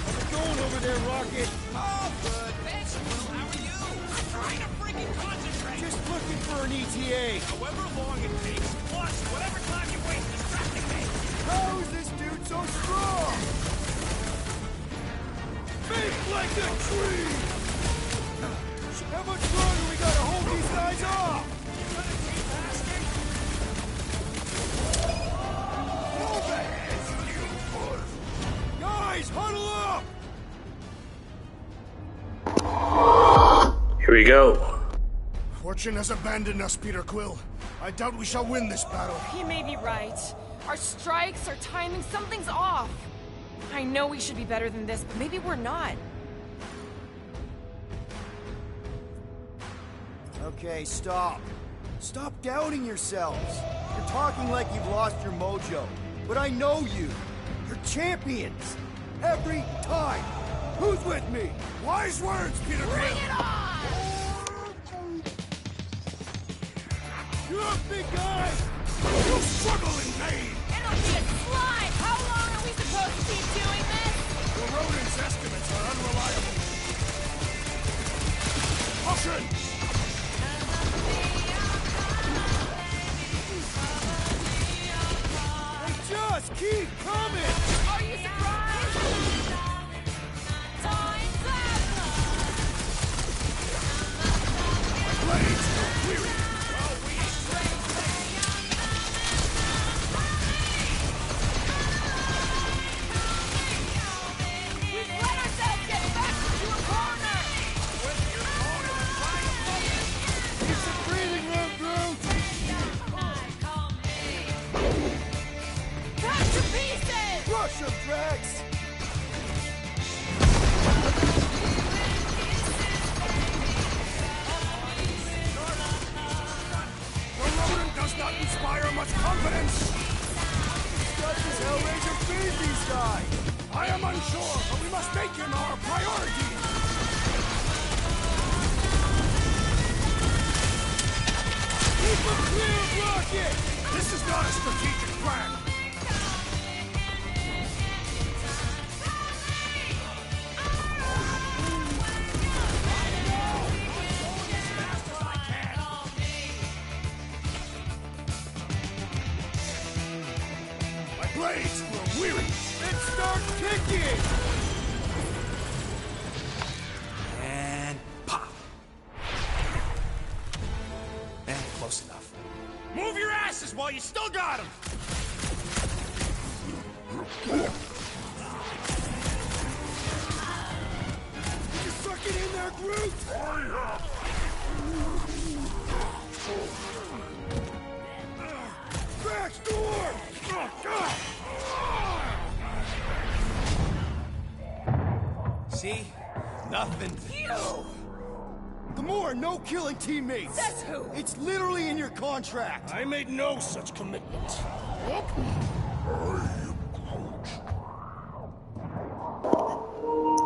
How's it going over there, Rocket? Oh, good. Thanks, Will. How are you? I'm trying to freaking concentrate. Just looking for an ETA. However long it takes, plus whatever time you waste distracting me. How is this dude so strong? Here we go. Fortune has abandoned us, Peter Quill. I doubt we shall win this battle. He may be right. Our strikes, our timing, something's off. I know we should be better than this, but maybe we're not. Okay, stop. Stop doubting yourselves. You're talking like you've lost your mojo. But I know you. You're champions. Every time. Who's with me? Wise words, Peter Quill. Bring it on! You up, big guy? You struggle in vain. It'll be a slide. How long are we supposed to keep doing this? The rodent's estimates are unreliable. Caution! Just keep coming! Are you surprised? Time's up! Blades are weary. We've let ourselves get back into a corner! Keep some breathing room, Groot! Back to pieces! Rush them, Drax! The rodent does not inspire much confidence. Does this Hellraiser feed these guys? I am unsure, but we must make him our priority. Keep them clear of Rocket! This is not a strategic plan. My blades grow weary. Then start kicking! And pop. And close enough. Move your asses while you still got them! You suck it in there, Groot! Drax, door! See? Nothing. You! Gamora, no killing teammates! Says who? It's literally in your contract! I made no such commitment.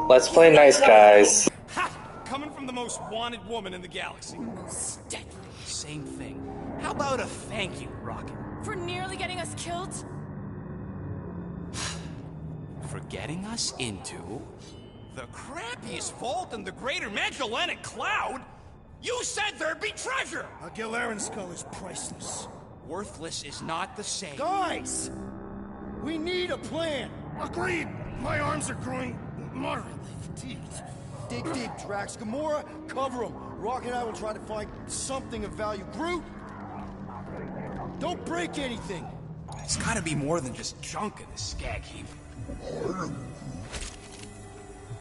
Let's play nice, guys. Ha! Coming from the most wanted woman in the galaxy. Most deadly. Same thing. How about a thank you, Rocket? For nearly getting us killed? For getting us into the crappiest vault in the greater Magellanic Cloud? You said there'd be treasure! A Gilarian skull is priceless. Worthless is not the same. Guys! We need a plan! Agreed! My arms are growing moderately fatigued. Dig deep, Drax. Gamora, cover him. Rocket and I will try to find something of value. Groot! Don't break anything! It's gotta be more than just junk in this skag heap.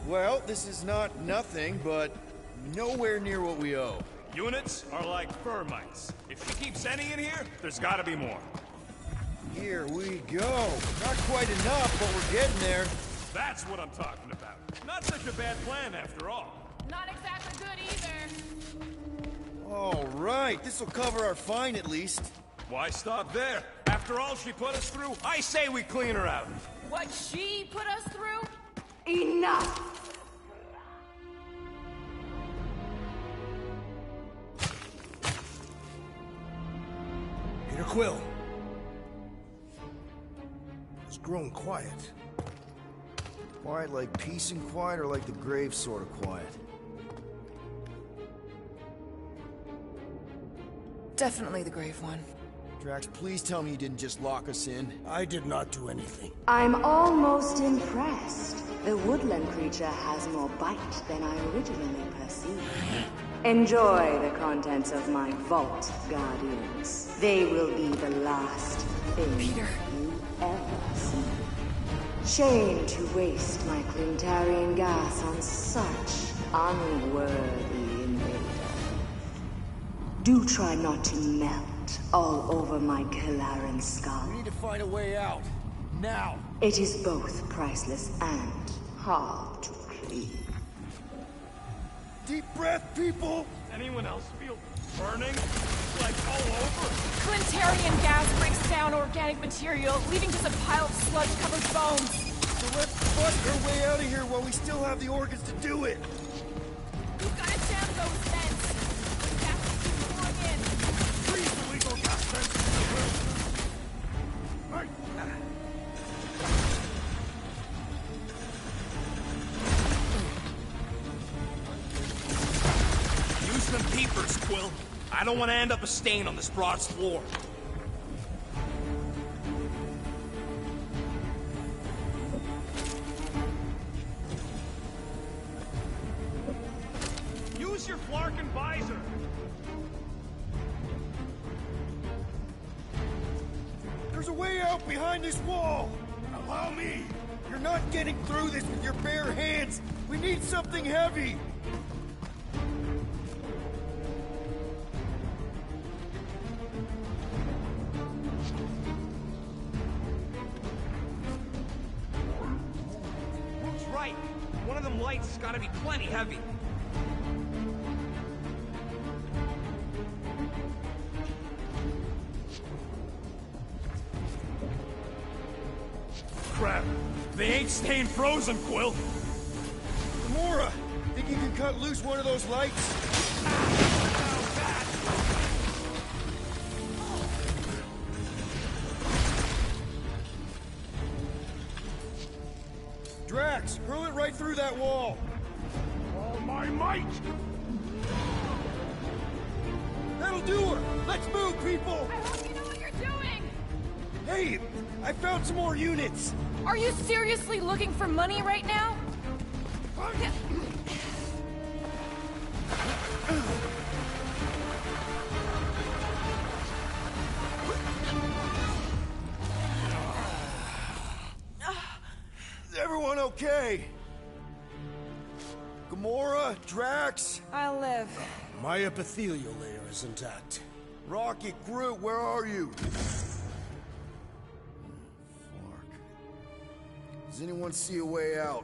Well, this is not nothing, but nowhere near what we owe. Units are like termites. If she keeps sending in here, there's gotta be more. Here we go. Not quite enough, but we're getting there. That's what I'm talking about. Not such a bad plan after all. Not exactly good either. All right, this'll cover our fine at least. Why stop there? After all she put us through, I say we clean her out. What she put us through? Enough! Peter Quill. It's grown quiet. Quiet like peace and quiet, or like the grave sort of quiet? Definitely the grave one. Drax, please tell me you didn't just lock us in. I did not do anything. I'm almost impressed. The woodland creature has more bite than I originally perceived. Enjoy the contents of my vault, Guardians. They will be the last thing you ever see. Shame to waste my Clintarian gas on such unworthy invaders. Do try not to melt all over my Kalaran skull. We need to find a way out. Now! It is both priceless and hard to clean. Deep breath, people! Anyone else feel burning? Like all over? Clintarian gas breaks down organic material, leaving just a pile of sludge-covered bones. So let's bust our way out of here while we still have the organs to do it! We've got to jam those vents. The gas is pouring in. Freeze illegal gas vents in the room. Right. Use them peepers, Quill. I don't want to end up a stain on this broad's floor. Use your Flarkin visor. There's a way out behind this wall! Allow me! You're not getting through this with your bare hands! We need something heavy! That's right. One of them lights has got to be plenty heavy. Crap. They ain't staying frozen, Quill. Gamora! Think you can cut loose one of those lights? Drax, hurl it right through that wall! All my might! That'll do her! Let's move, people! I hope you know what you're doing! Hey, I found some more units! Are you seriously looking for money right now? Is everyone okay? Gamora, Drax? I'll live. My epithelial layer is intact. Rocket, Groot, where are you? Does anyone see a way out?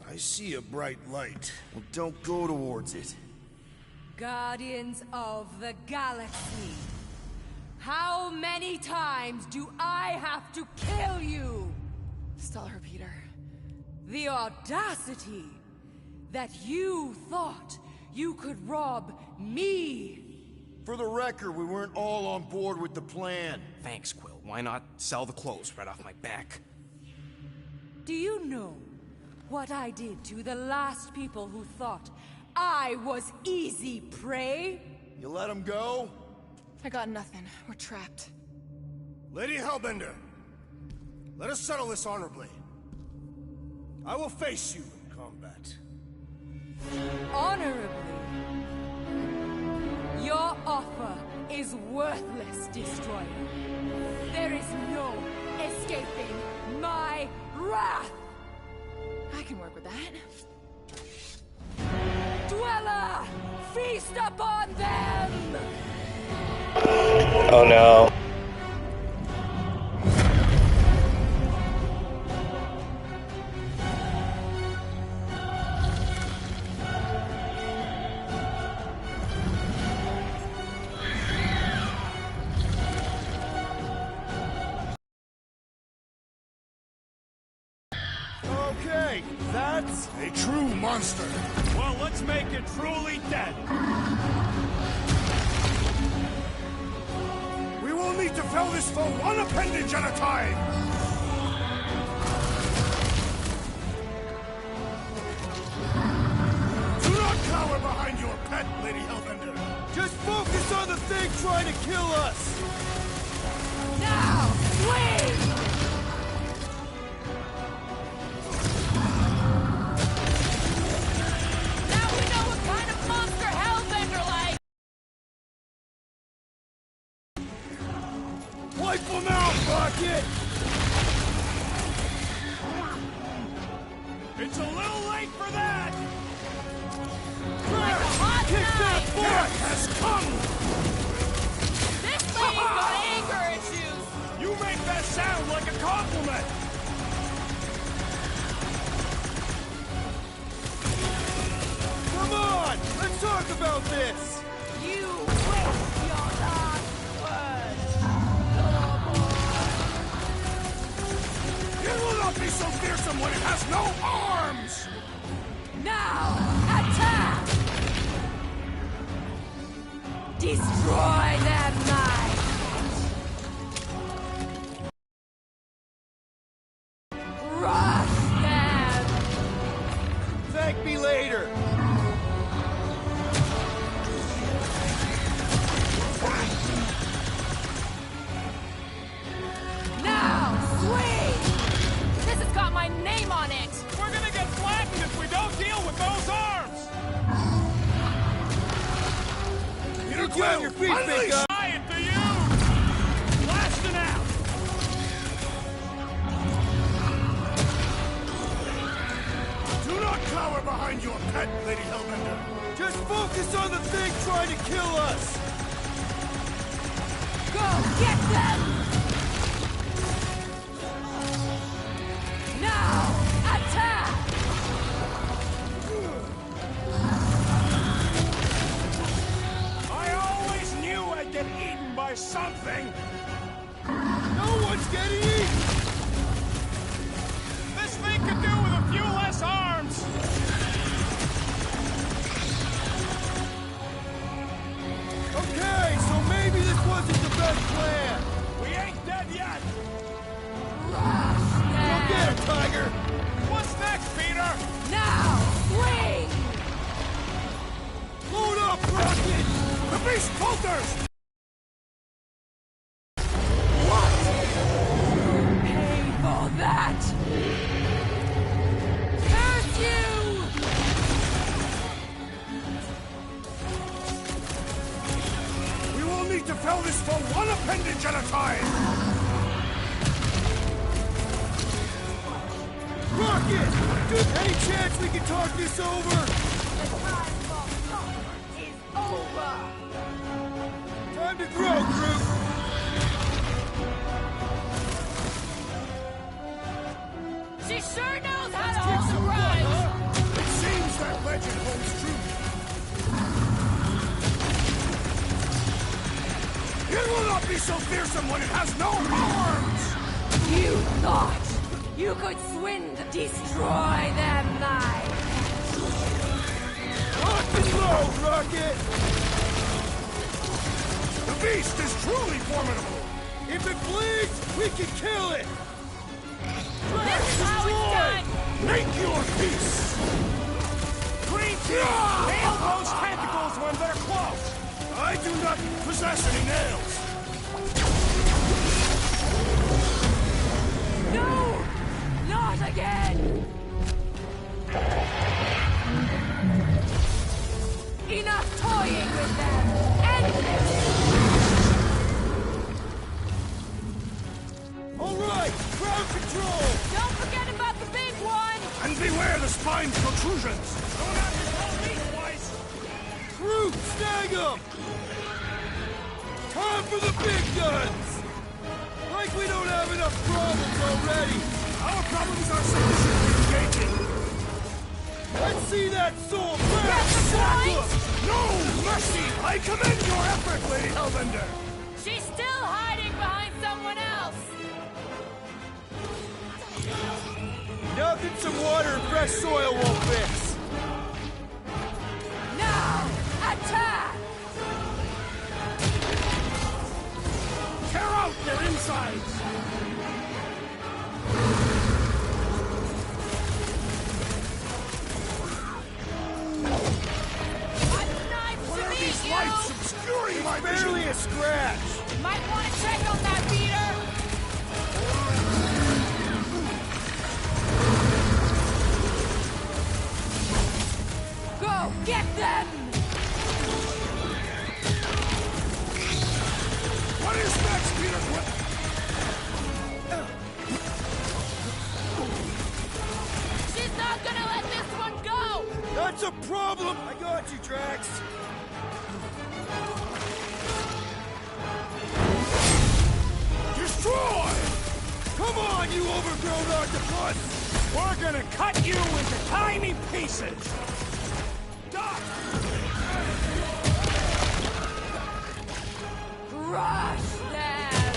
I see a bright light. Well, don't go towards it. Guardians of the Galaxy. How many times do I have to kill you? Stellar, Peter. The audacity that you thought you could rob me. For the record, we weren't all on board with the plan. Thanks, Quill. Why not sell the clothes right off my back? Do you know what I did to the last people who thought I was easy prey? You let them go? I got nothing. We're trapped. Lady Hellbender, let us settle this honorably. I will face you in combat. Honorably? Your offer is worthless, Destroyer. There is no escaping my wrath! I can work with that. Dweller! Feast upon them! Oh no. Okay, that's a true monster. Well, let's make it truly dead. We will need to fell this foe one appendage at a time. Do not cower behind your pet, Lady Hellbender. Just focus on the thing trying to kill us! Now, flee! Wipe them out, Rocket! It's a little late for that! Like a hot kick that butt! Has come! This lady's got anger issues! You make that sound like a compliment! Come on! Let's talk about this! You waste your last words! It will not be so fearsome when it has no arms! Now, attack! Destroy their mind! Crush them! Thank me later! Now, swing! This has got my name on it! We're gonna get flattened if we don't deal with those arms! Peter Get on your feet, big guy! Try it to you! Blasting out! Do not cower behind your pet, Lady Hellbender! Just focus on the thing trying to kill us! Go get them! Now, attack! I always knew I'd get eaten by something! No one's getting eaten! This thing could do with a few less arms! Okay, so maybe this wasn't the best plan! We ain't dead yet! Go get him, Tiger! What's next, Peter? Now, swing! Load up, Rocket! The beast bolters! Pay for that! Curse you! We will need to fell this for one appendage at a time! Rocket! Dude, any chance we can talk this over? Is over! Time to grow, Groot! She sure knows how to hold a grudge! It seems that legend holds true. It will not be so fearsome when it has no arms! You thought you could destroy their mind! Lock and load, Rocket! The beast is truly formidable! If it bleeds, we can kill it! This is how it's done! Make your peace! Green team! Nail those tentacles when they're close! I do not possess any nails! No! Not again! Enough toying with them! End this! All right, ground control! Don't forget about the big one! And beware the spine protrusions! Don't have to tell me twice! Groot, snag him! Time for the big guns! Like we don't have enough problems already! Our problems are sufficiently engaging! Let's see that soul Get crash! the point? No mercy! I commend your effort, Lady Hellbender! She's still hiding behind someone else! Nothing some water and fresh soil won't fix! Now, attack! Tear out their insides! Nice to meet These you! lights obscuring my vision! Barely a scratch! Might want to check on that, Peter! Go, get them! What is next, Peter? She's not gonna let this one go! That's a problem! I got you, Drax! overgrown octopus! We're gonna cut you into tiny pieces! Doc! Crush them!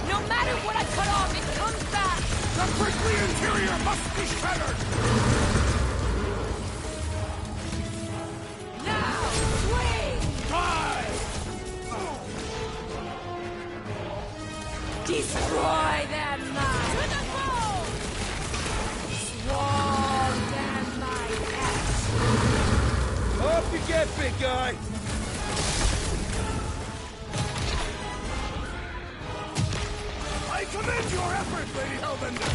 No matter what I cut off, it comes back! The prickly interior must be shattered! Now, swing! Die! Destroy them, mine! To the bone! Swallow them, my ass! Up you get, big guy! I commend your effort, Lady Hellbender!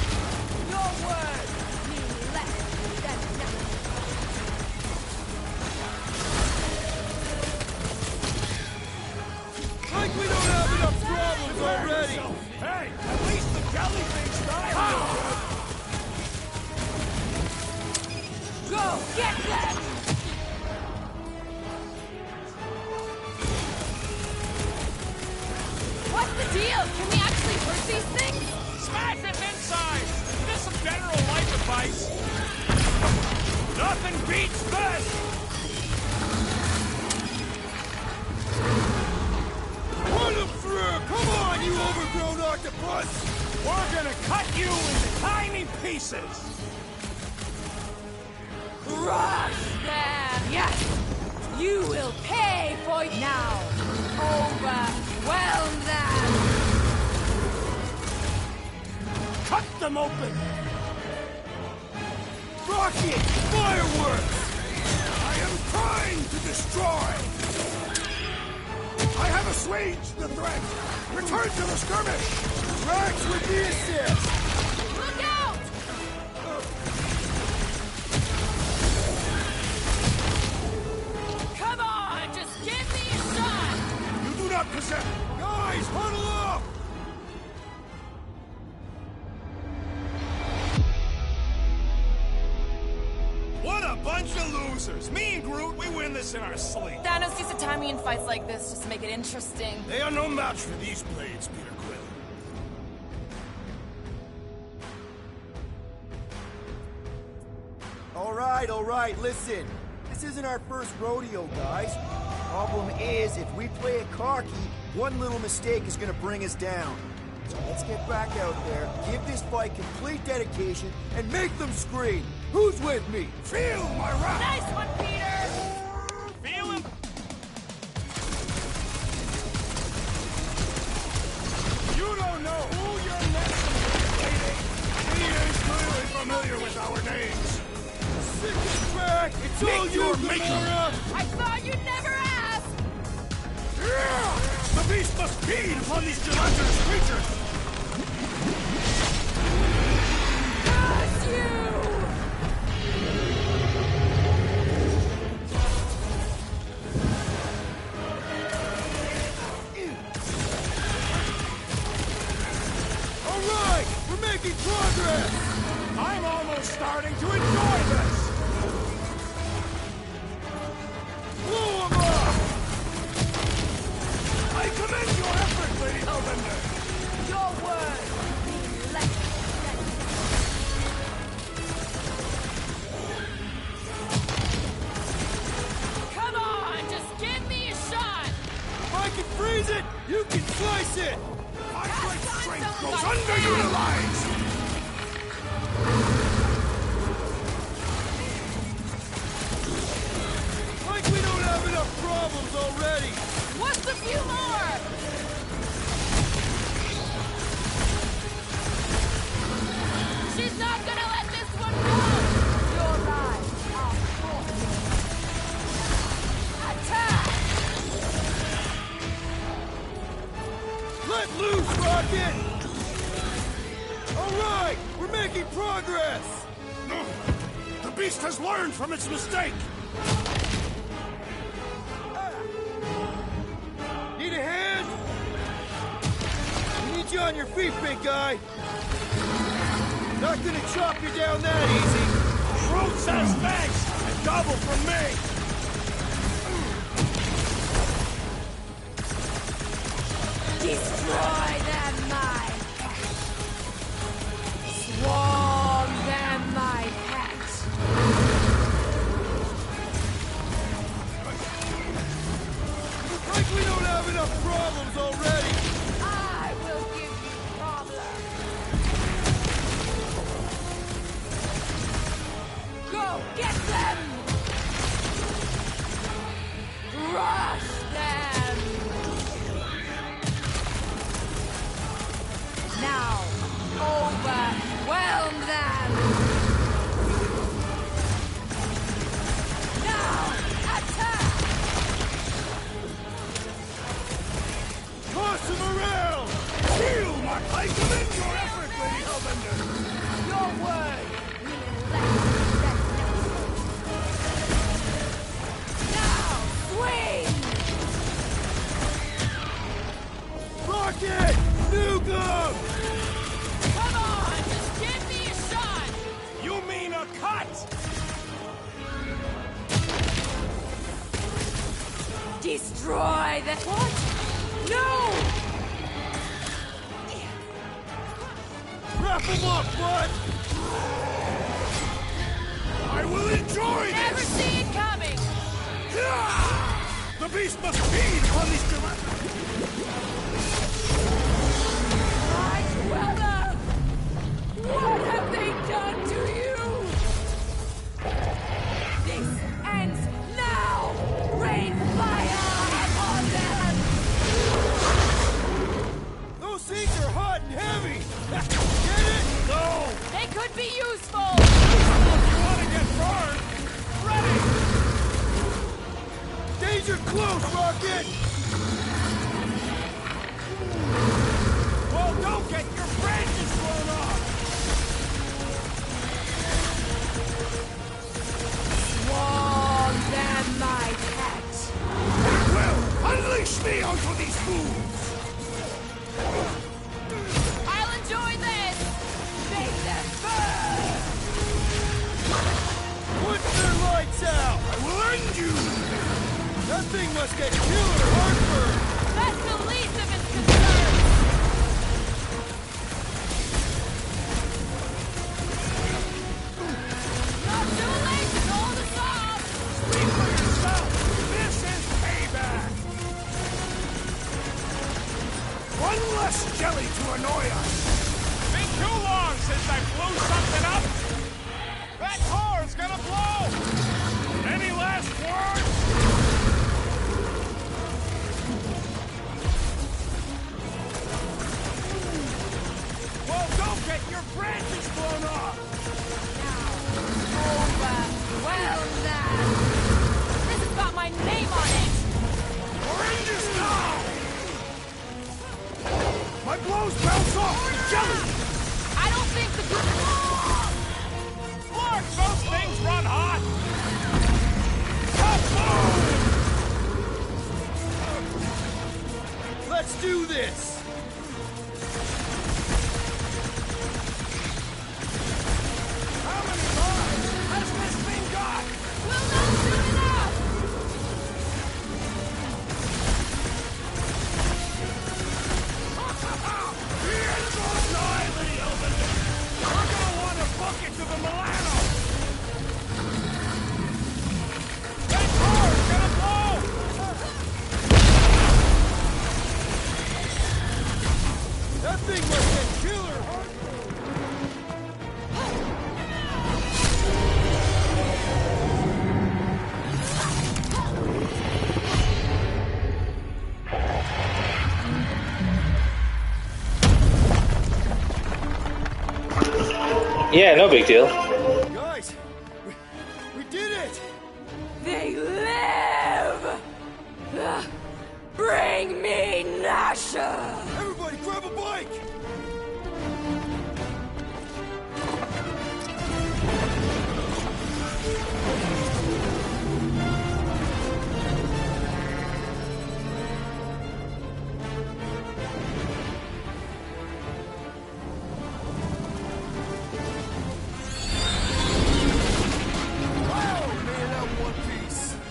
Your words mean less than nothing. Like we don't have enough problems already! Hey, at least the jellyfish died! Go, get them! What's the deal? Can we actually hurt these things? Smash them inside! Just some general life advice! Nothing beats this! Put them through! Come on, you overgrown octopus! We're gonna cut you into tiny pieces! Crush them! Yes! You will pay for it now! Overwhelm them! Cut them open! Rocket! Fireworks! I am trying to destroy! I have assuaged the threat! Return to the skirmish! Drax with the assist! Look out! Come on! Just give me a shot! You do not possess... Guys, huddle up! What a bunch of losers! Me and Groot, we win this in our sleep! Thanos used to time me in fights like this just to make it interesting. They are no match for these blades, Peter Quill. All right, listen. This isn't our first rodeo, guys. Problem is, if we play it cocky, one little mistake is gonna bring us down. So let's get back out there, give this fight complete dedication, and make them scream. Who's with me? Feel my wrath! Nice one, Peter! Feel him! You don't know who you're messing with, lady! He is clearly familiar with our names! Sick and track! It's all your making! I thought you'd never ask! The beast must feed upon these gelatinous creatures! Curse you! All right! We're making progress! I'm almost starting to enjoy this! Blow him up! I commend your effort, Lady Hellbender! Your words mean less than Come on, just give me a shot! If I can freeze it, you can slice it! My great strength goes underutilized! Like we don't have enough problems already! What's a few more? She's not gonna let this one go! Your lives are forfeit. Attack! Let loose, Rocket! All right! We're making progress! The beast has learned from its mistake! Need a hand? We need you on your feet, big guy! Not gonna chop you down that easy! Groot says thanks! And double from me! Destroy them, mine! Swarm them, my pet. Like we don't have enough problems already! I will give you problems. Go get them! Crush them! Now, overwhelm them! Now, attack! Toss him around! Heal my I commend your effort, Lady Hellbender! Your word meaning less than now, swing! Rocket! Nuke him! Come on, just give me a shot! You mean a cut? Destroy the... What? No! Wrap him up, bud! I will enjoy Never this! see it coming! The beast must feed upon these Cruella! What have they done to you? This ends now! Rain fire upon them! Those things are hot and heavy! Get it? No! They could be useful! You want to get burned? Ready! Danger close, Rocket! Well, don't get your branches blown off! Swarm them, my pet! Well, unleash me onto these fools! I'll enjoy this! Make them burn! Put their lights out! I will end you! That thing must get killer heartburn! That's the least of its concerns! Not too late to call this off! Speak for yourself! This is payback! One less jelly to annoy us! Been too long since I blew something up! That car's gonna blow! Any last words? Well, don't get your branches blown off! Overwhelm them! This has got my name on it! Oranges now! My blows bounce off the jelly! I don't think the good... Look, those things run hot! Let's do this! How many lives has this thing got? We'll know soon enough! The end goes nigh, Lady Hellbender! We're gonna want to book it to the Milano! That car's gonna blow! That thing must get killer heartburn! Yeah, no big deal. Guys, we did it! They live! Bring me Nasha! Everybody grab a bike!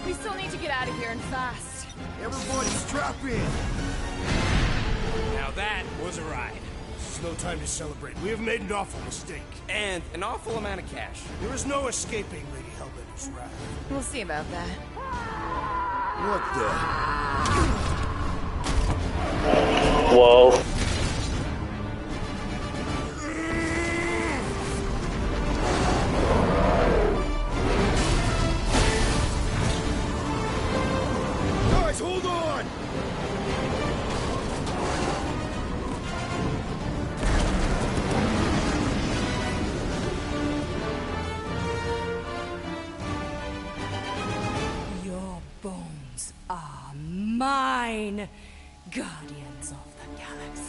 We still need to get out of here and fast. Everybody strap in! Now that was a ride. is no time to celebrate. We have made an awful mistake. And an awful amount of cash. There is no escaping Lady Hellbender's wrath. We'll see about that. What the? Whoa. Guys, hold on! Your bones are mine, Guardians of the Galaxy.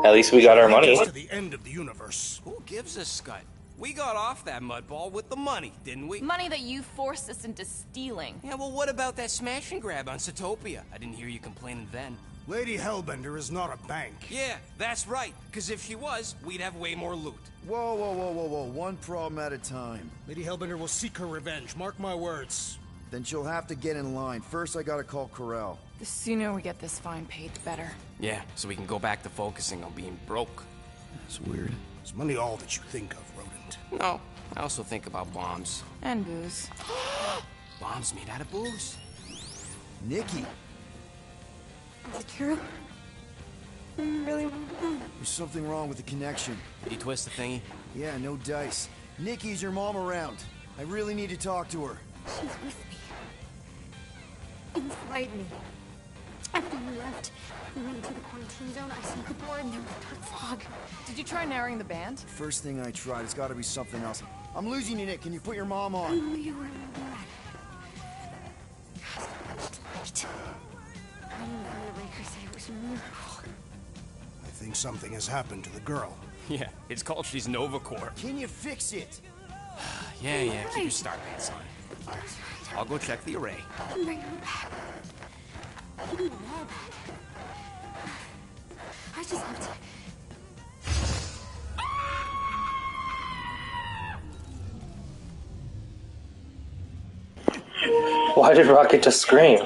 At least we got our money. To the end of the universe. Who gives a scut? We got off that mudball with the money, didn't we? Money that you forced us into stealing. Yeah, well, what about that smash and grab on Satopia? I didn't hear you complaining then. Lady Hellbender is not a bank. Yeah, that's right. Because if she was, we'd have way more loot. Whoa, whoa, whoa, whoa, whoa. One problem at a time. Lady Hellbender will seek her revenge. Mark my words. Then she'll have to get in line. First, I gotta call Corel. The sooner we get this fine paid, the better. Yeah, so we can go back to focusing on being broke. That's weird. Is money all that you think of, Rodent? No, I also think about bombs. And booze. Bombs made out of booze. Nikki! Is it true? Really? There's something wrong with the connection. Did you twist the thingy? Yeah, no dice. Nikki, is your mom around? I really need to talk to her. She's with me. Inside me. After we left, we went into the quarantine zone. I saw Gabor and there was dark fog. Did you try narrowing the band? First thing I tried, it's gotta be something else. I'm losing you, Nick. Can you put your mom I on? knew you were in the bed. Light. I didn't know the Raker said it was a miracle. I think something has happened to the girl. Yeah, it's called she's Nova Corps. Can you fix it? Yeah, keep your star pants on. I'll go check the array. Bring her back. Give me all back. I just have to... Why did Rocket just scream?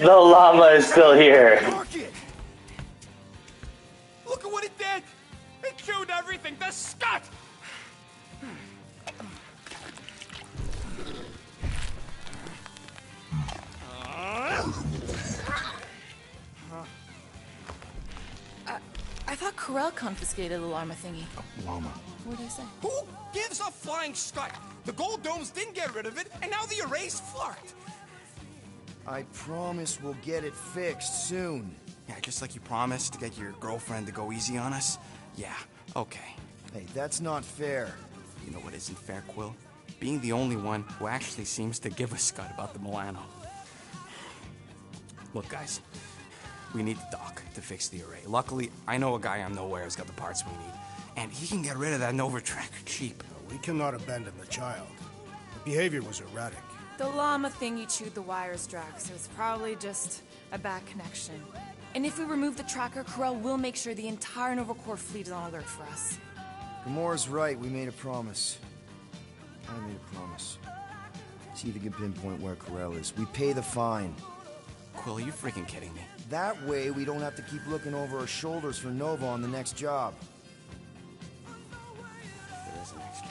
The llama is still here. Rocket! Look at what it did! It chewed everything! The scut! I thought Corel confiscated the llama thingy. Llama. What did I say? Who gives a flying scut? The gold domes didn't get rid of it, and now the array's fucked! I promise we'll get it fixed soon. Yeah, just like you promised to get your girlfriend to go easy on us? Yeah, okay. Hey, that's not fair. You know what isn't fair, Quill? Being the only one who actually seems to give a scut about the Milano. Look, guys, we need the doc to fix the array. Luckily, I know a guy on Nowhere who's got the parts we need. And he can get rid of that Nova tracker cheap. We cannot abandon the child. The behavior was erratic. The llama thingy chewed the wires, Drax, so it's probably just a bad connection. And if we remove the tracker, Corel will make sure the entire Nova Corps fleet is on alert for us. Gamora's right. We made a promise. I made a promise. See if you can pinpoint where Corel is. We pay the fine. Quill, are you freaking kidding me? That way, we don't have to keep looking over our shoulders for Nova on the next job. There is a next job.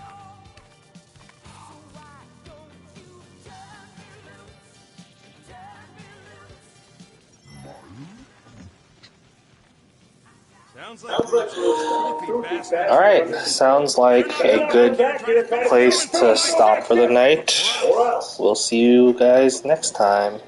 Alright, sounds like a good place to stop for the night. We'll see you guys next time.